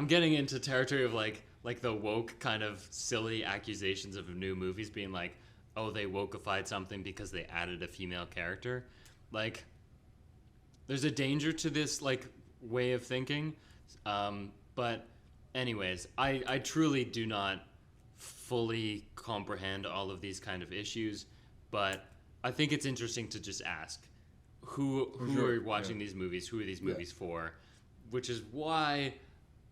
getting into territory of like the woke kind of silly accusations of new movies being like, oh, they wokeified something because they added a female character. Like, there's a danger to this, like, way of thinking. But anyways, I truly do not fully comprehend all of these kind of issues, but I think it's interesting to just ask who are watching these movies, who are these movies for, which is why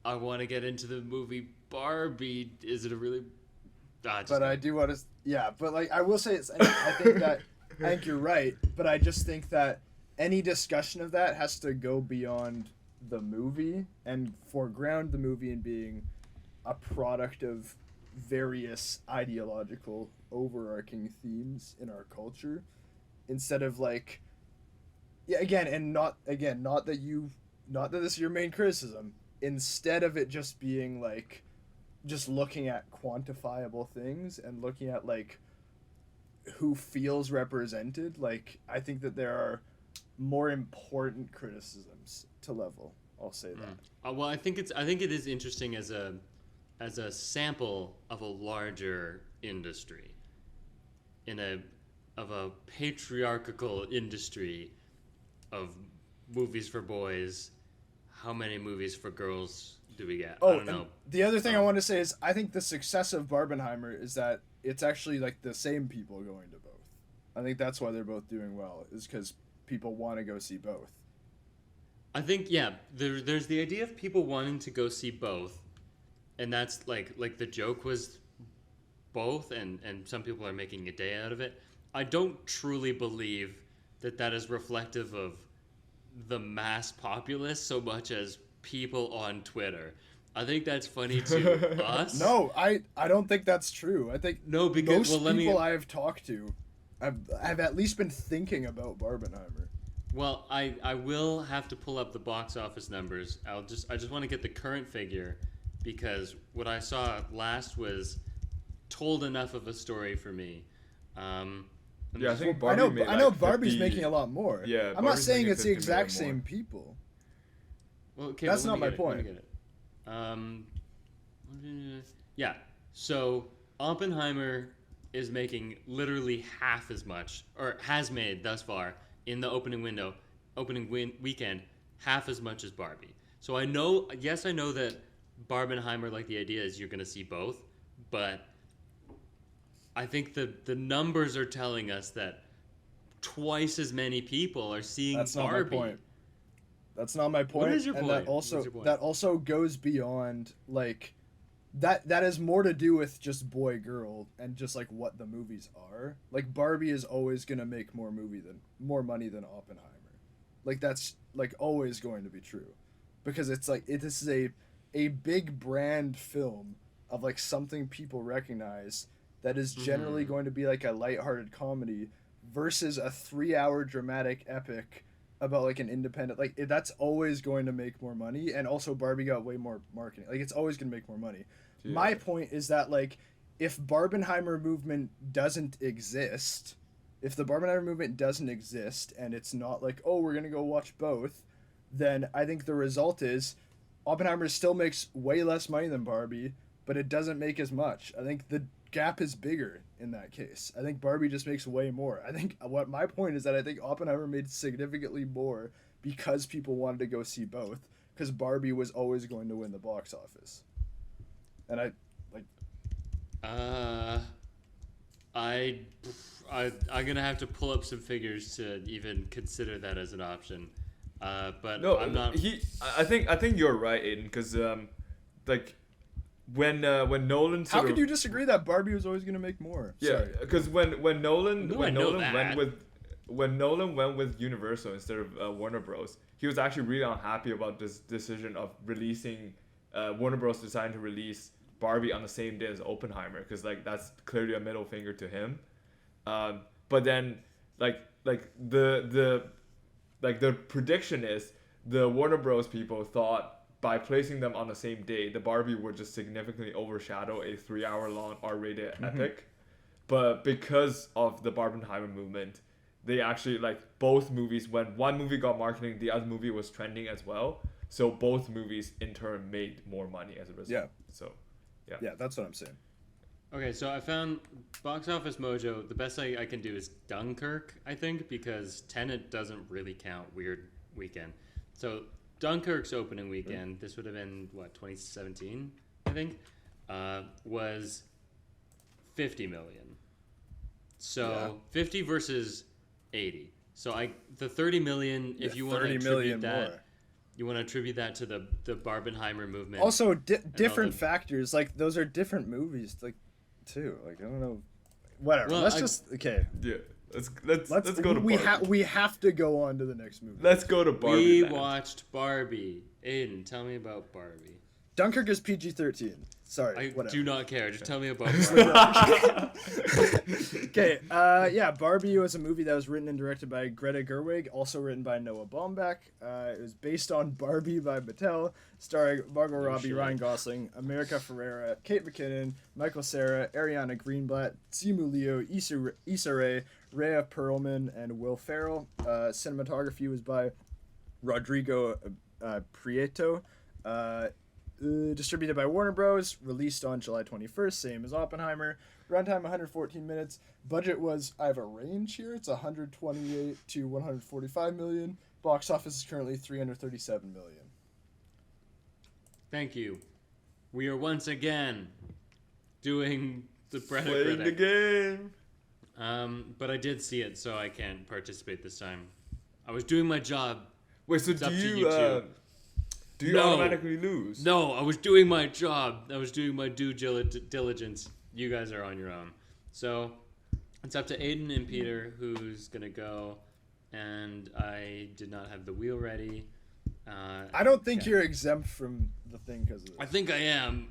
I want to get into the movie Barbie. Is it a really... but I do want to... but like I will say, I think that... I think you're right, but I just think that any discussion of that has to go beyond the movie and foreground the movie in being a product of various ideological overarching themes in our culture, instead of like... not that this is your main criticism, instead of it just being like just looking at quantifiable things and looking at like who feels represented. Like, I think that there are more important criticisms to level. I'll say that. Well, I think it is interesting as a sample of a larger industry, of a patriarchal industry of movies for boys. How many movies for girls do we get? I don't know. The other thing I want to say is I think the success of Barbenheimer is that it's actually like the same people going to both. I think that's why they're both doing well, is because people want to go see both. I think, there's the idea of people wanting to go see both, and that's like the joke was both, and some people are making a day out of it. I don't truly believe that is reflective of the mass populace so much as people on Twitter. I think that's funny to us. No, I don't think that's true. I think because most people I have talked to I've at least been thinking about Barbenheimer. Well, I will have to pull up the box office numbers. I just want to get the current figure, because what I saw last was told enough of a story for me. I think Barbie I know Barbie's making a lot more. Yeah, I'm not saying it's the exact same people. Well, okay, that's not my point. So Oppenheimer is making literally half as much, or has made thus far in the opening weekend, half as much as Barbie. So I know that Barbenheimer, like, the idea is you're going to see both, but I think the numbers are telling us that twice as many people are seeing Barbie. Not my point. That's not my point. What is your point? That also goes beyond, like, that has more to do with just boy girl and just like what the movies are. Like, Barbie is always gonna make more money than Oppenheimer. Like, that's like always going to be true, because it's like this is a big brand film of like something people recognize that is generally going to be like a lighthearted comedy versus a 3-hour dramatic epic about like an independent, like, that's always going to make more money. And also Barbie got way more marketing. Like, it's always going to make more money. Yeah. My point is that, like, if Barbenheimer movement doesn't exist, if the Barbenheimer movement doesn't exist and it's not like, oh, we're going to go watch both, then I think the result is Oppenheimer still makes way less money than Barbie, but it doesn't make as much. I think the gap is bigger in that case. I think Barbie just makes way more. I think what my point is that I think Oppenheimer made significantly more because people wanted to go see both, because Barbie was always going to win the box office. And I'm gonna have to pull up some figures to even consider that as an option. But no, I'm not. I think you're right, Aiden, because like, when Nolan how could you disagree that Barbie was always going to make more? Yeah, because when Nolan went with Universal instead of Warner Bros, he was actually really unhappy about this decision of releasing Warner Bros deciding to release Barbie on the same day as Oppenheimer, because like that's clearly a middle finger to him. But then like the prediction is the Warner Bros people thought by placing them on the same day, the Barbie would just significantly overshadow a 3-hour-long R-rated epic. But because of the Barbenheimer movement, they actually, like, both movies, when one movie got marketing, the other movie was trending as well. So both movies, in turn, made more money as a result. Yeah. So, yeah. Yeah, that's what I'm saying. Okay, so I found Box Office Mojo. The best I can do is Dunkirk, I think, because Tenet doesn't really count weird weekend. So Dunkirk's opening weekend, this would have been, 2017, I think, was $50 million. So 50 versus 80. So the 30 million, if you want to 30 attribute million that, more. you want to attribute that to the Barbenheimer movement. Also, different factors. Like, those are different movies, like, too. Like, I don't know. Whatever. Well, okay. Yeah. Let's go to Barbie. We have to go on to the next movie. Let's go to Barbie. We watched Barbie. Aiden, tell me about Barbie. Dunkirk is PG-13. Sorry, I whatever. do not care. Just tell me about Barbie. Okay, Barbie was a movie that was written and directed by Greta Gerwig, also written by Noah Baumbach. It was based on Barbie by Mattel, starring Margot Robbie, Ryan Gosling, America Ferrera, Kate McKinnon, Michael Cera, Ariana Greenblatt, Simu Liu, Issa Rae, Rhea Perlman, and Will Ferrell. Cinematography was by Rodrigo Prieto. Distributed by Warner Bros. Released on July 21st, same as Oppenheimer. Runtime 114 minutes. Budget was, I have a range here. It's 128 to 145 million. Box office is currently 337 million. Thank you. We are once again doing the Playing Predacritic. the game. But I did see it, so I can't participate this time. I was doing my job. Wait, so It's up to you two. Do you No. automatically lose? No, I was doing my job. I was doing my due diligence. You guys are on your own. So it's up to Aiden and Peter who's going to go. And I did not have the wheel ready. I don't think you're exempt from the thing because of this. I think I am.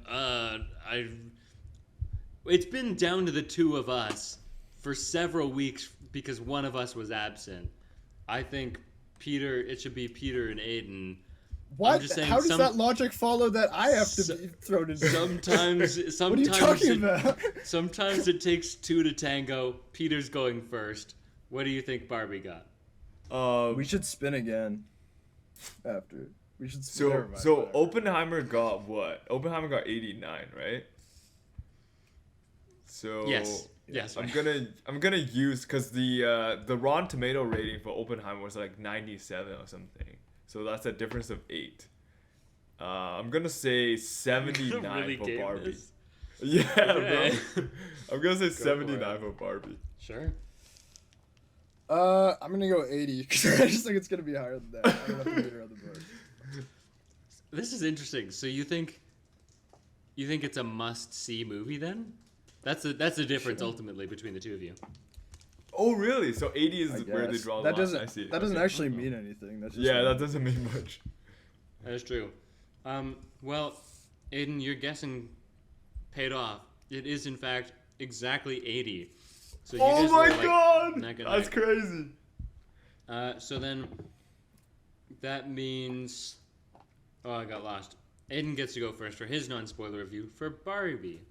It's been down to the two of us for several weeks because one of us was absent. I think it should be Peter and Aiden. What? How does that logic follow that I have to be thrown into? Sometimes what are you talking about? Sometimes it takes two to tango. Peter's going first. What do you think Barbie got? We should spin again. After we should spin. So Oppenheimer got what? Oppenheimer got 89, right? So Yes. I'm gonna use because the Rotten Tomato rating for Oppenheimer was like 97 or something. So that's a difference of 8. I'm gonna say 79 really for game Barbie. this? Yeah, Okay. bro. I'm gonna say for 79 it. for Barbie. Sure. I'm gonna go 80 because I just think it's gonna be higher than that. I don't have to beat her on the board. This is interesting. So you think it's a must-see movie then? That's the difference ultimately between the two of you. Oh really? So 80 is where they Guess. draw the That line. doesn't I see. that doesn't Okay. actually mean anything. That's just Yeah, that doesn't mean much. That is true. Well, Aiden, your guessing paid off. It is in fact exactly 80. So you Oh guys my were, like, god! neck and That's neck. crazy. So then that means I got lost. Aiden gets to go first for his non-spoiler review for Barbie.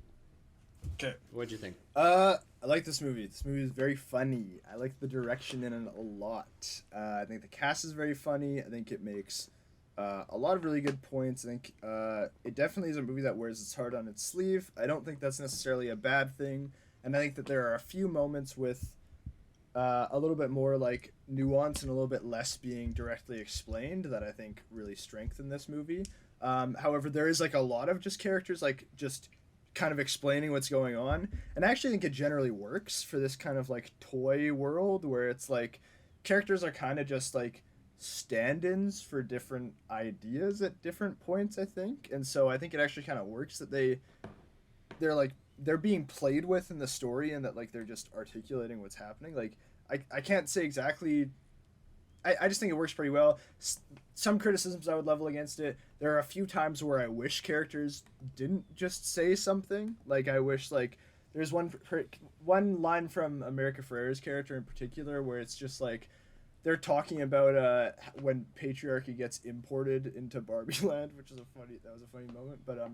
Okay. What'd you think? I like this movie. This movie is very funny. I like the direction in it a lot. I think the cast is very funny. I think it makes a lot of really good points. I think it definitely is a movie that wears its heart on its sleeve. I don't think that's necessarily a bad thing. And I think that there are a few moments with a little bit more like nuance and a little bit less being directly explained that I think really strengthen this movie. However, there is like a lot of just characters like just kind of explaining what's going on, and I actually think it generally works for this kind of like toy world where it's like characters are kind of just like stand-ins for different ideas at different points, I think. And so I think it actually kind of works that they're being played with in the story and that like they're just articulating what's happening. Like I can't say exactly. I just think it works pretty well. Some criticisms I would level against it. There are a few times where I wish characters didn't just say something. Like I wish like there's one line from America Ferrera's character in particular where it's just like they're talking about when patriarchy gets imported into Barbie Land, which is that was a funny moment. But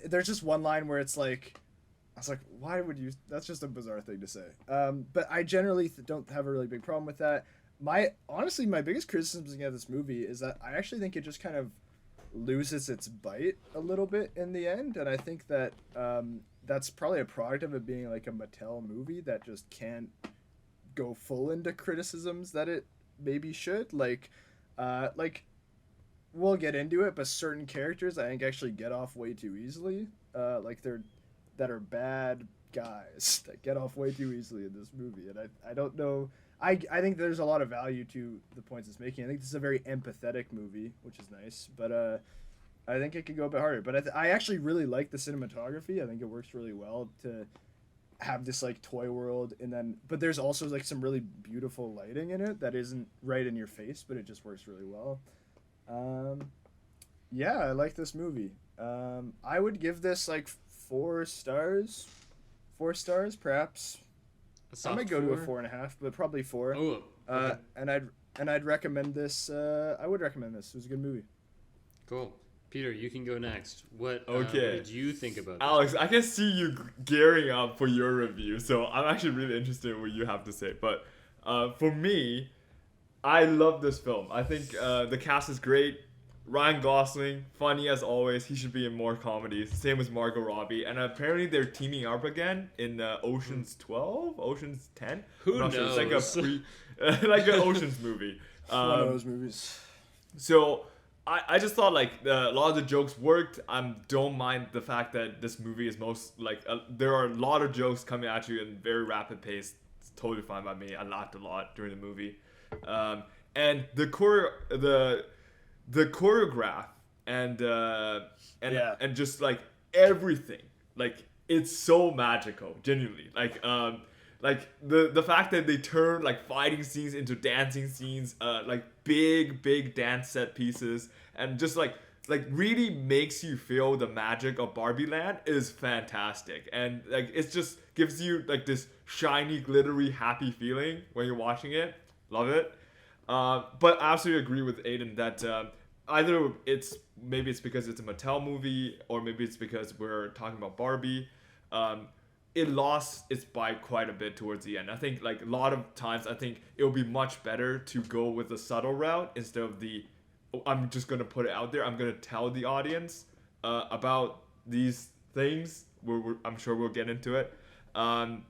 there's just one line where it's like I was like, why would you? That's just a bizarre thing to say. But I generally don't have a really big problem with that. Honestly, my biggest criticism of this movie is that I actually think it just kind of loses its bite a little bit in the end, and I think that that's probably a product of it being like a Mattel movie that just can't go full into criticisms that it maybe should. Like we'll get into it, but certain characters I think actually get off way too easily. Like that are bad guys that get off way too easily in this movie, and I don't know. I think there's a lot of value to the points it's making. I think this is a very empathetic movie, which is nice, but I think it could go a bit harder. But I actually really like the cinematography. I think it works really well to have this like toy world, and then but there's also like some really beautiful lighting in it that isn't right in your face, but it just works really well. Yeah, I like this movie. I would give this like 4 stars. 4 stars, perhaps. I might go to a 4.5, but probably 4. Oh, okay. And I'd recommend this. I would recommend this. It was a good movie. Cool. Peter, you can go next. What Okay. did you think about this? Alex, I can see you gearing up for your review, so I'm actually really interested in what you have to say. But for me, I love this film. I think the cast is great. Ryan Gosling, funny as always. He should be in more comedies. Same as Margot Robbie. And apparently they're teaming up again in Ocean's 12? Ocean's 10? Who knows? Sure. It's like like an Ocean's movie. One of those movies. So I just thought like a lot of the jokes worked. I don't mind the fact that this movie is there are a lot of jokes coming at you in very rapid pace. It's totally fine by me. I laughed a lot during the movie. And the choreograph and just like everything, like it's so magical, genuinely. Like the fact that they turn like fighting scenes into dancing scenes, like big dance set pieces, and just like really makes you feel the magic of Barbie Land is fantastic. And like it just gives you like this shiny, glittery, happy feeling when you're watching it. Love it. But I absolutely agree with Aiden that either maybe it's because it's a Mattel movie, or maybe it's because we're talking about Barbie. It lost its bite quite a bit towards the end. I think like a lot of times, I think it would be much better to go with the subtle route instead of I'm just gonna put it out there. I'm gonna tell the audience about these things. I'm sure we'll get into it. And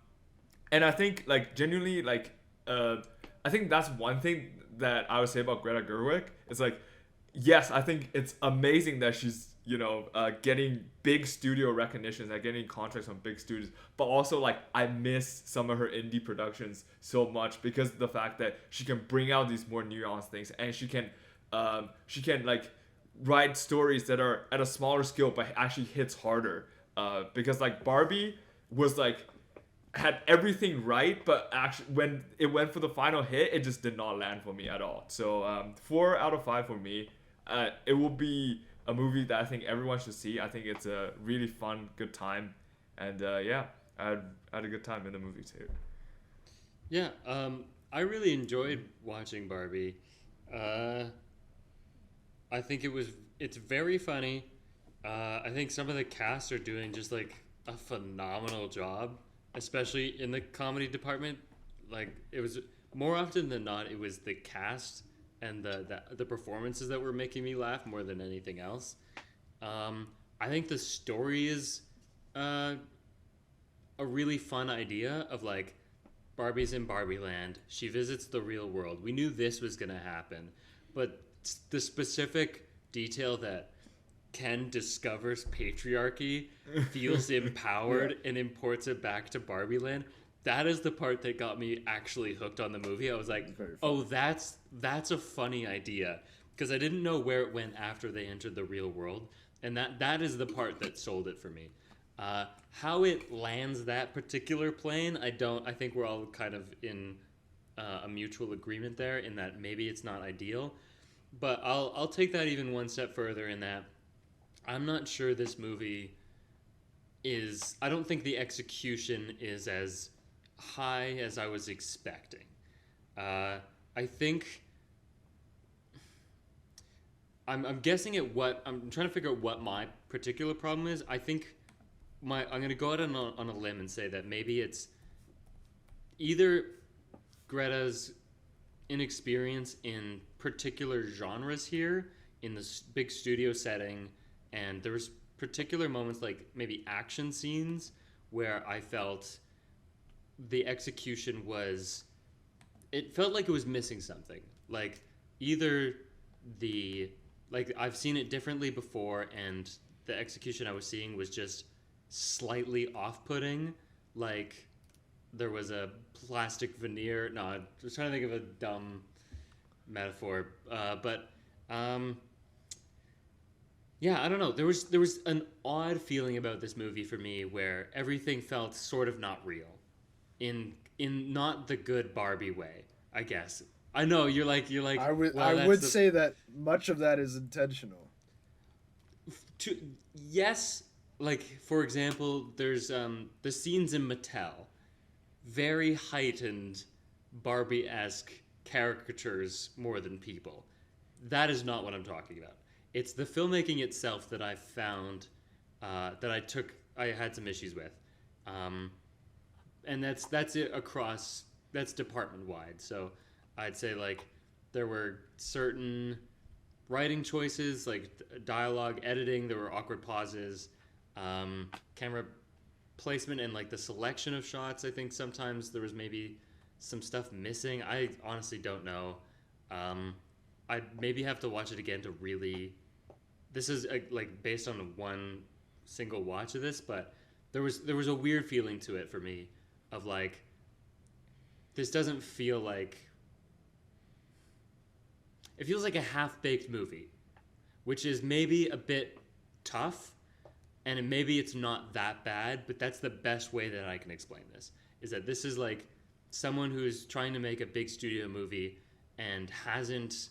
I think like genuinely like I think that's one thing that I would say about Greta Gerwig. It's like, yes, I think it's amazing that she's getting big studio recognitions, like getting contracts from big studios, but also like I miss some of her indie productions so much because of the fact that she can bring out these more nuanced things, and she can like write stories that are at a smaller scale but actually hits harder, because like Barbie was like had everything right, but actually when it went for the final hit, it just did not land for me at all. So 4 out of 5 for me. It will be a movie that I think everyone should see. I think it's a really fun, good time, and yeah, I had a good time in the movie too. Yeah, I really enjoyed watching Barbie. I think it's very funny. I think some of the cast are doing just like a phenomenal job, especially in the comedy department. Like it was more often than not, it was the cast and the performances that were making me laugh more than anything else. I think the story is a really fun idea of like Barbie's in Barbie Land. She visits the real world. We knew this was gonna happen, but the specific detail that Ken discovers patriarchy, feels empowered, and imports it back to Barbie Land. That is the part that got me actually hooked on the movie. I was like, oh, that's a funny idea. Because I didn't know where it went after they entered the real world. And that is the part that sold it for me. How it lands that particular plane, I think we're all kind of in a mutual agreement there in that maybe it's not ideal. But I'll take that even one step further in that I'm not sure this movie is... I don't think the execution is as high as I was expecting. I think I'm guessing at what I'm trying to figure out what my particular problem is. I think I'm going to go out on a limb and say that maybe it's either Greta's inexperience in particular genres here in this big studio setting, and there was particular moments like maybe action scenes where I felt the execution it felt like it was missing something. Like either I've seen it differently before and the execution I was seeing was just slightly off-putting, like there was a plastic veneer. No, I was trying to think of a dumb metaphor, but yeah, I don't know. There was an odd feeling about this movie for me where everything felt sort of not real, in not the good Barbie way, I guess. I know you're like. I would well, I would say that much of that is intentional. Yes, like for example, there's the scenes in Mattel, very heightened Barbie-esque caricatures more than people. That is not what I'm talking about. It's the filmmaking itself that I found that I had some issues with, and that's it across. That's department wide. So I'd say like there were certain writing choices, like dialogue, editing. There were awkward pauses, camera placement, and like the selection of shots. I think sometimes there was maybe some stuff missing. I honestly don't know. I'd maybe have to watch it again to really. This is like based on one single watch of this, but there was a weird feeling to it for me, of like this doesn't feel like. It feels like a half-baked movie, which is maybe a bit tough, and maybe it's not that bad, but that's the best way that I can explain this, is that this is like someone who's trying to make a big studio movie and hasn't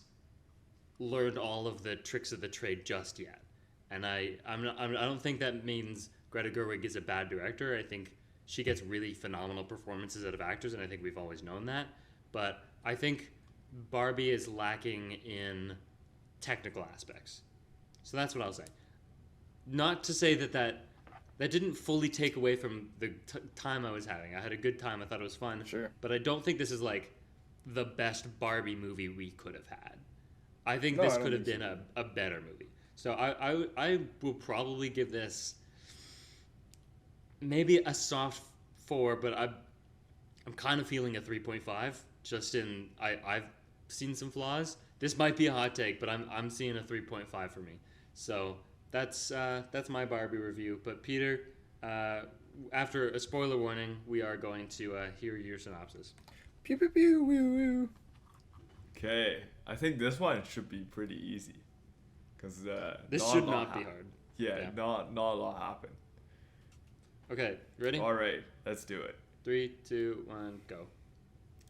learned all of the tricks of the trade just yet. And I don't think that means Greta Gerwig is a bad director. I think she gets really phenomenal performances out of actors, and I think we've always known that. But I think Barbie is lacking in technical aspects. So that's what I'll say. Not to say that didn't fully take away from the time I was having. I had a good time. I thought it was fun. Sure. But I don't think this is like the best Barbie movie we could have had. I think this could have been a better movie. So I will probably give this maybe a soft 4, but I'm kind of feeling a 3.5. Just in I've seen some flaws. This might be a hot take, but I'm seeing a 3.5 for me. So that's my Barbie review. But Peter, after a spoiler warning, we are going to hear your synopsis. Pew pew pew woo woo. Okay, I think this one should be pretty easy, because this should not be hard. Yeah, not a lot happened. Okay, ready? All right, let's do it. 3, 2, 1, go.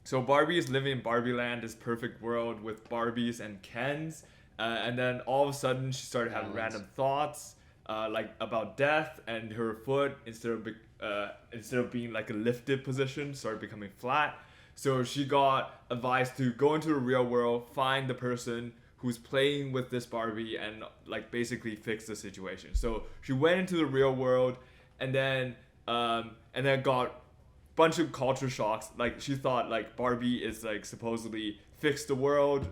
So Barbie is living in Barbie Land, this perfect world with Barbies and Kens, and then all of a sudden she started having random thoughts, like about death, and her foot instead of being like a lifted position started becoming flat. So she got advised to go into the real world, find the person who's playing with this Barbie, and like basically fix the situation. So she went into the real world, and then got bunch of culture shocks. Like she thought like Barbie is like supposedly fix the world,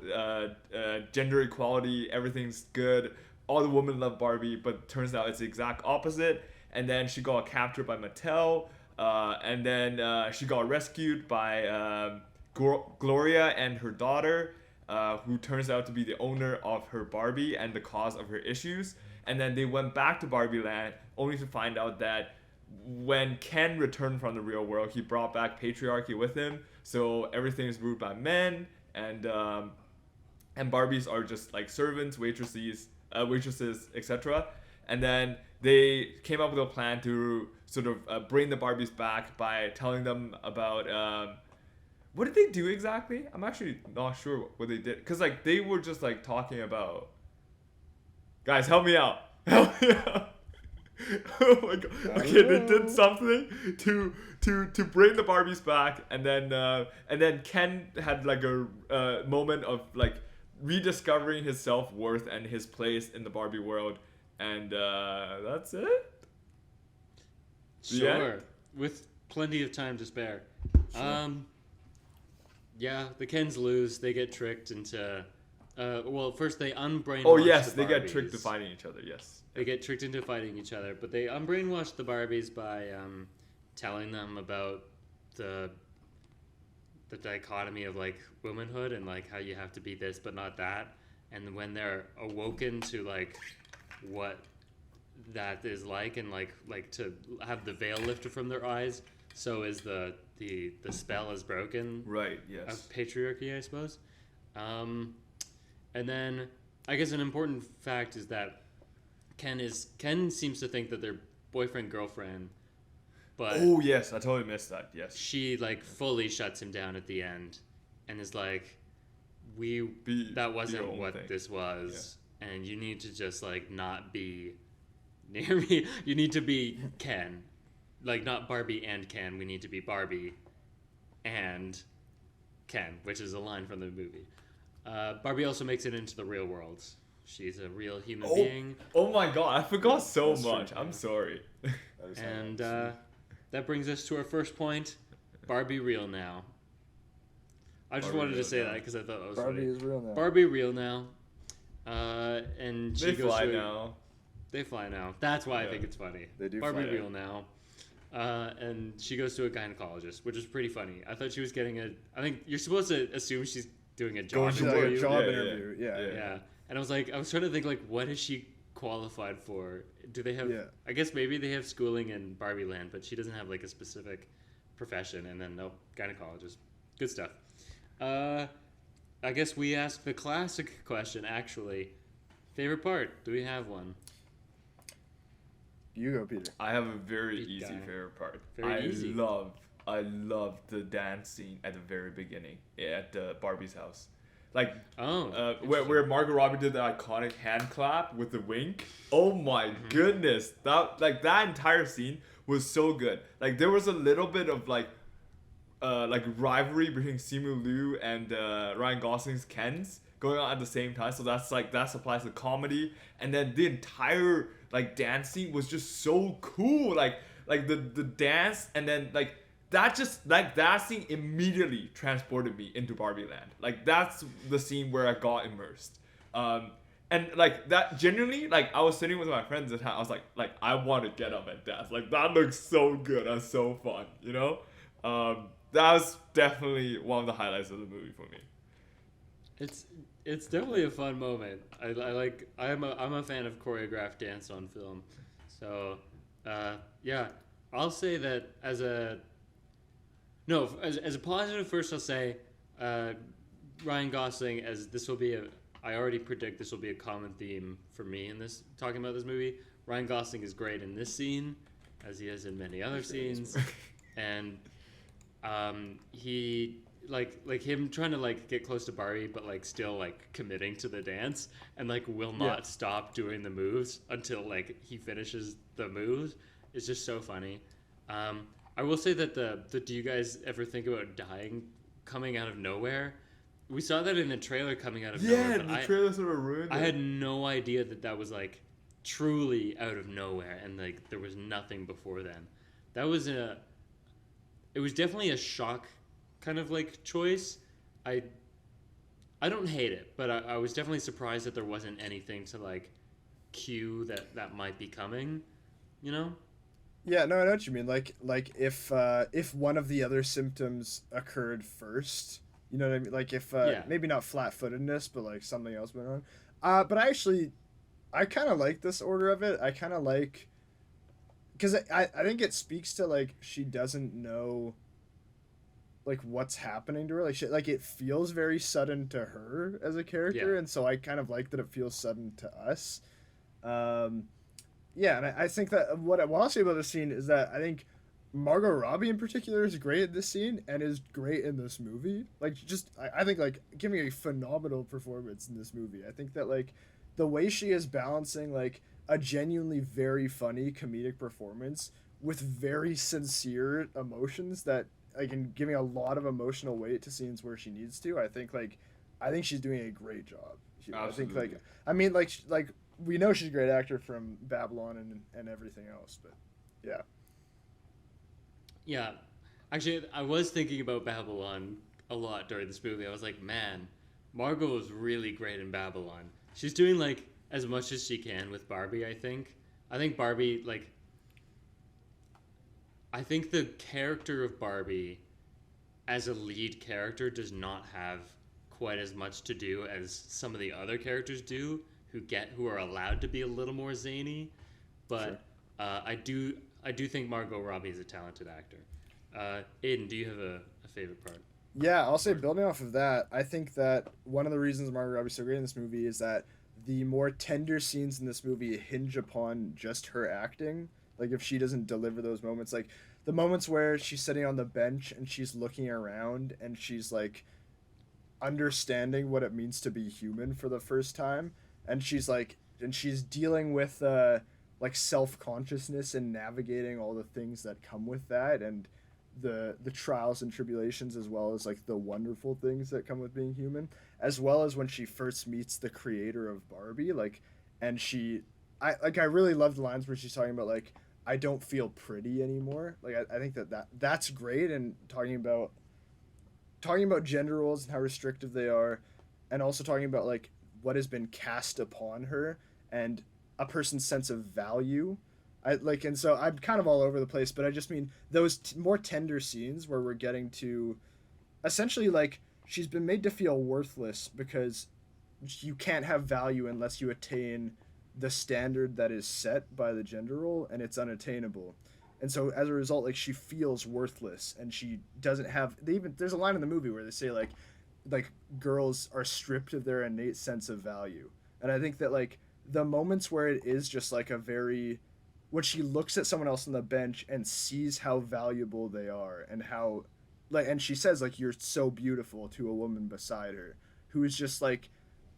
gender equality, everything's good, all the women love Barbie, but turns out it's the exact opposite. And then she got captured by Mattel, and then she got rescued by Gloria and her daughter, who turns out to be the owner of her Barbie and the cause of her issues. And then they went back to Barbie Land only to find out that when Ken returned from the real world, he brought back patriarchy with him. So everything is ruled by men, and Barbies are just like servants, waitresses, etc. And then they came up with a plan to sort of bring the Barbies back by telling them about what did they do exactly? I'm actually not sure what they did, because like they were just like talking about, guys, help me out. Oh my god. Okay, they did something to bring the Barbies back, and then Ken had like a moment of like rediscovering his self-worth and his place in the Barbie world, and that's it. Sure, with plenty of time to spare. Sure. Yeah, the Kens lose. They get tricked into. Well, first they unbrainwash. Oh yes, the they get tricked to fighting each other. Yes. They get tricked into fighting each other, but they unbrainwash the Barbies by telling them about the dichotomy of like womanhood and like how you have to be this but not that. And when they're awoken to like what that is like, and like to have the veil lifted from their eyes, so is the spell is broken. Right. Yes. Of patriarchy, I suppose. And then I guess an important fact is that Ken seems to think that they're boyfriend girlfriend, but oh yes, I totally missed that. Yes. she like fully shuts him down at the end, and is like, that wasn't what thing. This was, and you need to just like not be near me. You need to be Ken, like not Barbie and Ken. We need to be Barbie and Ken, which is a line from the movie. Barbie also makes it into the real world. She's a real human being. Oh my god, I forgot so much. I'm sorry. And that brings us to our first point. Barbie real now. I just wanted to say that because I thought that was Barbie funny. is real now. Barbie real now. And she they goes fly to now. They fly now. That's why I think it's funny. They do Barbie fly real now. And she goes to a gynecologist, which is pretty funny. I thought she was getting I think you're supposed to assume she's doing a job interview. A job interview. Yeah. And I was trying to think, like, what is she qualified for? Do they have, I guess maybe they have schooling in Barbie Land, but she doesn't have, like, a specific profession. And then, nope, gynecologist. Good stuff. I guess we ask the classic question, actually. Favorite part? Do we have one? You go, Peter. I have a very easy favorite part. Easy. I love the dance scene at the very beginning at Barbie's house. Like, where Margot Robbie did the iconic hand clap with the wink. Oh my goodness, that entire scene was so good. Like, there was a little bit of like rivalry between Simu Liu and Ryan Gosling's Kens going on at the same time. So that applies to comedy, and then the entire like dance scene was just so cool. Like the dance, and then like. That scene immediately transported me into Barbie Land. Like, that's the scene where I got immersed. And like that, genuinely, like I was sitting with my friends at time. I was like I want to get up and dance. Like, that looks so good. That's so fun. You know, that was definitely one of the highlights of the movie for me. It's definitely a fun moment. I'm a fan of choreographed dance on film. So yeah, I'll say that as a positive. First, I'll say Ryan Gosling, as this will be I already predict this will be a common theme for me in this talking about this movie. Ryan Gosling is great in this scene, as he is in many other scenes, and he like him trying to like get close to Barbie, but like still like committing to the dance, and like will not stop doing the moves until like he finishes the moves. It's just so funny. I will say that do you guys ever think about dying coming out of nowhere? We saw that in the trailer coming out of nowhere. Yeah, the trailer sort of ruined it. I had no idea that was like truly out of nowhere, and like there was nothing before then. It was definitely a shock kind of like choice. I don't hate it, but I was definitely surprised that there wasn't anything to like cue that might be coming, you know? Yeah, no, I know what you mean. Like if one of the other symptoms occurred first, you know what I mean? Like if maybe not flat-footedness, but like something else went on. But I kind of like this order of it. I kind of like, because I think it speaks to like she doesn't know like what's happening to her. Like it feels very sudden to her as a character, and so I kind of like that it feels sudden to us. Yeah, and I think that what I want to say about this scene is that I think Margot Robbie in particular is great at this scene and is great in this movie. Like, just, I think, like, giving a phenomenal performance in this movie. I think that, like, the way she is balancing, like, a genuinely very funny comedic performance with very sincere emotions that, like, and giving a lot of emotional weight to scenes where she needs to, I think she's doing a great job. Absolutely. I think, like, I mean, like, we know she's a great actor from Babylon and everything else, but yeah. Yeah. Actually, I was thinking about Babylon a lot during this movie. I was like, man, Margot is really great in Babylon. She's doing, like, as much as she can with Barbie, I think. I think Barbie, like, I think the character of Barbie as a lead character does not have quite as much to do as some of the other characters do who are allowed to be a little more zany. but Sure. I do think Margot Robbie is a talented actor. Aiden, do you have a favorite part? Yeah, I'll say building off of that, I think that one of the reasons Margot Robbie's so great in this movie is that the more tender scenes in this movie hinge upon just her acting. Like if she doesn't deliver those moments, like the moments where she's sitting on the bench and she's looking around and she's like understanding what it means to be human for the first time, and she's dealing with like self-consciousness and navigating all the things that come with that, and the trials and tribulations, as well as like the wonderful things that come with being human, as well as when she first meets the creator of Barbie, like, and I really love the lines where she's talking about like, I don't feel pretty anymore. Like I think that's great, and talking about gender roles and how restrictive they are, and also talking about like what has been cast upon her and a person's sense of value. And so I'm kind of all over the place, but I just mean those more tender scenes where we're getting to essentially like she's been made to feel worthless because you can't have value unless you attain the standard that is set by the gender role, and it's unattainable. And so as a result, like she feels worthless, and she doesn't have. There's a line in the movie where they say like girls are stripped of their innate sense of value, and I think that like the moments where it is just like when she looks at someone else on the bench and sees how valuable they are, and how and she says like, you're so beautiful, to a woman beside her who is just like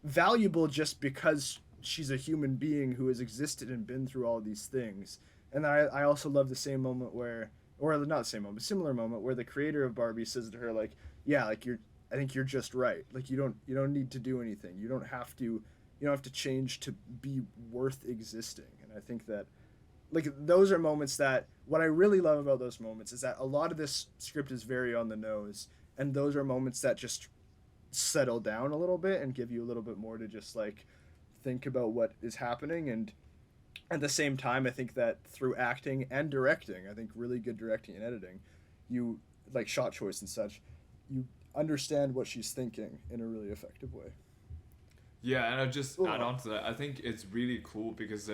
valuable just because she's a human being who has existed and been through all these things. And I also love the same moment or not the same moment, similar moment where the creator of Barbie says to her like, yeah, like I think you're just right. Like you don't need to do anything. You don't have to change to be worth existing. And I think that like those are moments that what I really love about those moments is that a lot of this script is very on the nose, and those are moments that just settle down a little bit and give you a little bit more to just like think about what is happening. And at the same time, I think that through acting and directing, I think really good directing and editing, you like shot choice and such, you understand what she's thinking in a really effective way. Yeah, and I'll just add on to that. I think it's really cool because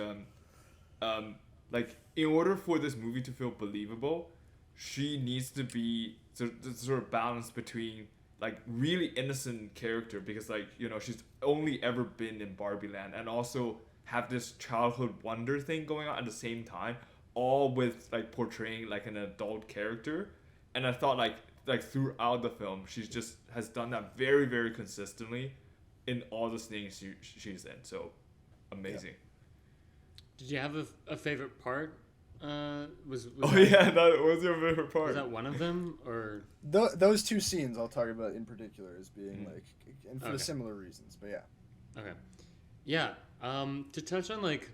like in order for this movie to feel believable, she needs to be sort of balance between like really innocent character, because like, you know, she's only ever been in Barbie Land, and also have this childhood wonder thing going on at the same time, all with like portraying like an adult character. And I thought like throughout the film, she's just has done that very, very consistently in all the things she's in. So amazing. Yeah. Did you have a favorite part? Was yeah, that was your favorite part. Was that one of them, or those two scenes I'll talk about in particular as being like, and for similar reasons, but yeah. Okay. Yeah. To touch on like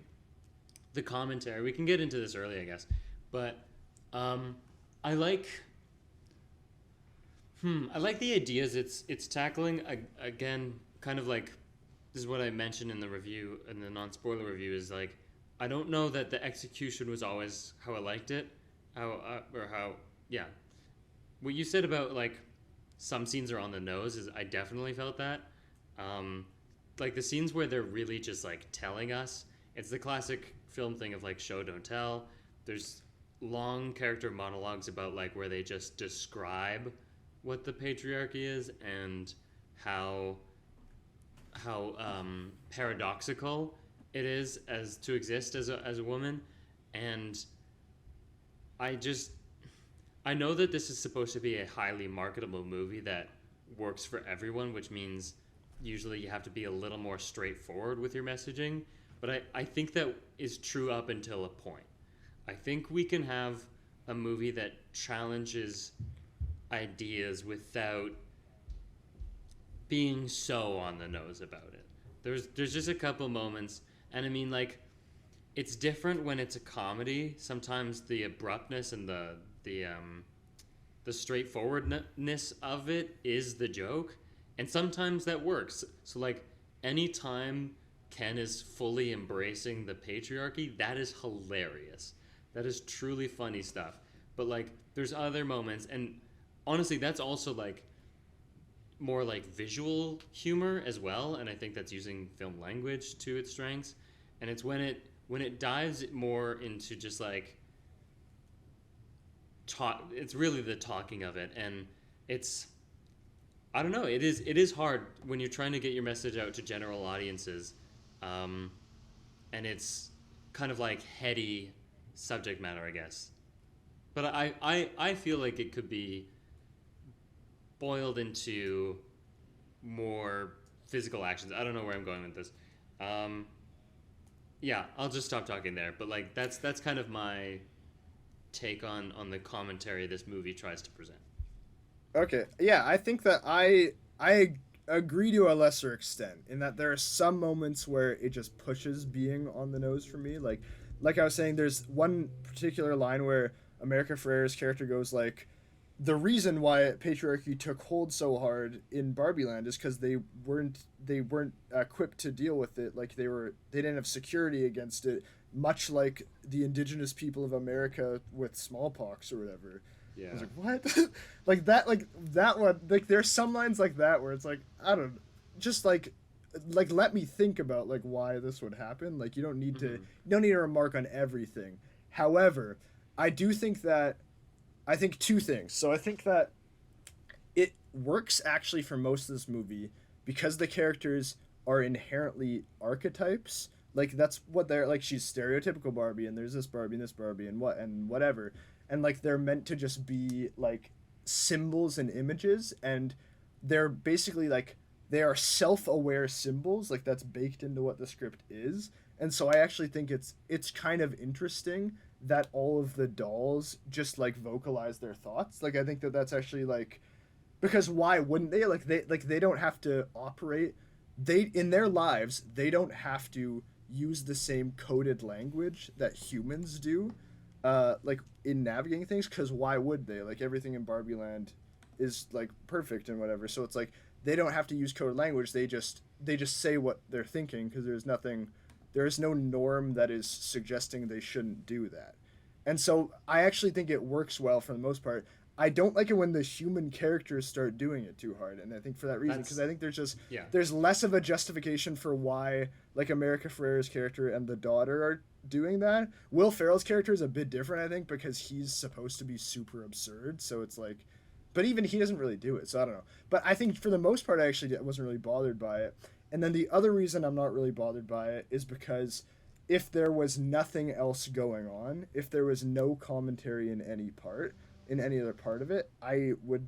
the commentary, we can get into this early, I guess, but I like the ideas it's tackling. Again, kind of like this is what I mentioned in the review, in the non-spoiler review, is like, I don't know that the execution was always how I liked it, what you said about like some scenes are on the nose is I definitely felt that. Like the scenes where they're really just like telling us, it's the classic film thing of like show don't tell. There's long character monologues about like where they just describe what the patriarchy is and how paradoxical it is as to exist as a woman. And I know that this is supposed to be a highly marketable movie that works for everyone, which means usually you have to be a little more straightforward with your messaging. But I think that is true up until a point. I think we can have a movie that challenges ideas without being so on the nose about it. There's just a couple moments, and I mean, like, it's different when it's a comedy. Sometimes the abruptness and the straightforwardness of it is the joke, and sometimes that works. So like, anytime Ken is fully embracing the patriarchy, that is hilarious. That is truly funny stuff. But like, there's other moments, and honestly, that's also like more like visual humor as well, and I think that's using film language to its strengths. And it's when when it dives more into just like talk, it's really the talking of it, and it's, I don't know, it is hard when you're trying to get your message out to general audiences, and it's kind of like heady subject matter, I guess. But I feel like it could be boiled into more physical actions. I don't know where I'm going with this. Yeah, I'll just stop talking there. But like that's kind of my take on the commentary this movie tries to present. Okay, yeah, I think that I agree to a lesser extent in that there are some moments where it just pushes being on the nose for me. Like I was saying, there's one particular line where America Ferrera's character goes like, the reason why patriarchy took hold so hard in Barbie Land is because they weren't equipped to deal with it. Like they didn't have security against it, much like the indigenous people of America with smallpox or whatever. Yeah. I was like, what? like that one. Like there's some lines like that where it's like, I don't, just like let me think about like why this would happen. Like you don't need to remark on everything. However, I think two things. So I think that it works actually for most of this movie because the characters are inherently archetypes. Like that's what they're like. She's stereotypical Barbie, and there's this Barbie and this Barbie and whatever. And like they're meant to just be like symbols and images, and they're basically like they are self-aware symbols. Like that's baked into what the script is. And so I actually think it's kind of interesting that all of the dolls just like vocalize their thoughts. Like I think that that's actually like, because why wouldn't they? They don't have to operate, they in their lives they don't have to use the same coded language that humans do, like in navigating things, because why would they? Like everything in Barbie Land is like perfect and whatever, so it's like they don't have to use coded language. They just say what they're thinking, because there is no norm that is suggesting they shouldn't do that. And so I actually think it works well for the most part. I don't like it when the human characters start doing it too hard, and I think for that reason, because I think there's less of a justification for why like America Ferrera's character and the daughter are doing that. Will Ferrell's character is a bit different, I think, because he's supposed to be super absurd, so it's like, but even he doesn't really do it, so I don't know. But I think for the most part I actually wasn't really bothered by it. And then the other reason I'm not really bothered by it is because if there was nothing else going on, if there was no commentary in any other part of it, I would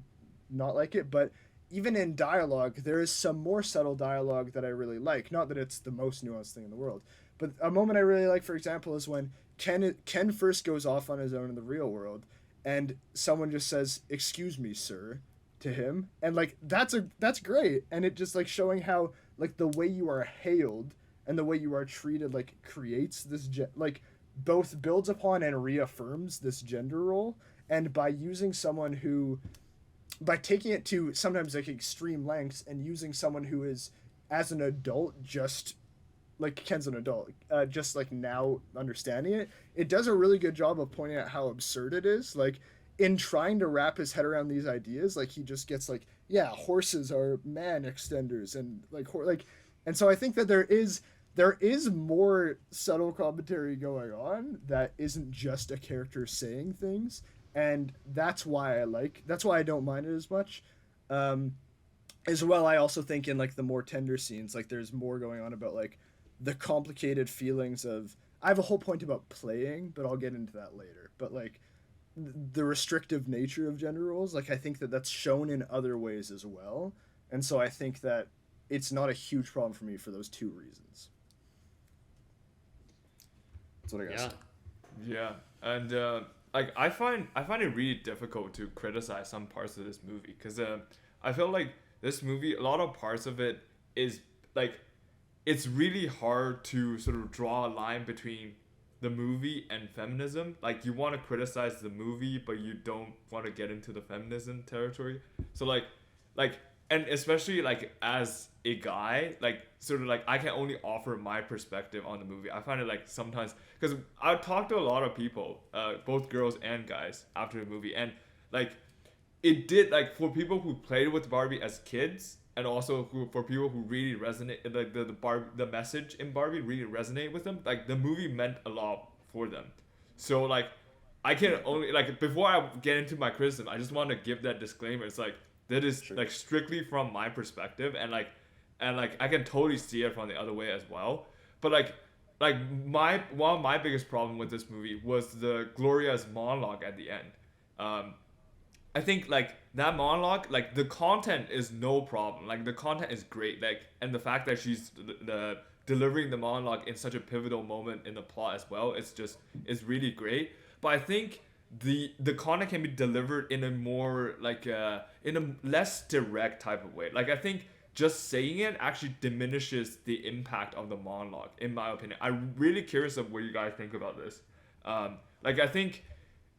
not like it. But even in dialogue, there is some more subtle dialogue that I really like. Not that it's the most nuanced thing in the world, but a moment I really like, for example, is when Ken first goes off on his own in the real world, and someone just says, "Excuse me, sir," to him, and like that's great, and it just like showing how like the way you are hailed and the way you are treated like creates this like both builds upon and reaffirms this gender role. And by using someone who, by taking it to sometimes like extreme lengths and using someone who is as an adult, just like Ken's an adult, just like now understanding it, it does a really good job of pointing out how absurd it is. Like in trying to wrap his head around these ideas, like he just gets like, yeah, horses are man extenders and like and so I think that there is more subtle commentary going on that isn't just a character saying things, and that's why I don't mind it as much. As well, I also think in like the more tender scenes, like there's more going on about like the complicated feelings of, I have a whole point about playing, but I'll get into that later. But like the restrictive nature of gender roles, like I think that that's shown in other ways as well. And so I think that it's not a huge problem for me for those two reasons. That's what I got. Yeah, and like I find it really difficult to criticize some parts of this movie, because I feel like this movie, a lot of parts of it is like, it's really hard to sort of draw a line between the movie and feminism. Like you want to criticize the movie, but you don't want to get into the feminism territory. So like and especially like as a guy, like sort of like I can only offer my perspective on the movie. I find it like sometimes, because I've talked to a lot of people, both girls and guys, after the movie, and like it did, like for people who played with Barbie as kids, and also for people who really resonate, like the message in Barbie really resonate with them. Like the movie meant a lot for them. So like, I can only like before I get into my criticism, I just want to give that disclaimer. It's like that is like strictly from my perspective, and like I can totally see it from the other way as well. But like one of my biggest problem with this movie was the Gloria's monologue at the end. I think like that monologue, like the content is no problem. Like the content is great. Like, and the fact that she's the delivering the monologue in such a pivotal moment in the plot as well, it's really great. But I think the content can be delivered in a more like in a less direct type of way. Like I think just saying it actually diminishes the impact of the monologue, in my opinion. I'm really curious of what you guys think about this. Like I think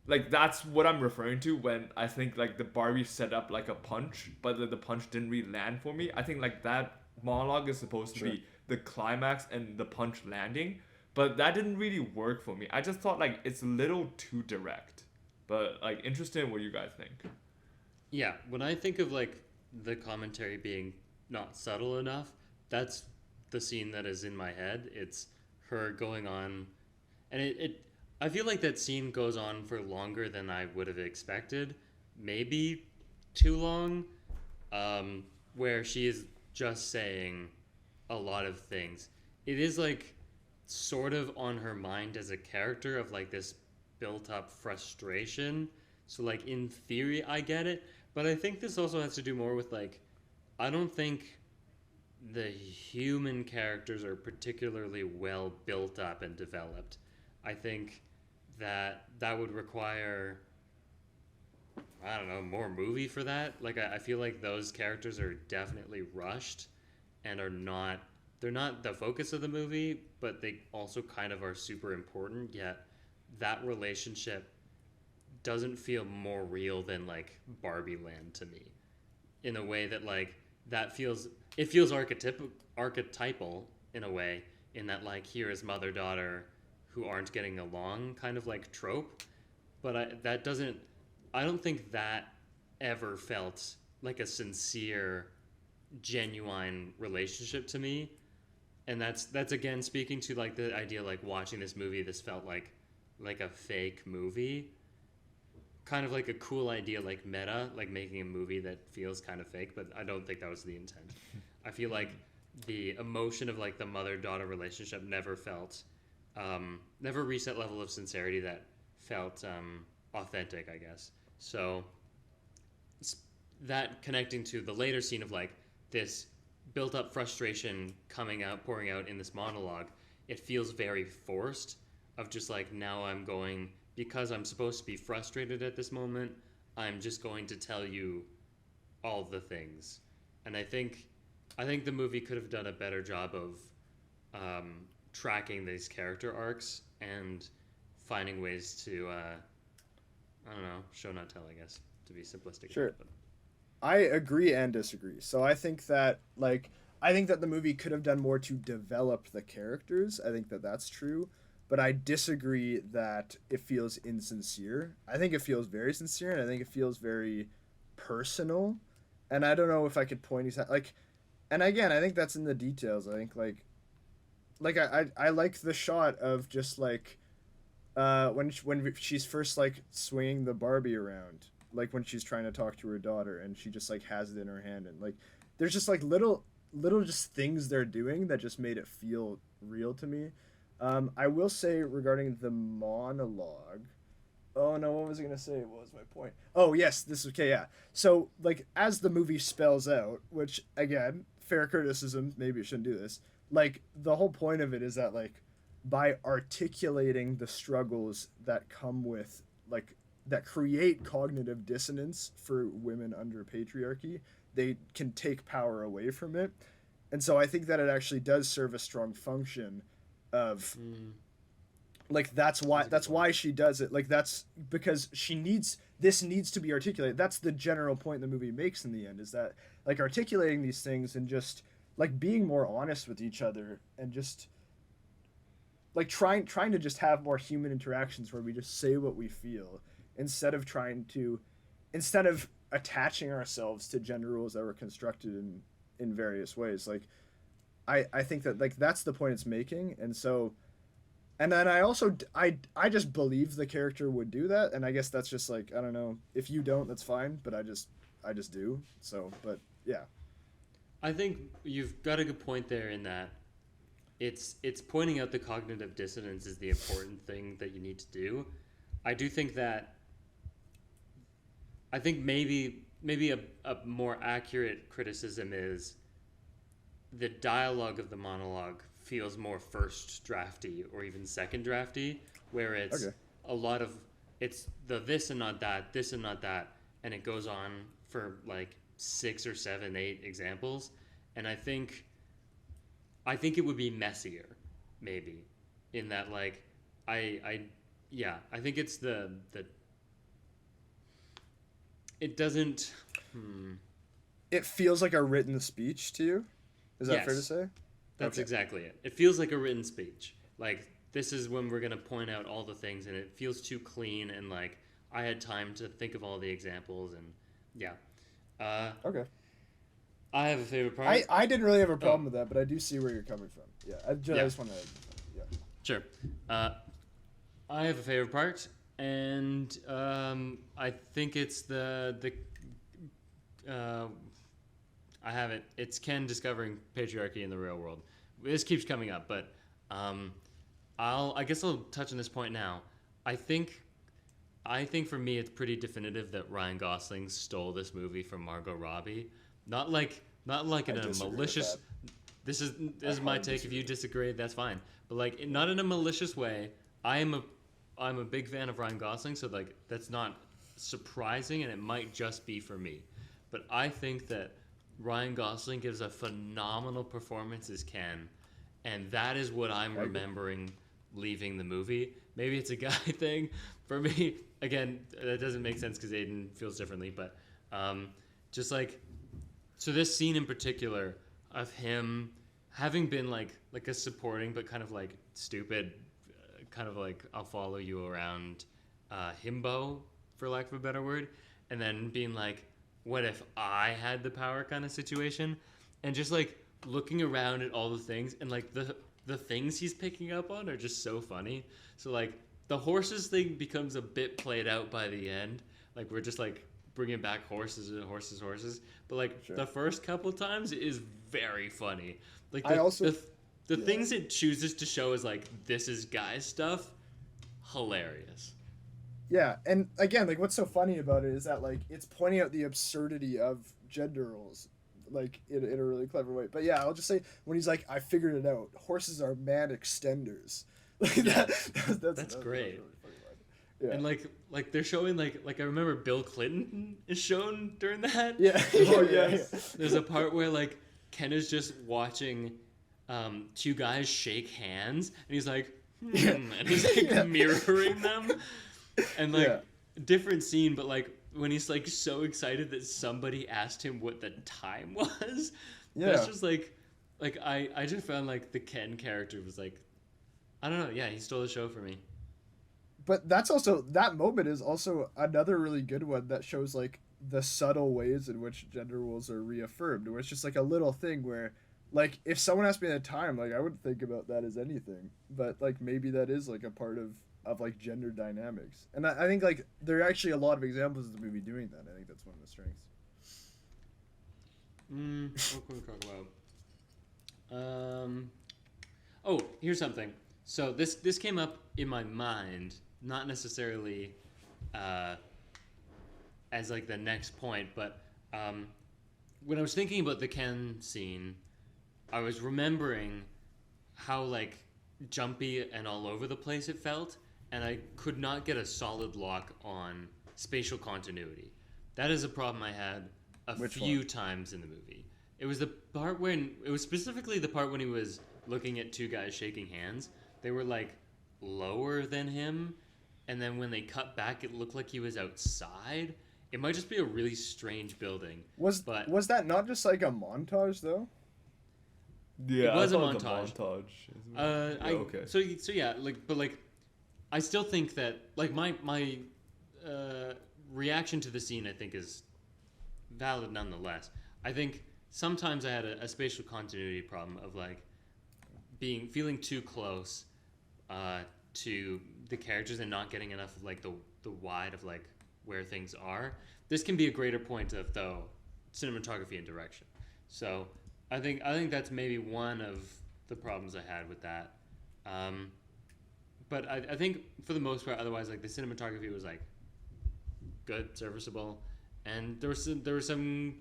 like that's what I'm referring to when I think like the Barbie set up like a punch, but the punch didn't really land for me. I think like that monologue is supposed to be the climax and the punch landing, but that didn't really work for me. I just thought like it's a little too direct. But like interested in what you guys think. Yeah, when I think of like the commentary being not subtle enough, that's the scene that is in my head. It's her going on, and it I feel like that scene goes on for longer than I would have expected, maybe too long, where she is just saying a lot of things. It is like sort of on her mind as a character of like this built up frustration. So like in theory I get it, but I think this also has to do more with like, I don't think the human characters are particularly well built up and developed. I think that would require, I don't know, more movie for that. Like I feel like those characters are definitely rushed and they're not the focus of the movie, but they also kind of are super important, yet that relationship doesn't feel more real than like Barbie Land to me, in a way that like it feels archetypal in a way, in that like here is mother daughter who aren't getting along kind of like trope, but I don't think that ever felt like a sincere, genuine relationship to me. And that's again speaking to like the idea, like watching this movie, this felt like a fake movie, kind of like a cool idea, like meta, like making a movie that feels kind of fake, but I don't think that was the intent. I feel like the emotion of like the mother-daughter relationship never reached that level of sincerity that felt authentic, I guess. So that connecting to the later scene of like this built up frustration pouring out in this monologue, it feels very forced, of just like, now I'm going, because I'm supposed to be frustrated at this moment, I'm just going to tell you all the things. And I think the movie could have done a better job of tracking these character arcs and finding ways to I don't know, show not tell, I guess, to be simplistic. Sure. I agree and disagree. So I think that the movie could have done more to develop the characters. I think that that's true, but I disagree that it feels insincere. I think it feels very sincere, and I think it feels very personal. And I don't know if I could point exactly like, and again, I think that's in the details. I think like I like the shot of just like when she's first like swinging the Barbie around, like when she's trying to talk to her daughter, and she just like has it in her hand, and like there's just like little just things they're doing that just made it feel real to me. I will say regarding the monologue, oh no, what was I gonna say? What was my point? Oh yes, this is okay, yeah. So like as the movie spells out, which again, fair criticism, maybe it shouldn't do this. Like the whole point of it is that like by articulating the struggles that come with like that create cognitive dissonance for women under patriarchy, they can take power away from it. And so I think that it actually does serve a strong function of like that's why she does it. Like that's because this needs to be articulated. That's the general point the movie makes in the end, is that like articulating these things and just like being more honest with each other, and just like trying to just have more human interactions where we just say what we feel, instead of attaching ourselves to gender roles that were constructed in various ways. Like I think that like that's the point it's making, and so, and then I also I just believe the character would do that, and I guess that's just like, I don't know, if you don't, that's fine, but I just do. So, but yeah. I think you've got a good point there in that it's pointing out the cognitive dissonance is the important thing that you need to do. I do think that maybe a more accurate criticism is the dialogue of the monologue feels more first drafty or even second drafty, where it's a lot of it's the this and not that, and it goes on for like 6 or 7, 8 examples, and I think it would be messier, maybe, in that like I think it's the it doesn't. It feels like a written speech to you. Is that fair to say? That's exactly it. It feels like a written speech. Like, this is when we're going to point out all the things, and it feels too clean, and, like, I had time to think of all the examples, and, yeah. Okay. I have a favorite part. I didn't really have a problem with that, but I do see where you're coming from. Yeah, I just want to... Yeah. Sure. I have a favorite part, and I think it's I have it. It's Ken discovering patriarchy in the real world. This keeps coming up, but I guess I'll touch on this point now. I think for me it's pretty definitive that Ryan Gosling stole this movie from Margot Robbie. Not like in a malicious. This is my take. If you disagree, that's fine. But like, not in a malicious way. I'm a big fan of Ryan Gosling, so like that's not surprising, and it might just be for me. But I think that Ryan Gosling gives a phenomenal performance as Ken, and that is what I'm remembering leaving the movie. Maybe it's a guy thing. For me, again, that doesn't make sense because Aiden feels differently, but just like, so this scene in particular of him having been like a supporting but kind of like stupid, kind of like I'll follow you around himbo, for lack of a better word, and then being like, what if I had the power kind of situation, and just like looking around at all the things, and like the things he's picking up on are just so funny. So like the horses thing becomes a bit played out by the end, like we're just like bringing back horses, but like the first couple times it is very funny. Like the things it chooses to show is like, this is guy stuff, hilarious. Yeah, and again, like, what's so funny about it is that, like, it's pointing out the absurdity of gender roles, like, in a really clever way. But yeah, I'll just say, when he's like, I figured it out, horses are man extenders. Like, that's great. Really funny line. Yeah. And like they're showing like I remember Bill Clinton is shown during that. Yeah. Oh yes. There's a part where like Ken is just watching two guys shake hands, and he's like, and he's like mirroring them. And like different scene, but like when he's like so excited that somebody asked him what the time was, that's just like I just found like the Ken character was like, I don't know, he stole the show for me. But that's also, that moment is also another really good one that shows like the subtle ways in which gender roles are reaffirmed, where it's just like a little thing where, like, if someone asked me at the time, like, I wouldn't think about that as anything, but like maybe that is like a part of like gender dynamics. And I think like there are actually a lot of examples of the movie doing that. I think that's one of the strengths. What can we talk about? Oh, here's something. So this came up in my mind, not necessarily as like the next point, but when I was thinking about the Ken scene, I was remembering how like jumpy and all over the place it felt, and I could not get a solid lock on spatial continuity. That is a problem I had a few times in the movie. It was the part it was specifically the part when he was looking at two guys shaking hands. They were like lower than him, and then when they cut back, it looked like he was outside. It might just be a really strange building. Was that not just like a montage though? Yeah, it was a montage. Okay. So yeah, like, but like, I still think that like my reaction to the scene, I think, is valid nonetheless. I think sometimes I had a spatial continuity problem of like feeling too close to the characters and not getting enough of like the wide of like where things are. This can be a greater point of though cinematography and direction. So I think that's maybe one of the problems I had with that. But I think for the most part, otherwise, like the cinematography was like good, serviceable, and there were some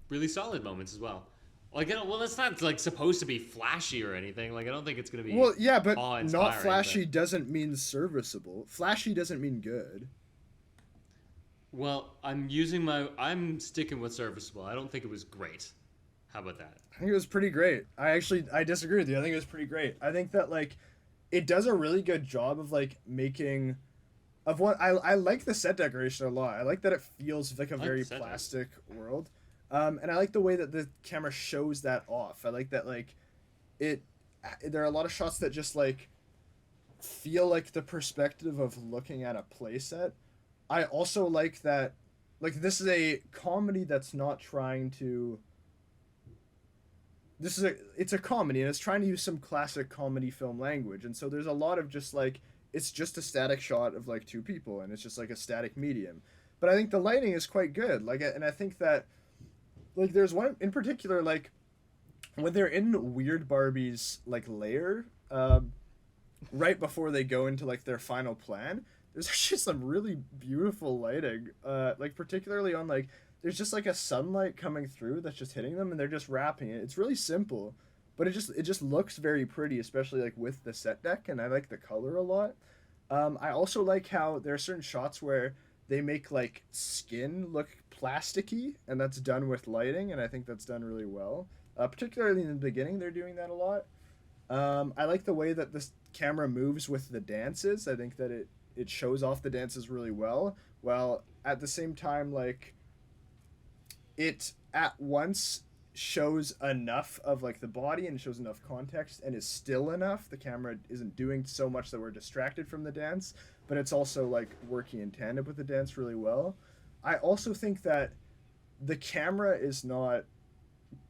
really solid moments as well. Like, well, it's not like supposed to be flashy or anything. Like, I don't think it's gonna be. Well, yeah, but awe-inspiring, not flashy doesn't mean serviceable. Flashy doesn't mean good. Well, I'm sticking with serviceable. I don't think it was great. How about that? I think it was pretty great. I disagree with you. I think it was pretty great. I think that like it does a really good job of like making of what I like the set decoration a lot. I like that it feels like a very plastic world. And I like the way that the camera shows that off. I like that like there are a lot of shots that just like feel like the perspective of looking at a playset. I also like that like this is a comedy that's not trying to it's a comedy and it's trying to use some classic comedy film language, and so there's a lot of just like it's just a static shot of like two people and it's just like a static medium, but I think the lighting is quite good, like, and I think that like there's one in particular like when they're in Weird Barbie's like lair right before they go into like their final plan, there's actually some really beautiful lighting like particularly on like there's just like a sunlight coming through that's just hitting them and they're just wrapping it. It's really simple, but it just looks very pretty, especially like with the set deck, and I like the color a lot. I also like how there are certain shots where they make like skin look plasticky, and that's done with lighting, and I think that's done really well. Particularly in the beginning, they're doing that a lot. I like the way that this camera moves with the dances. I think that it shows off the dances really well, while at the same time like it at once shows enough of like the body and shows enough context and is still enough. The camera isn't doing so much that we're distracted from the dance, but it's also like working in tandem with the dance really well. I also think that the camera is not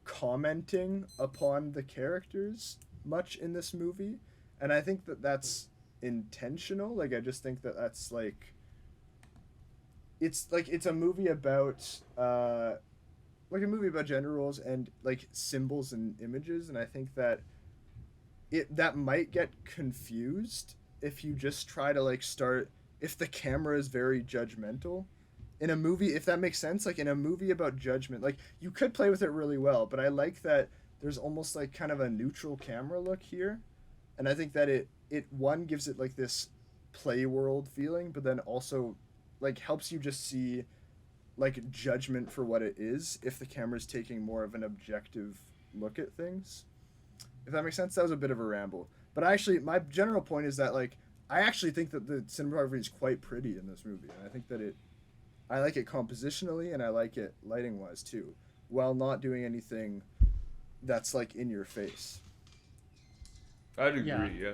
commenting upon the characters much in this movie, and I think that that's intentional. Like I just think that that's like it's a movie about like a movie about gender roles and like symbols and images, and I think that that might get confused if you just try to like start if the camera is very judgmental in a movie, if that makes sense. Like in a movie about judgment, like you could play with it really well, but I like that there's almost like kind of a neutral camera look here, and I think that it one gives it like this play world feeling, but then also like helps you just see like judgment for what it is if the camera's taking more of an objective look at things. If that makes sense. That was a bit of a ramble, but actually my general point is that like I actually think that the cinematography is quite pretty in this movie, and I think that I like it compositionally and I like it lighting wise too, while not doing anything that's like in your face. I'd agree. Yeah.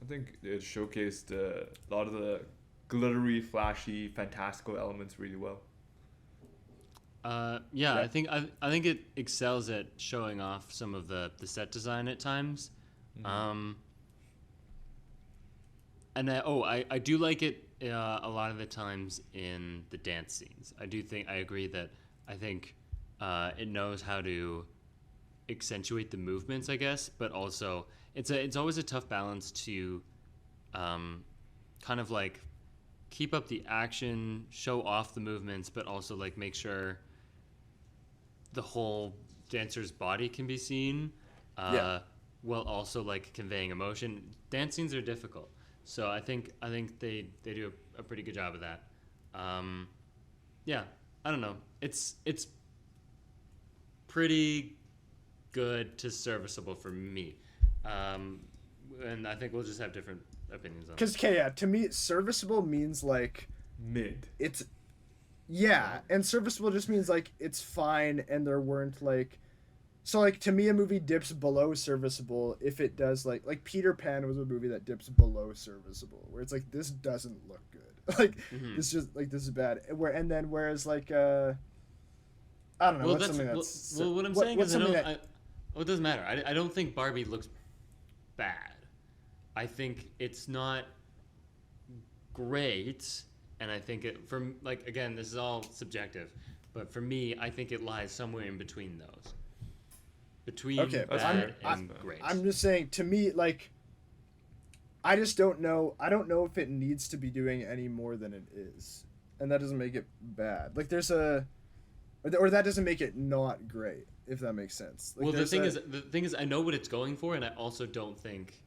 I think it showcased a lot of the glittery, flashy, fantastical elements really well. Yeah, I think it excels at showing off some of the set design at times. Mm-hmm. And I do like it a lot of the times in the dance scenes. I agree that I think it knows how to accentuate the movements, I guess, but also it's always a tough balance to kind of like keep up the action, show off the movements, but also like make sure the whole dancer's body can be seen, while also like conveying emotion. Dance scenes are difficult, so I think they do a pretty good job of that. Yeah, I don't know. It's pretty good to serviceable for me, and I think we'll just have different opinions on it. Because to me, serviceable means like mid. It's and serviceable just means like it's fine, and there weren't like, so like to me a movie dips below serviceable if it does like Peter Pan was a movie that dips below serviceable, where it's like this doesn't look good, like this just like this is bad, whereas like I don't know. Well, What's that's something that's well, what I'm what- saying what's is something well, it doesn't matter. I don't think Barbie looks bad. I think it's not great, and I think it from like again, this is all subjective, but for me, I think it lies somewhere in between those. Between Okay, but bad I'm- and great. I'm just saying, to me, like, I just don't know. I don't know if it needs to be doing any more than it is, and that doesn't make it bad. Like, or that doesn't make it not great, if that makes sense. Like, Well, the thing is, I know what it's going for, and I also don't think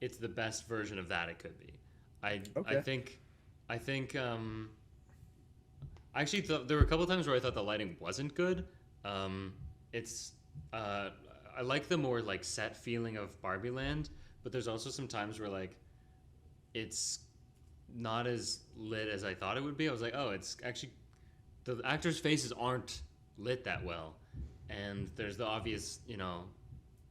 it's the best version of that it could be. I think I actually thought there were a couple of times where I thought the lighting wasn't good. I like the more like set feeling of Barbie Land, but there's also some times where like it's not as lit as I thought it would be. I was like, oh, it's actually the actors' faces aren't lit that well, and there's the obvious,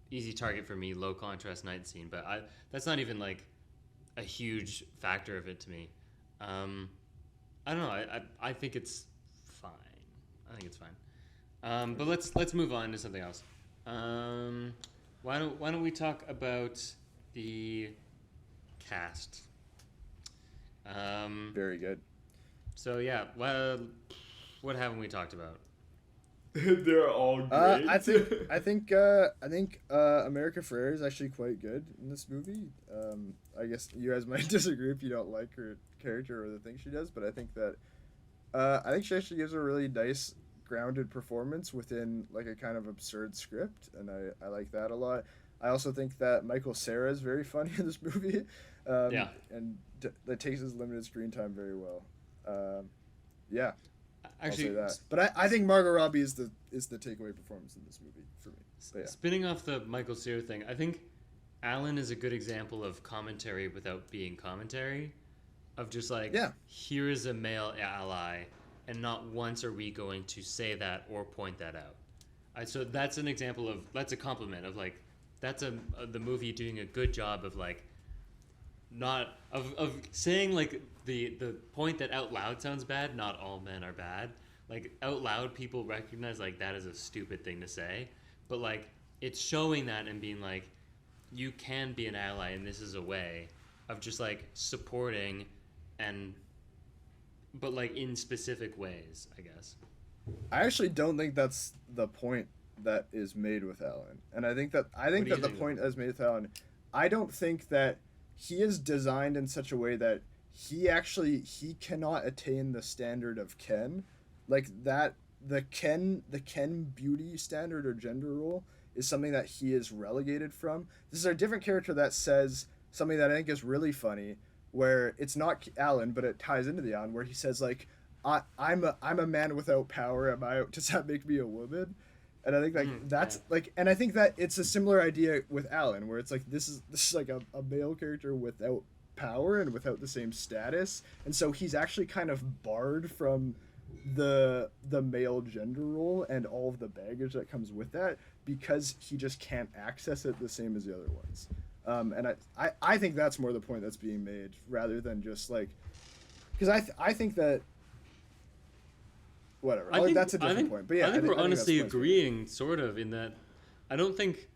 easy target for me, low contrast night scene. But that's not even like a huge factor of it to me. I don't know. I think it's fine. I think it's fine. But let's move on to something else. Why don't we talk about the cast? very good. So yeah, well, what haven't we talked about? They're all great. I think America Ferrera is actually quite good in this movie. I guess you guys might disagree if you don't like her character or the things she does, but I think she actually gives a really nice, grounded performance within like a kind of absurd script, and I like that a lot. I also think that Michael Cera is very funny in this movie, and that takes his limited screen time very well. Yeah. Actually, I'll say that. But I think Margot Robbie is the takeaway performance in this movie for me. But yeah. Spinning off the Michael Cera thing, I think Alan is a good example of commentary without being commentary, of just like, here is a male ally, and not once are we going to say that or point that out. So that's an example of, that's a compliment of like, that's the movie doing a good job of like, not of saying like the point that out loud sounds bad, not all men are bad. Like out loud people recognize like that is a stupid thing to say, but like it's showing that and being like, you can be an ally and this is a way of just like supporting but like in specific ways, I guess. I actually don't think that's the point that is made with Alan. And I think that the point that's made with Alan, I don't think that he is designed in such a way that he cannot attain the standard of Ken. Like that the Ken beauty standard or gender role is something that he is relegated from. This is a different character that says something that I think is really funny, where it's not Alan, but it ties into the Alan, where he says like, I'm a man without power. Does that make me a woman? And I think like that's like, and I think that it's a similar idea with Alan, where it's like this is like a male character without power and without the same status, and so he's actually kind of barred from the male gender role and all of the baggage that comes with that, because he just can't access it the same as the other ones. And I think that's more the point that's being made, rather than just like, because I think that whatever. That's a different point. But yeah, I think we're honestly agreeing, sort of, in that I don't think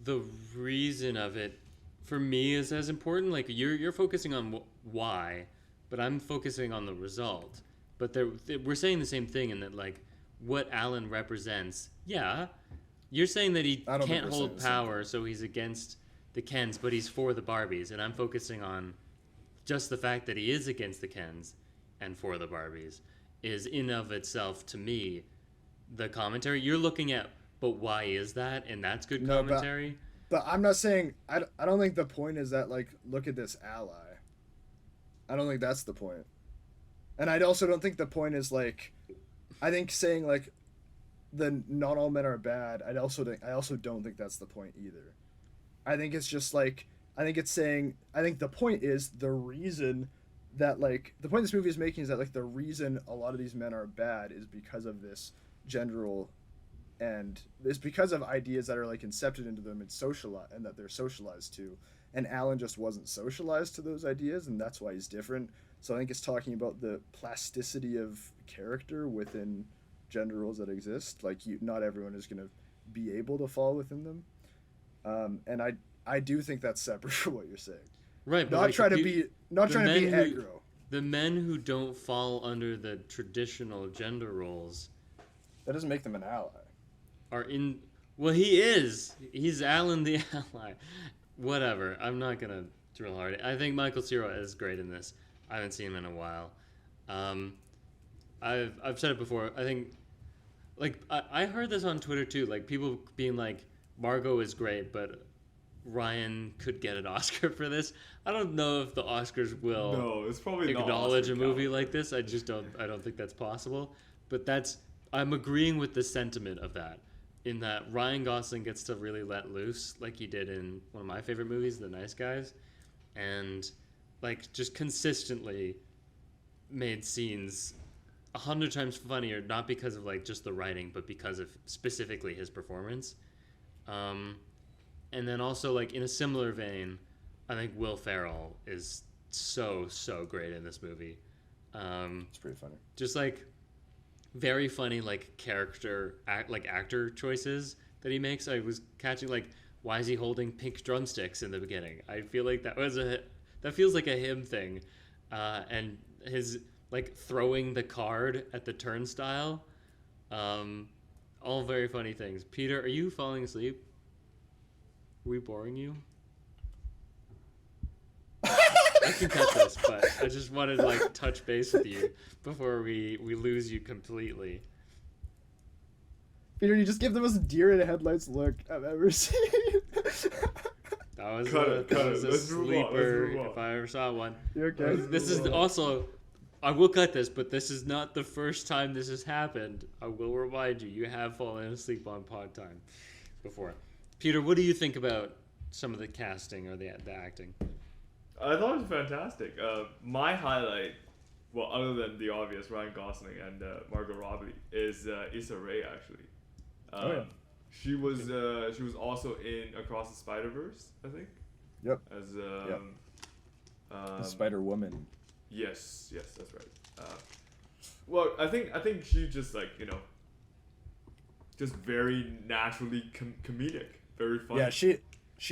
the reason of it for me is as important. Like you're focusing on why, but I'm focusing on the result. But we're saying the same thing in that like what Alan represents. Yeah, you're saying that he can't hold power, so he's against the Kens, but he's for the Barbies, and I'm focusing on just the fact that he is against the Kens and for the Barbies is in of itself, to me, the commentary. You're looking at, but why is that? And that's good commentary. But I'm not saying, I don't think the point is that, like, look at this ally. I don't think that's the point. And I also don't think the point is, like, I think saying, like, not all men are bad, I also don't think that's the point either. I think it's just, like, I think the point is the reason that, like, the point this movie is making is that, like, the reason a lot of these men are bad is because of this gender role, and it's because of ideas that are, like, incepted into them and that they're socialized to, and Alan just wasn't socialized to those ideas, and that's why he's different. So I think it's talking about the plasticity of character within gender roles that exist. Like not everyone is gonna be able to fall within them. And I do think that's separate from what you're saying. Right, but Not like, trying to be aggro. The men who don't fall under the traditional gender roles That doesn't make them an ally. are in. Well, he is. He's Alan the ally. Whatever. I'm not gonna drill hard. I think Michael Cera is great in this. I haven't seen him in a while. I've said it before. I think, like, I heard this on Twitter too. Like, people being like, Margot is great, but Ryan could get an Oscar for this. I don't know if the Oscars will No, it's probably acknowledge not a movie like this. I don't think that's possible. But I'm agreeing with the sentiment of that, in that Ryan Gosling gets to really let loose like he did in one of my favorite movies, The Nice Guys, and like just consistently made scenes 100 times funnier, not because of like just the writing, but because of specifically his performance. And then also, like, in a similar vein, I think Will Ferrell is so great in this movie. It's pretty funny. Just like very funny, like actor choices that he makes. I was catching, like, why is he holding pink drumsticks in the beginning? I feel like that feels like a him thing, and his like throwing the card at the turnstile. All very funny things. Peter, are you falling asleep? Are we boring you? I can cut this, but I just wanted to like touch base with you before we lose you completely. Peter, you just give the most deer in the headlights look I've ever seen. That was Cut a it. sleeper Let's move on. if I ever saw one. You okay? This is also, I will cut this, but this is not the first time this has happened. I will remind you, you have fallen asleep on pod time before. Peter, what do you think about some of the casting or the acting? I thought it was fantastic. My highlight, well, other than the obvious Ryan Gosling and Margot Robbie, is Issa Rae actually. Yeah. She was also in Across the Spider-Verse, I think. Yep. As the Spider-Woman. Yes, that's right. Well, I think she just like just very naturally comedic, very funny. Yeah, she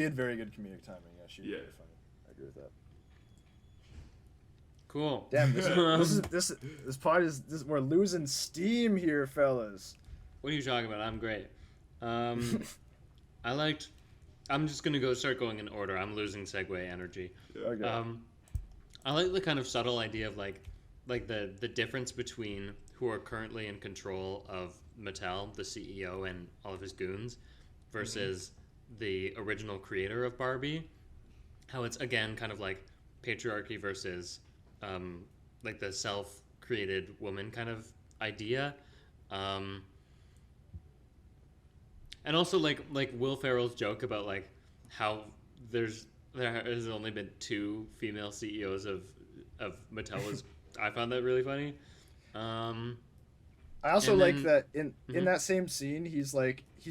had very good comedic timing. Yeah, she was very funny. I agree with that. Cool. Damn, this pod is we're losing steam here, fellas. What are you talking about? I'm great. I'm just gonna start going in order. I'm losing segue energy. Okay. I like the kind of subtle idea of like the difference between who are currently in control of Mattel, the CEO and all of his goons, versus the original creator of Barbie. How it's again kind of like patriarchy versus like the self-created woman kind of idea. And also like Will Ferrell's joke about like how there has only been 2 female CEOs of Mattel I found that really funny. I also like that in that same scene he's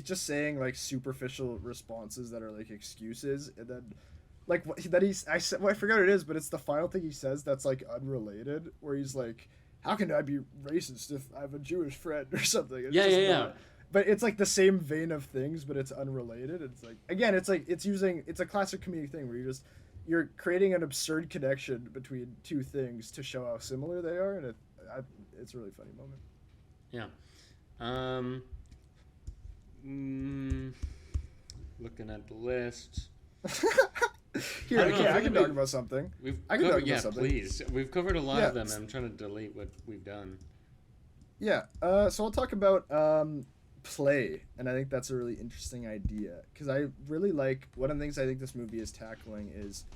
just saying like superficial responses that are like excuses, and then like I forgot what it is, but it's the final thing he says that's like unrelated, where he's like, how can I be racist if I have a Jewish friend or something? It's yeah. But it's like the same vein of things, but it's unrelated. It's like, again, it's a classic comedic thing where you're creating an absurd connection between 2 things to show how similar they are, and it's a really funny moment. Yeah. Looking at the list. Here, I can talk about something. Please. We've covered a lot of them, and I'm trying to delete what we've done. Yeah. So I'll talk about play, and I think that's a really interesting idea, because I really like one of the things I think this movie is tackling is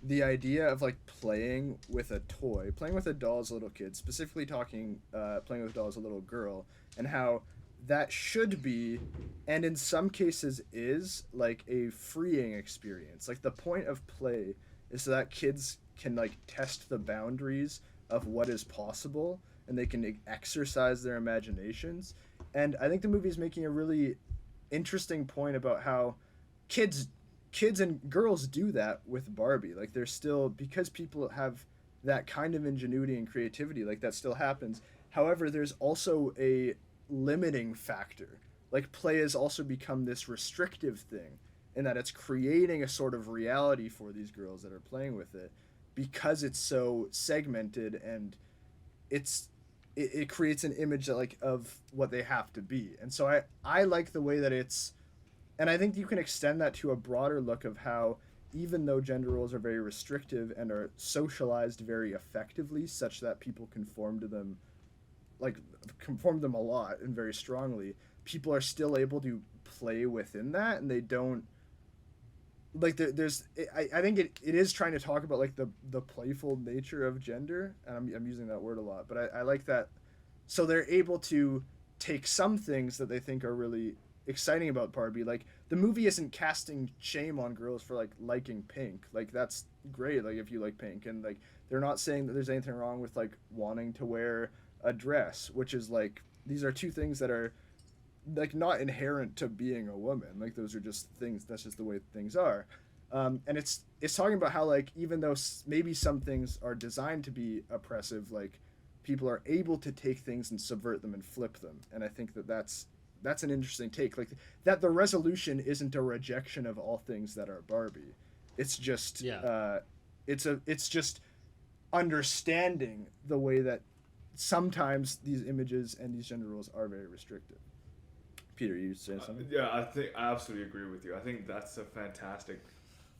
the idea of like playing with a toy, playing with a doll as a little kid, specifically talking playing with a doll as a little girl, and how that should be, and in some cases is, like a freeing experience. Like the point of play is so that kids can like test the boundaries of what is possible, and they can exercise their imaginations. And I think the movie is making a really interesting point about how kids and girls do that with Barbie. Like they're still, because people have that kind of ingenuity and creativity, like that still happens. However, there's also a limiting factor. Like play has also become this restrictive thing, in that it's creating a sort of reality for these girls that are playing with it, because it's so segmented, and it creates an image that, like, of what they have to be. And so I like the way that it's, and I think you can extend that to a broader look of how, even though gender roles are very restrictive and are socialized very effectively such that people conform to them, like conform them a lot and very strongly, people are still able to play within that, and they don't, like, there's I think it is trying to talk about, like, the playful nature of gender, and I'm using that word a lot, but I like that. So they're able to take some things that they think are really exciting about Barbie. Like, the movie isn't casting shame on girls for, like, liking pink. Like, that's great, like, if you like pink, and, like, they're not saying that there's anything wrong with, like, wanting to wear a dress, which is, like, these are two things that are, like, not inherent to being a woman. Like, those are just things, that's just the way things are. And it's talking about how, like, even though maybe some things are designed to be oppressive, like, people are able to take things and subvert them and flip them. And I think that that's an interesting take, like, that the resolution isn't a rejection of all things that are Barbie. It's just it's just understanding the way that sometimes these images and these gender roles are very restrictive. Peter, you saying something? Yeah, I absolutely agree with you. I think that's a fantastic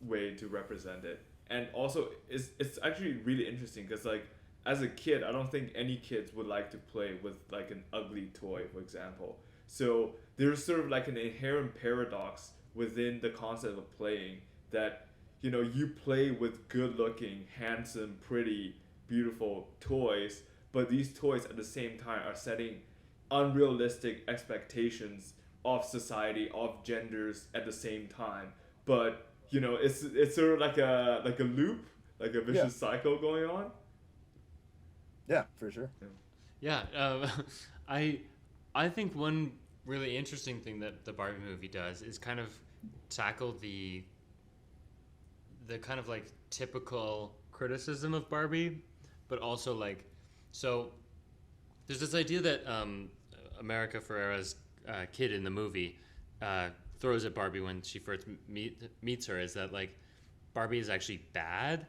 way to represent it. And also, it's actually really interesting because, like, as a kid, I don't think any kids would like to play with, like, an ugly toy, for example. So there's sort of like an inherent paradox within the concept of playing, that, you know, you play with good-looking, handsome, pretty, beautiful toys, but these toys at the same time are setting unrealistic expectations of society, of genders at the same time. But, you know, it's sort of like a loop, like a vicious cycle going on. Yeah, for sure. Yeah, I think one really interesting thing that the Barbie movie does is kind of tackle the kind of, like, typical criticism of Barbie, but also, like, so there's this idea that America Ferrera's kid in the movie throws at Barbie when she first meets her, is that, like, Barbie is actually bad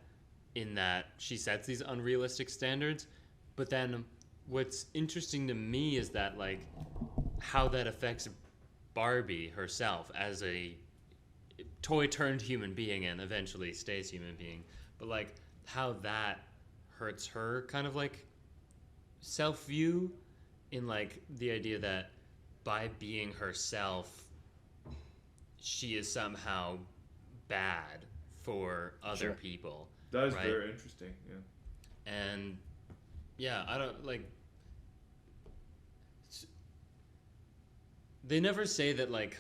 in that she sets these unrealistic standards. But then what's interesting to me is that, like, how that affects Barbie herself as a toy turned human being and eventually stays human being, but, like, how that hurts her kind of, like, self-view, in, like, the idea that by being herself she is somehow bad for other people. That is right? very interesting. Yeah. And yeah, I don't, like, they never say that, like,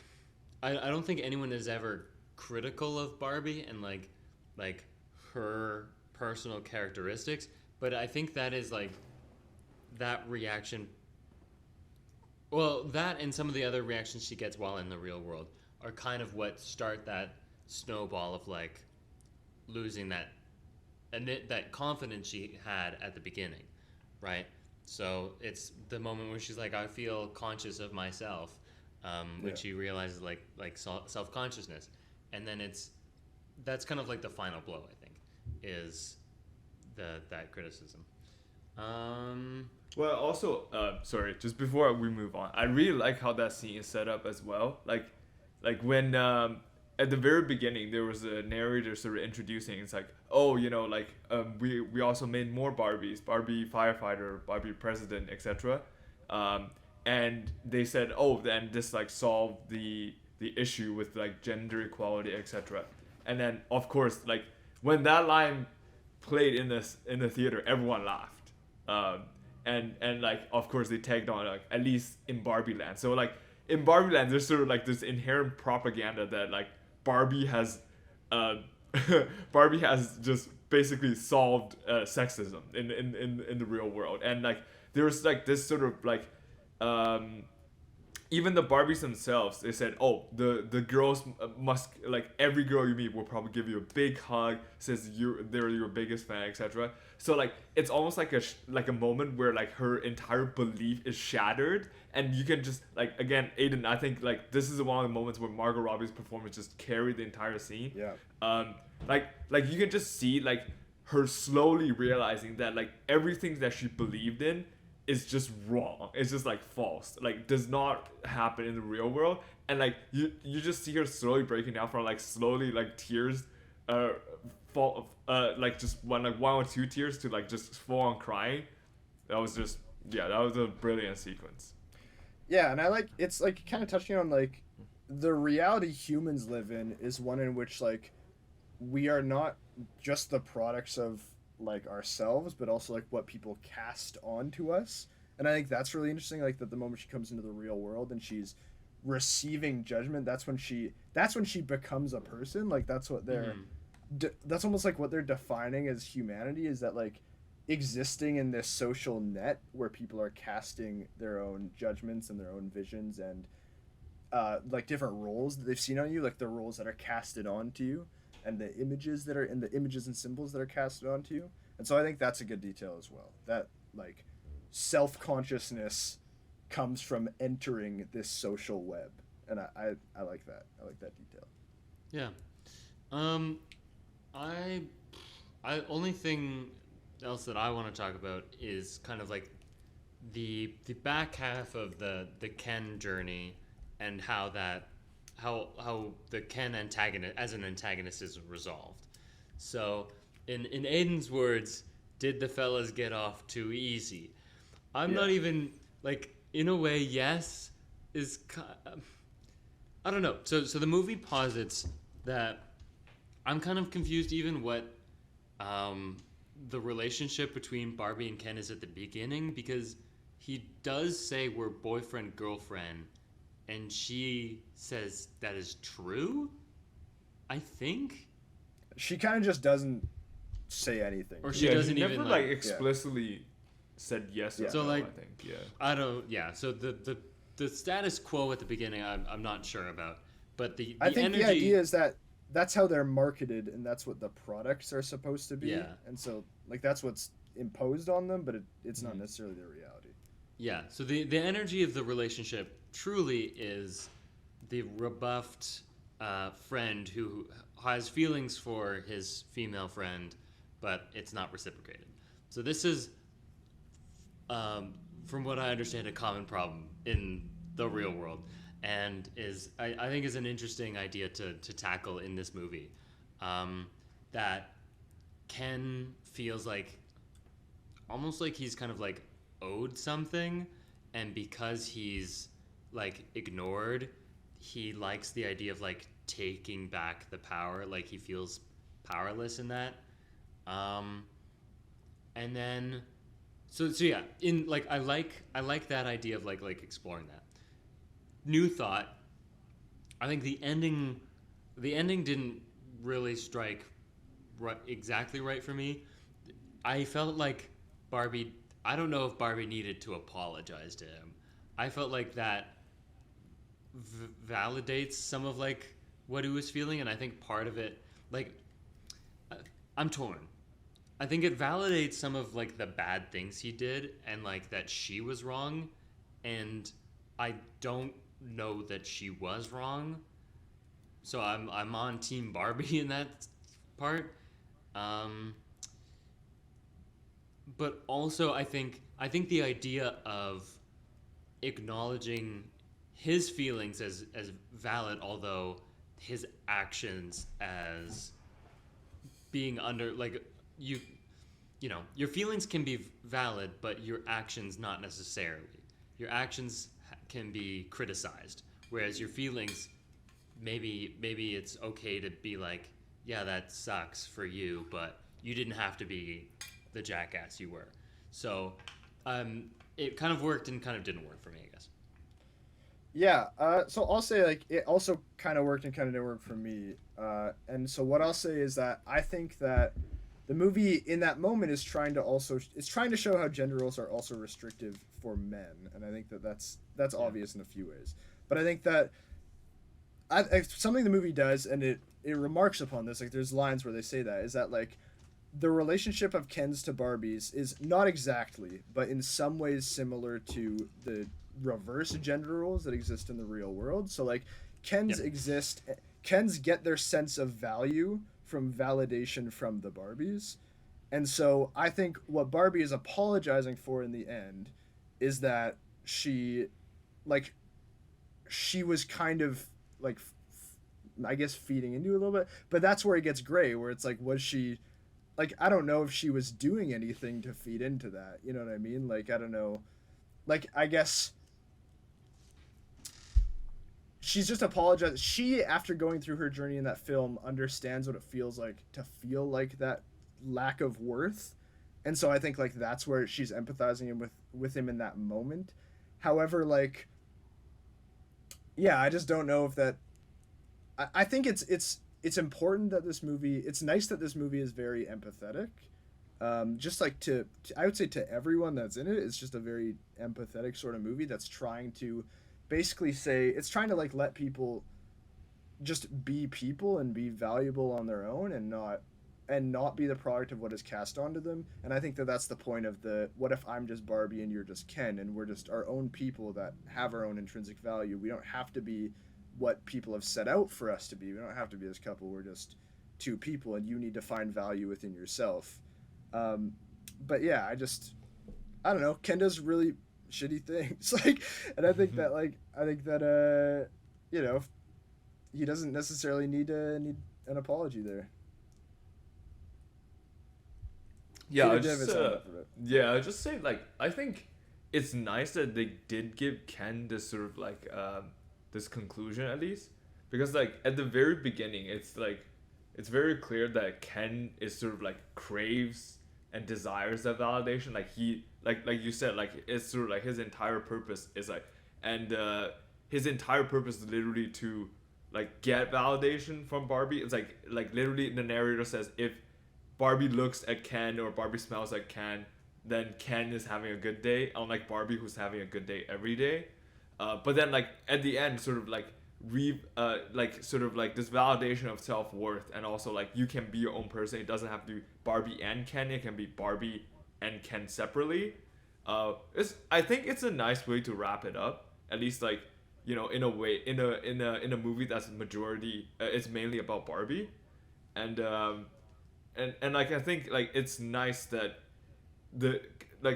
I don't think anyone is ever critical of Barbie and, like her personal characteristics, but I think that is, like, that reaction, well, that and some of the other reactions she gets while in the real world are kind of what start that snowball of, like, losing that confidence she had at the beginning, right? So it's the moment where she's like, I feel conscious of myself, when she realizes, like self-consciousness, and then that's kind of like the final blow, I think, is that criticism. Well, also, sorry, just before we move on, I really like how that scene is set up as well. Like when at the very beginning there was a narrator sort of introducing. It's like, oh, you know, like, we also made more Barbies, Barbie firefighter, Barbie president, etc. And they said, oh, then this, like, solved the issue with, like, gender equality, etc. And then, of course, like, when that line played in the theater, everyone laughed. And like, of course, they tagged on, like, at least in Barbie Land. So, like, in Barbie Land, there's sort of, like, this inherent propaganda that, like, Barbie has just basically solved sexism in the real world. And, like, there's, like, this sort of, like, even the Barbies themselves, they said, oh, the girls must, like, every girl you meet will probably give you a big hug, says they're your biggest fan, etc. So like it's almost like a moment where like her entire belief is shattered, and you can just like, again, Aiden, I think like this is one of the moments where Margot Robbie's performance just carried the entire scene. Yeah. Like you can just see like her slowly realizing that like everything that she believed in is just wrong. It's just like false. Like does not happen in the real world. And like you just see her slowly breaking down from like slowly like tears fall like just one or two tears to like just full on crying. That was just that was a brilliant sequence. Yeah, and I like it's like kind of touching on like the reality humans live in is one in which like we are not just the products of like ourselves, but also like what people cast onto us. And I think that's really interesting, like that the moment she comes into the real world and she's receiving judgment, that's when she becomes a person. Like that's what they're that's almost like what they're defining as humanity, is that like existing in this social net where people are casting their own judgments and their own visions and like different roles that they've seen on you, like the roles that are casted onto you and the images that are in the images and symbols that are casted onto you. And so I think that's a good detail as well, that like self-consciousness comes from entering this social web. And I like that. I like that detail. Yeah. I only thing else that I want to talk about is kind of like the back half of the Ken journey and how the Ken antagonist is resolved. So in Aiden's words, did the fellas get off too easy? I'm not even like, in a way, yes is I don't know. So the movie posits that I'm kind of confused even what the relationship between Barbie and Ken is at the beginning, because he does say we're boyfriend girlfriend and she says that is true, I think. She kind of just doesn't say anything. Or she doesn't never even like explicitly said yes or Yeah. So no, like I think. I don't so the status quo at the beginning I'm not sure about, but the I think energy, the idea is that that's how they're marketed and that's what the products are supposed to be. Yeah. And so like that's what's imposed on them, but it's not necessarily their reality. Yeah, so the energy of the relationship truly is the rebuffed friend who has feelings for his female friend, but it's not reciprocated. So this is, from what I understand, a common problem in the real world, and is I think is an interesting idea to tackle in this movie. That Ken feels like almost like he's kind of like owed something, and because he's like ignored, he likes the idea of like taking back the power, like he feels powerless in that. And then so yeah, in like I like that idea of like exploring that. New thought, I think the ending didn't really strike exactly right for me. I felt like Barbie, I don't know if Barbie needed to apologize to him. I felt like that validates some of like what he was feeling, and I think part of it, like, I'm torn. I think it validates some of like the bad things he did, and like that she was wrong, and I don't know that she was wrong. So I'm on Team Barbie in that part. But also I think the idea of acknowledging his feelings as valid, although his actions as being under like you know, your feelings can be valid, but your actions not necessarily. Your actions can be criticized, whereas your feelings, maybe it's okay to be like, yeah, that sucks for you, but you didn't have to be the jackass you were. So it kind of worked and kind of didn't work for me, I guess. Yeah, so I'll say like it also kind of worked and kind of didn't work for me. And so what I'll say is that I think that the movie in that moment is trying to show how gender roles are also restrictive for men, and I think that's obvious in a few ways. But I think that something the movie does, and it remarks upon this, like there's lines where they say that, is that like the relationship of Ken's to Barbie's is not exactly, but in some ways similar to the reverse gender roles that exist in the real world. So like Ken's get their sense of value from validation from the Barbies. And so I think what Barbie is apologizing for in the end is that she was kind of like I guess feeding into it a little bit, but that's where it gets gray, where it's like, was she, like, I don't know if she was doing anything to feed into that, you know what I mean? Like, I don't know, like, I guess she's just apologized. She, after going through her journey in that film, understands what it feels like to feel like that lack of worth, and so I think like that's where she's empathizing with him in that moment. However, like, yeah, I just don't know if that. I think it's important that this movie. It's nice that this movie is very empathetic. Just like I would say to everyone that's in it, it's just a very empathetic sort of movie that's trying to basically say, it's trying to like let people just be people and be valuable on their own, and not be the product of what is cast onto them. And I think that that's the point of the, what if I'm just Barbie and you're just Ken, and we're just our own people that have our own intrinsic value. We don't have to be what people have set out for us to be. We don't have to be this couple. We're just two people, and you need to find value within yourself. But yeah, I don't know. Ken does really shitty things, like, and I think that you know, he doesn't necessarily need an apology there. Yeah, I just say, like, I think it's nice that they did give Ken this sort of like this conclusion, at least, because like at the very beginning, it's like it's very clear that Ken is sort of like craves and desires that validation. Like he like you said, like it's sort of like his entire purpose is like, and his entire purpose is literally to like get validation from Barbie. It's like literally the narrator says, if Barbie looks at Ken or Barbie smells like Ken, then Ken is having a good day, unlike Barbie, who's having a good day every day. But then like at the end, sort of like sort of like this validation of self-worth, and also like you can be your own person. It doesn't have to be Barbie and Ken. It can be Barbie and Ken separately. I think it's a nice way to wrap it up, at least, like, you know, in a way, in a movie that's majority it's mainly about Barbie. And like I think like it's nice that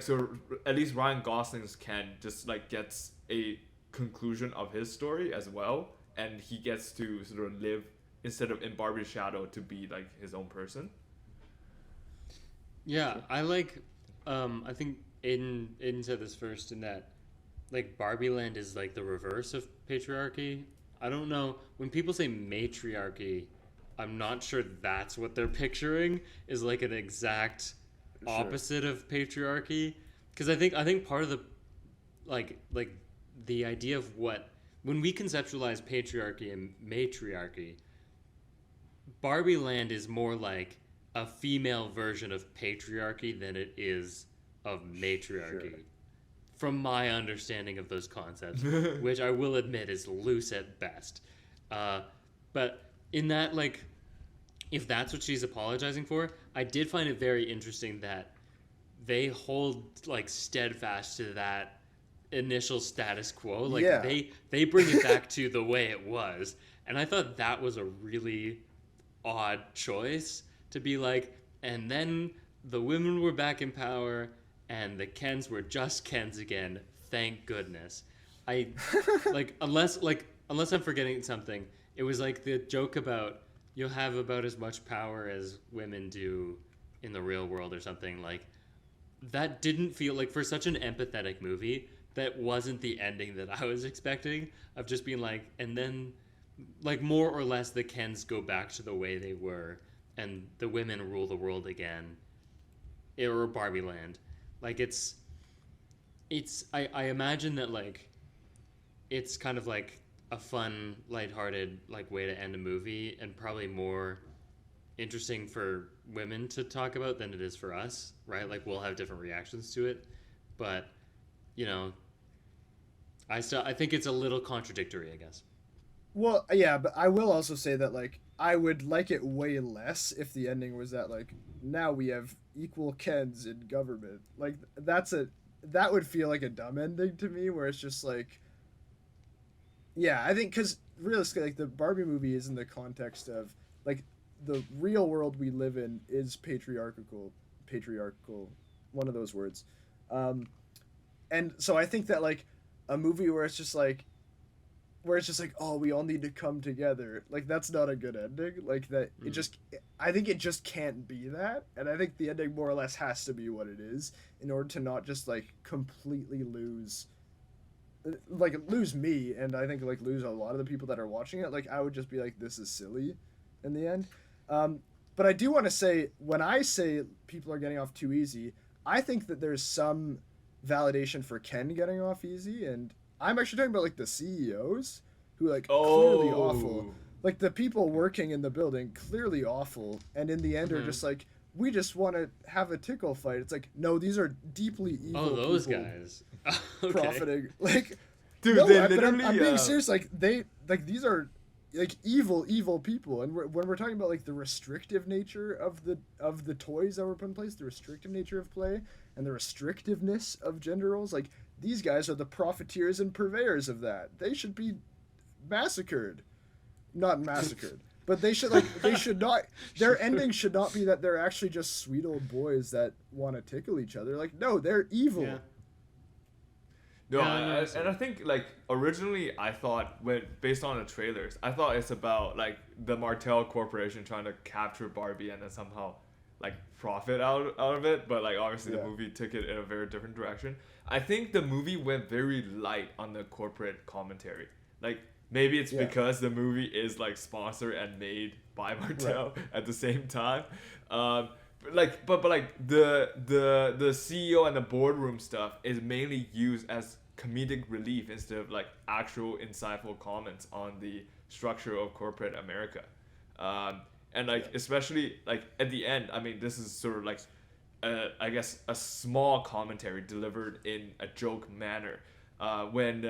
so at least Ryan Gosling's Ken just like gets a conclusion of his story as well, and he gets to sort of live, instead of in Barbie's shadow, to be like his own person. Yeah, I like I think Aiden said this first, in that like Barbie Land is like the reverse of patriarchy. I don't know, when people say matriarchy, I'm not sure that's what they're picturing, is like an exact opposite of patriarchy. Because I think part of the like the idea of what, when we conceptualize patriarchy and matriarchy, Barbie Land is more like a female version of patriarchy than it is of matriarchy. Sure. From my understanding of those concepts, which I will admit is loose at best. But in that, like, if that's what she's apologizing for, I did find it very interesting that they hold like steadfast to that initial status quo. Like, they bring it back to the way it was. And I thought that was a really odd choice, to be like, and then the women were back in power and the Kens were just Kens again. Thank goodness. I like, unless I'm forgetting something, it was like the joke about you'll have about as much power as women do in the real world or something. Like, that didn't feel like, for such an empathetic movie, that wasn't the ending that I was expecting, of just being like, and then like more or less the Kens go back to the way they were and the women rule the world again, or Barbie Land. Like, I imagine that like it's kind of like a fun, lighthearted like way to end a movie, and probably more interesting for women to talk about than it is for us, right? Like we'll have different reactions to it, but you know, I think it's a little contradictory, I guess. Well, yeah, but I will also say that like I would like it way less if the ending was that like now we have equal Kens in government. Like that would feel like a dumb ending to me, where it's just like, yeah, I think because realistically, like the Barbie movie is in the context of like the real world we live in is patriarchal, one of those words, and so I think that like a movie where it's just like, oh, we all need to come together, like that's not a good ending. Like that it just, I think it just can't be that, and I think the ending more or less has to be what it is in order to not just like completely lose me, and I think like lose a lot of the people that are watching it. Like I would just be like, this is silly in the end. But I do want to say, when I say people are getting off too easy, I think that there's some validation for Ken getting off easy, and I'm actually talking about like the CEOs who like clearly awful, like the people working in the building clearly awful, and in the end are just like, we just want to have a tickle fight. It's like, no, these are deeply evil. Oh, those guys okay. Profiting, like, dude. no, They but literally, I'm being serious. Like these are like evil people, and when we're talking about like the restrictive nature of the toys that were put in place, the restrictive nature of play, and the restrictiveness of gender roles, like these guys are the profiteers and purveyors of that. They should be massacred, not massacred, but they should not. Their ending should not be that they're actually just sweet old boys that want to tickle each other. Like, no, they're evil. Yeah. No, and I think like originally I thought, based on the trailers, I thought it's about like the Martell Corporation trying to capture Barbie and then somehow like profit out of it, but like obviously the movie took it in a very different direction. I think the movie went very light on the corporate commentary. Like maybe it's because the movie is like sponsored and made by Martell at the same time. But the CEO and the boardroom stuff is mainly used as comedic relief instead of like actual insightful comments on the structure of corporate America. And like especially like at the end, I mean, this is sort of like I guess a small commentary delivered in a joke manner. When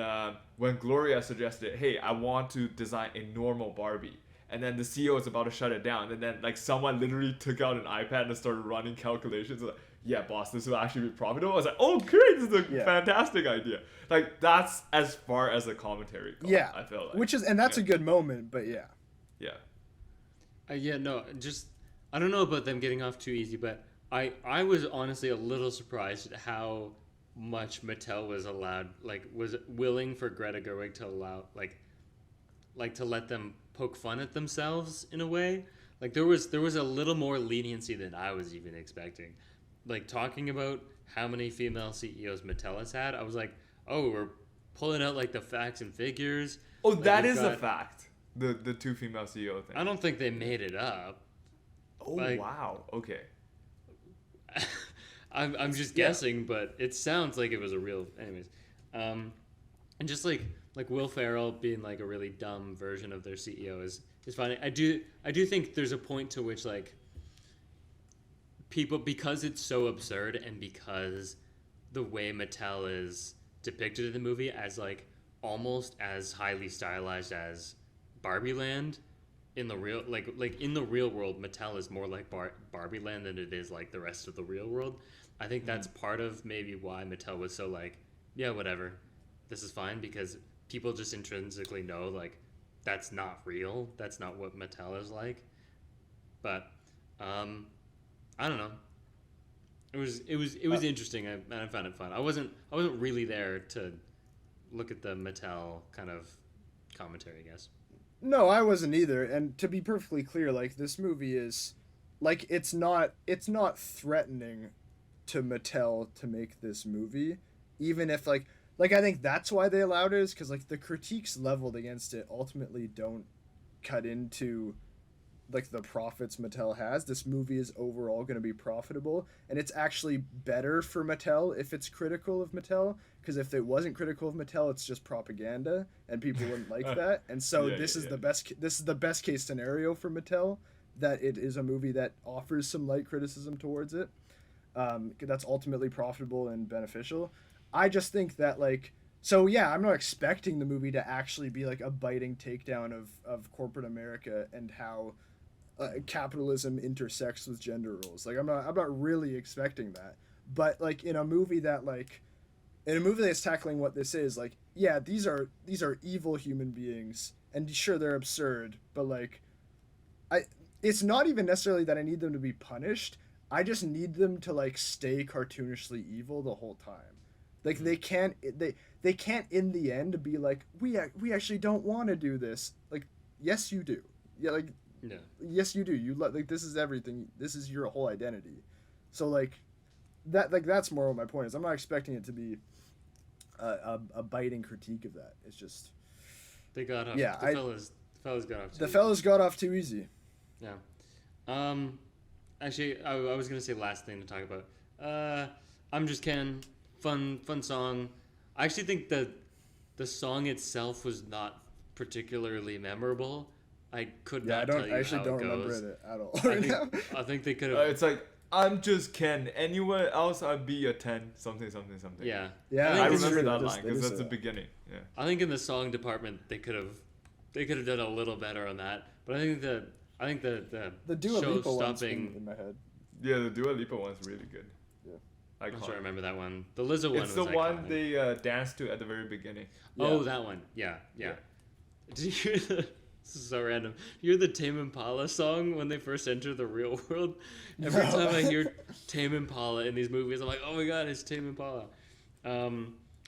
Gloria suggested, hey, I want to design a normal Barbie, and then the CEO is about to shut it down, and then like someone literally took out an iPad and started running calculations like, yeah, boss, this will actually be profitable. I was like, oh great, this is a fantastic idea. Like that's as far as the commentary goes, I feel like. Which is, and that's a good moment, but yeah. No, just I don't know about them getting off too easy, but I was honestly a little surprised at how much Mattel was willing for Greta Gerwig to allow like to let them poke fun at themselves in a way. Like there was a little more leniency than I was even expecting. Like talking about how many female CEOs Mattel has had, I was like, oh, we're pulling out like the facts and figures. Oh, like, that is a fact. The two female CEO thing. I don't think they made it up. Oh, like, wow. Okay. I'm just guessing, but it sounds like it was a real. Anyways, and just like Will Ferrell being like a really dumb version of their CEO is funny. I do think there's a point to which like people, because it's so absurd and because the way Mattel is depicted in the movie as like almost as highly stylized as Barbie Land. In the real in the real world, Mattel is more like Barbie Land than it is like the rest of the real world. I think that's part of maybe why Mattel was so like, yeah, whatever, this is fine, because people just intrinsically know like that's not real. That's not what Mattel is like. But I don't know. It was interesting. I found it fun. I wasn't really there to look at the Mattel kind of commentary, I guess. No, I wasn't either. And to be perfectly clear, like this movie is like it's not threatening to Mattel to make this movie, even if like I think that's why they allowed it, is because like the critiques leveled against it ultimately don't cut into like the profits Mattel has. This movie is overall going to be profitable, and it's actually better for Mattel if it's critical of Mattel, because if it wasn't critical of Mattel, it's just propaganda and people wouldn't like that. And so this is the best case scenario for Mattel, that it is a movie that offers some light criticism towards it. That's ultimately profitable and beneficial. I just think that like, so yeah, I'm not expecting the movie to actually be like a biting takedown of corporate America and how capitalism intersects with gender roles. Like I'm not really expecting that. But like in a movie that's tackling what this is, like, yeah, these are evil human beings, and sure they're absurd, but like it's not even necessarily that I need them to be punished. I just need them to like stay cartoonishly evil the whole time. Like they can't in the end be like we actually don't want to do this. Like yes you do. Yeah, like Yeah. yes you do. You like this is everything. This is your whole identity. So like that's more what my point is. I'm not expecting it to be a biting critique of that. It's just they got off. Yeah, the fellas got off. The fellas got off too easy. Yeah. Actually, I was gonna say last thing to talk about. I'm Just Ken. Fun song. I actually think that the song itself was not particularly memorable. I could not tell you I actually how don't it remember goes. it at all. I think they could have. It's like I'm just Ken. Anywhere else, I'd be a 10. Something. Yeah. Yeah, I think remember true. that They line just because that's say the that. beginning. Yeah. I think in the song department they could have done a little better on that. But I think the The Dua show Lipa one's stopping. in my head. Yeah, the Dua Lipa one's really good. Yeah. I'm not Iconic. sure I remember that one. The Lizzo one It's was the one iconic. they danced to at the very beginning. Oh, that one. Yeah. Did you hear the... This is so random. You hear the Tame Impala song when they first enter the real world? Every No. time I hear Tame Impala in these movies, I'm like, oh my god, it's Tame Impala. Do I you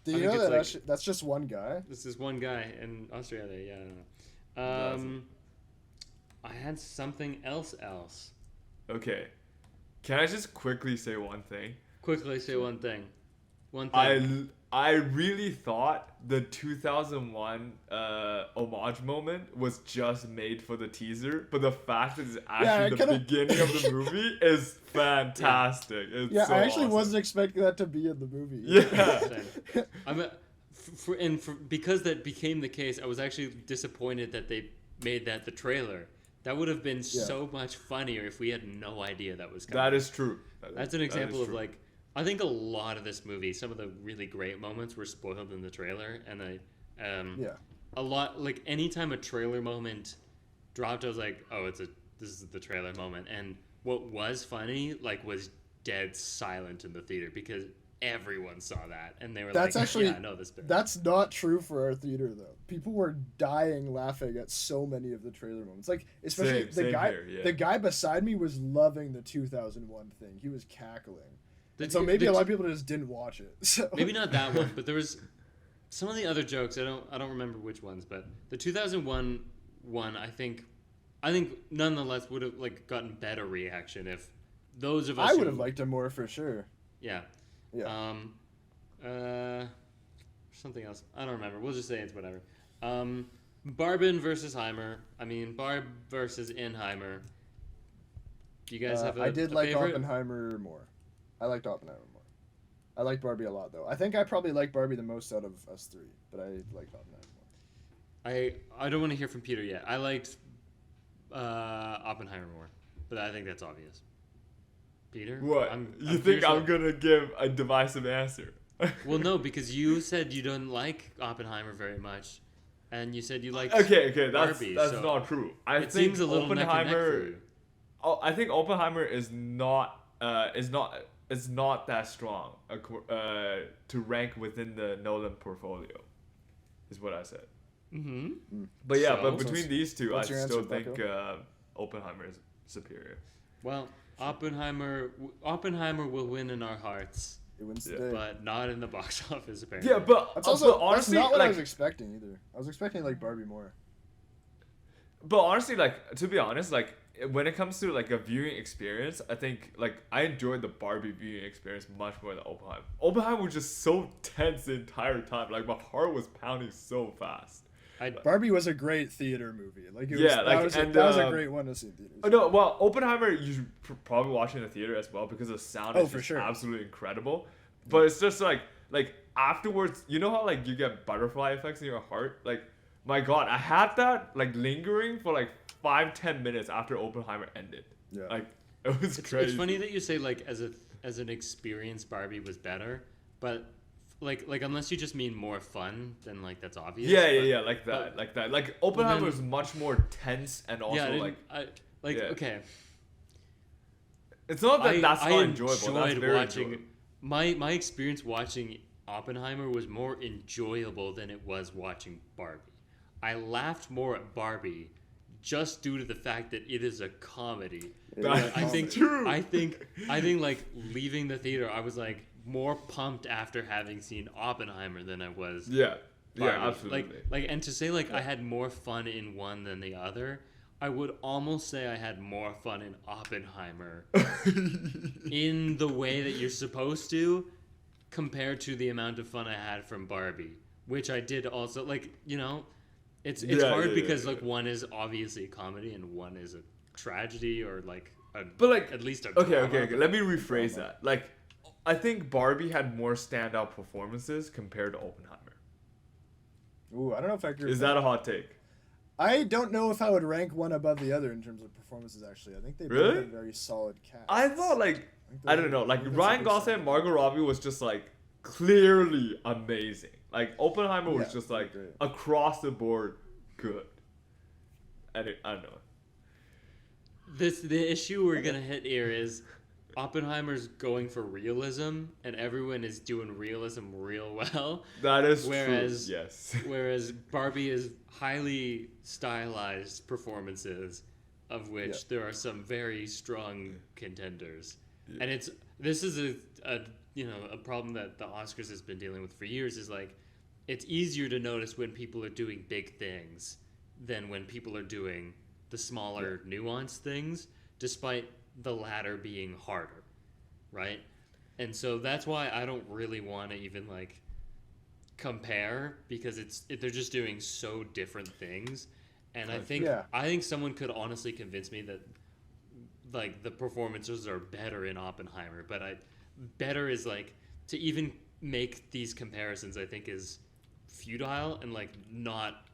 think know it's that like- that's just one guy? This is one guy in Australia. Yeah, I don't know. I had something else. Okay. Can I just quickly say one thing? Quickly say one thing. I really thought the 2001 homage moment was just made for the teaser, but the fact that it's actually the beginning of the movie is fantastic. It's Yeah, so I actually awesome. wasn't expecting that to be in the movie. Yeah. Because that became the case, I was actually disappointed that they made that the trailer. That would have been so much funnier if we had no idea that was coming. That is true. That's an example of like, I think a lot of this movie, some of the really great moments were spoiled in the trailer, and a lot, like anytime a trailer moment dropped, I was like, oh, this is the trailer moment. And what was funny, like, was dead silent in the theater because everyone saw that, and they were That's like, actually, yeah, I know this bit. That's not true for our theater though. People were dying laughing at so many of the trailer moments. Like especially Same guy here, yeah. the guy beside me was loving the 2001 thing. He was cackling. So maybe a lot of people just didn't watch it. So. Maybe not that one, but there was some of the other jokes. I don't remember which ones, but the 2001 one, I think nonetheless would have like gotten better reaction if those of us. I would have liked him more for sure. Yeah. Yeah. Something else. I don't remember. We'll just say it's whatever. Barben versus Heimer. I mean, Barb versus Inheimer. Do you guys have a I did a like favorite? Oppenheimer more. I liked Oppenheimer more. I liked Barbie a lot though. I think I probably like Barbie the most out of us three, but I liked Oppenheimer more. I don't want to hear from Peter yet. I liked Oppenheimer more, but I think that's obvious. Peter? What? I'm You think curious I'm what- gonna give a divisive answer? Well, no, because you said you don't like Oppenheimer very much, and you said you liked Okay, that's Barbie, that's so not true. I it think seems a little neck and neck for you. I think Oppenheimer is not that strong to rank within the Nolan portfolio, is what I said. Mm-hmm. But yeah, So? but between these two, I What's your still answer, think Bucko? Oppenheimer is superior. Well, Oppenheimer will win in our hearts, It wins Yeah. today. but not in the box office apparently. Yeah, but That's but also honestly, that's not what I like, was expecting either. I was expecting like Barbie more. but honestly, like to be honest, like when it comes to like a viewing experience, I think like I enjoyed the Barbie viewing experience much more than Oppenheimer. Oppenheimer was just so tense the entire time. Like my heart was pounding so fast. Barbie was a great theater movie. Like it was, Yeah, that like, was and, that was a great one to see in theaters. Oh no, well Oppenheimer you should probably watch in the theater as well because the sound Oh, is for just sure. absolutely incredible. But it's just like afterwards, you know how like you get butterfly effects in your heart? Like my god, I had that like lingering for like 5-10 minutes after Oppenheimer ended. Yeah. Like it was crazy. It's funny that you say like as an experience, Barbie was better, but like unless you just mean more fun, then like that's obvious. Yeah, like that. Like Oppenheimer was much more tense and also okay. It's not that that's not enjoyable. That's very watching. enjoyable. My experience watching Oppenheimer was more enjoyable than it was watching Barbie. I laughed more at Barbie just due to the fact that it is a comedy. I think like leaving the theater, I was like more pumped after having seen Oppenheimer than I was. Yeah, Barbie. absolutely. Like, and to say like I had more fun in one than the other, I would almost say I had more fun in Oppenheimer in the way that you're supposed to, compared to the amount of fun I had from Barbie, which I did also. Like, you know, it's hard because like one is obviously a comedy and one is a tragedy or like at least a drama. Okay. Let me rephrase that. Like, I think Barbie had more standout performances compared to Oppenheimer. Ooh, I don't know if I agree. Is that a hot take? I don't know if I would rank one above the other in terms of performances. Actually, I think they both have very solid casts. I thought like I don't know, like Ryan Gosling and Margot Robbie was just like clearly amazing. Like Oppenheimer was just like across the board good. I don't know. The issue we're gonna hit here is Oppenheimer's going for realism, and everyone is doing realism real well. That is true. Yes. Whereas Barbie is highly stylized performances, of which there are some very strong contenders. Yeah. And this is a problem that the Oscars has been dealing with for years. Is like it's easier to notice when people are doing big things than when people are doing the smaller nuanced things, despite the latter being harder, right? And so that's why I don't really want to even like compare, because they're just doing so different things. And I think someone could honestly convince me that like the performances are better in Oppenheimer, but better is like to even make these comparisons I think is futile and like not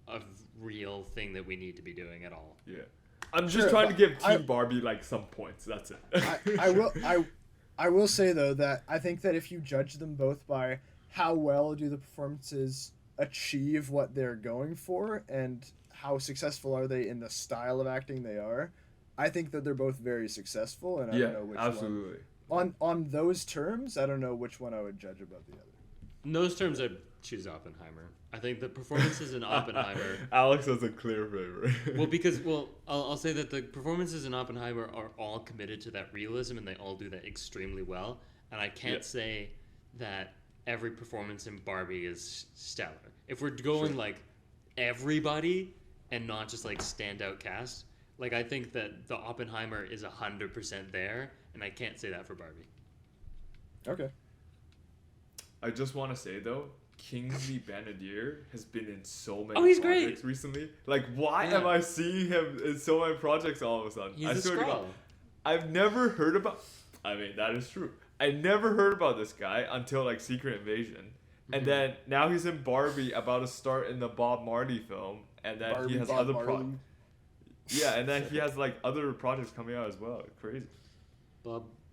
a real thing that we need to be doing at all. Yeah. I'm just trying to give Team Barbie like some points. That's it. I will say though that I think that if you judge them both by how well do the performances achieve what they're going for and how successful are they in the style of acting they are, I think that they're both very successful, and I don't know which absolutely. one. On those terms, I don't know which one I would judge above the other. In those terms, I'd choose Oppenheimer. I think the performances in Oppenheimer... Alex has a clear favorite. I'll say that the performances in Oppenheimer are all committed to that realism, and they all do that extremely well. And I can't say that every performance in Barbie is stellar. If we're going like everybody and not just like standout cast, like I think that the Oppenheimer is 100% there, and I can't say that for Barbie. Okay. I just want to say though, Kingsley Benadir has been in so many projects recently. Like, why am I seeing him in so many projects all of a sudden? He's a Skrull. I've never heard about... I mean, that is true. I never heard about this guy until, like, Secret Invasion. And then, now he's in Barbie, about to start in the Bob Marley film. And then Barbie, he has Bob other Marley. Yeah, and then he has, like, other projects coming out as well. Crazy.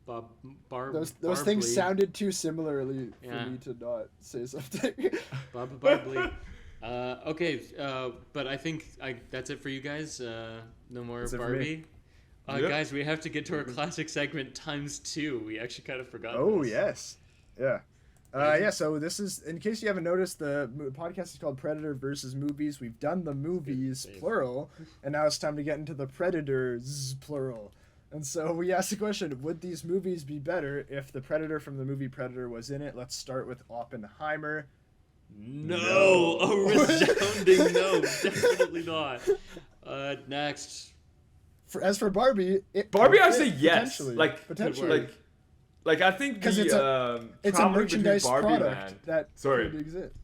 Those things sounded too similarly for me to not say something. Barbie. Okay, but I think that's it for you guys. No more Barbie. Guys, we have to get to our classic segment ×2. We actually kind of forgot. Oh, yes. Yeah. So this is, in case you haven't noticed, the podcast is called Predator versus Movies. We've done the movies, plural, and now it's time to get into the Predators, plural. And so we asked the question, would these movies be better if the Predator from the movie Predator was in it? Let's start with Oppenheimer. No. A resounding no. Definitely not. Next. As for Barbie... I say yes. Potentially. Like I think because it's a merchandise product that could exist.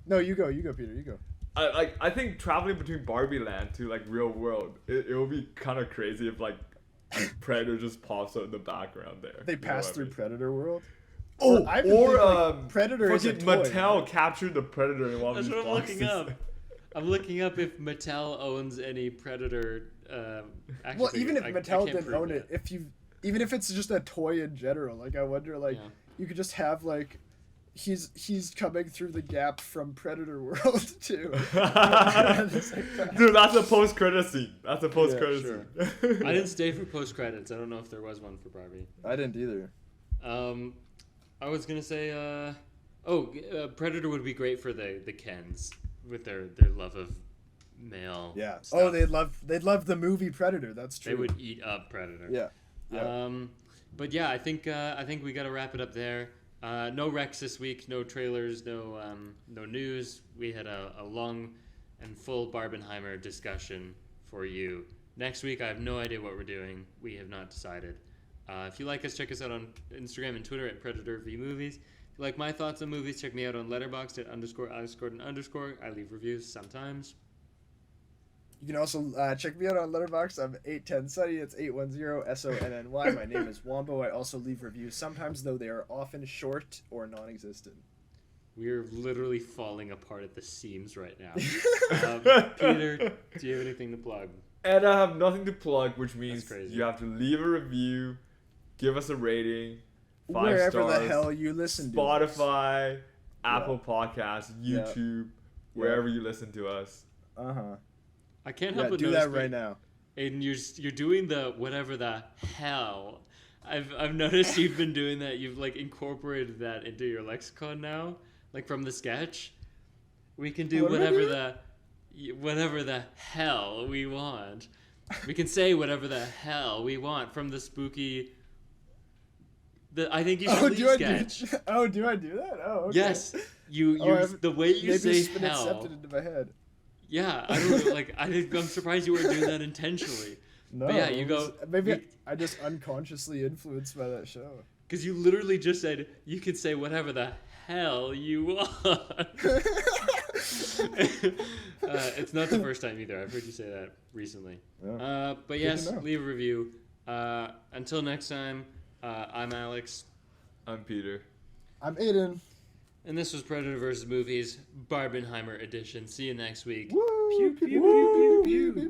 No, you go, Peter. You go. I think traveling between Barbie Land to like real world, it will be kind of crazy if like Predator just pops out in the background there. They pass through Predator world. Or Predator is a toy. Mattel captured the Predator in one of these boxes. That's what I'm looking up. I'm looking up if Mattel owns any Predator. Action Well, figures. even if I Mattel can't didn't prove own it, even if it's just a toy in general, like I wonder, like you could just have like he's coming through the gap from Predator World too. Dude, that's a post-credit scene. That's a post-credit sure. scene. I didn't stay for post credits. I don't know if there was one for Barbie. I didn't either. I was gonna say, Predator would be great for the Kens with their love of male. Yeah. stuff. Oh, they'd love the movie Predator. That's true. They would eat up Predator. Yeah. But yeah, I think we gotta wrap it up there. No Rex this week, no trailers, no news. We had a long and full Barbenheimer discussion for you. Next week, I have no idea what we're doing. We have not decided. If you like us, check us out on Instagram and Twitter at PredatorVMovies. If you like my thoughts on movies, check me out on Letterboxd at _AlexGordon_. I leave reviews sometimes. You can also check me out on Letterboxd. I'm 810sunny. It's 810SONNY. My name is Wombo. I also leave reviews sometimes, though they are often short or non-existent. We're literally falling apart at the seams right now. Peter, do you have anything to plug? And I have nothing to plug, which means crazy. you have to leave a review, give us a rating, 5 Wherever stars, the hell you listen to Spotify, us. Apple Podcasts, YouTube, wherever you listen to us. I can't help but do notice that right now. Aiden, you're doing the whatever the hell. I've noticed you've been doing that. You've like incorporated that into your lexicon now, like from the sketch. We can do whatever the hell we want. We can say whatever the hell we want from the spooky. I think you should leave sketch. Do I do that? Oh, okay. Yes, the way you say maybe it's been hell. accepted into my head. Yeah, I don't know, like I'm surprised you weren't doing that intentionally. No, but yeah, you go. Maybe I just unconsciously influenced by that show. Because you literally just said you can say whatever the hell you want. It's not the first time either. I've heard you say that recently. Yeah. But yes, leave a review. Until next time, I'm Alex. I'm Peter. I'm Aiden. And this was Predator vs. Movies, Barbenheimer edition. See you next week. Woo! Pew, pew, pew, pew, pew.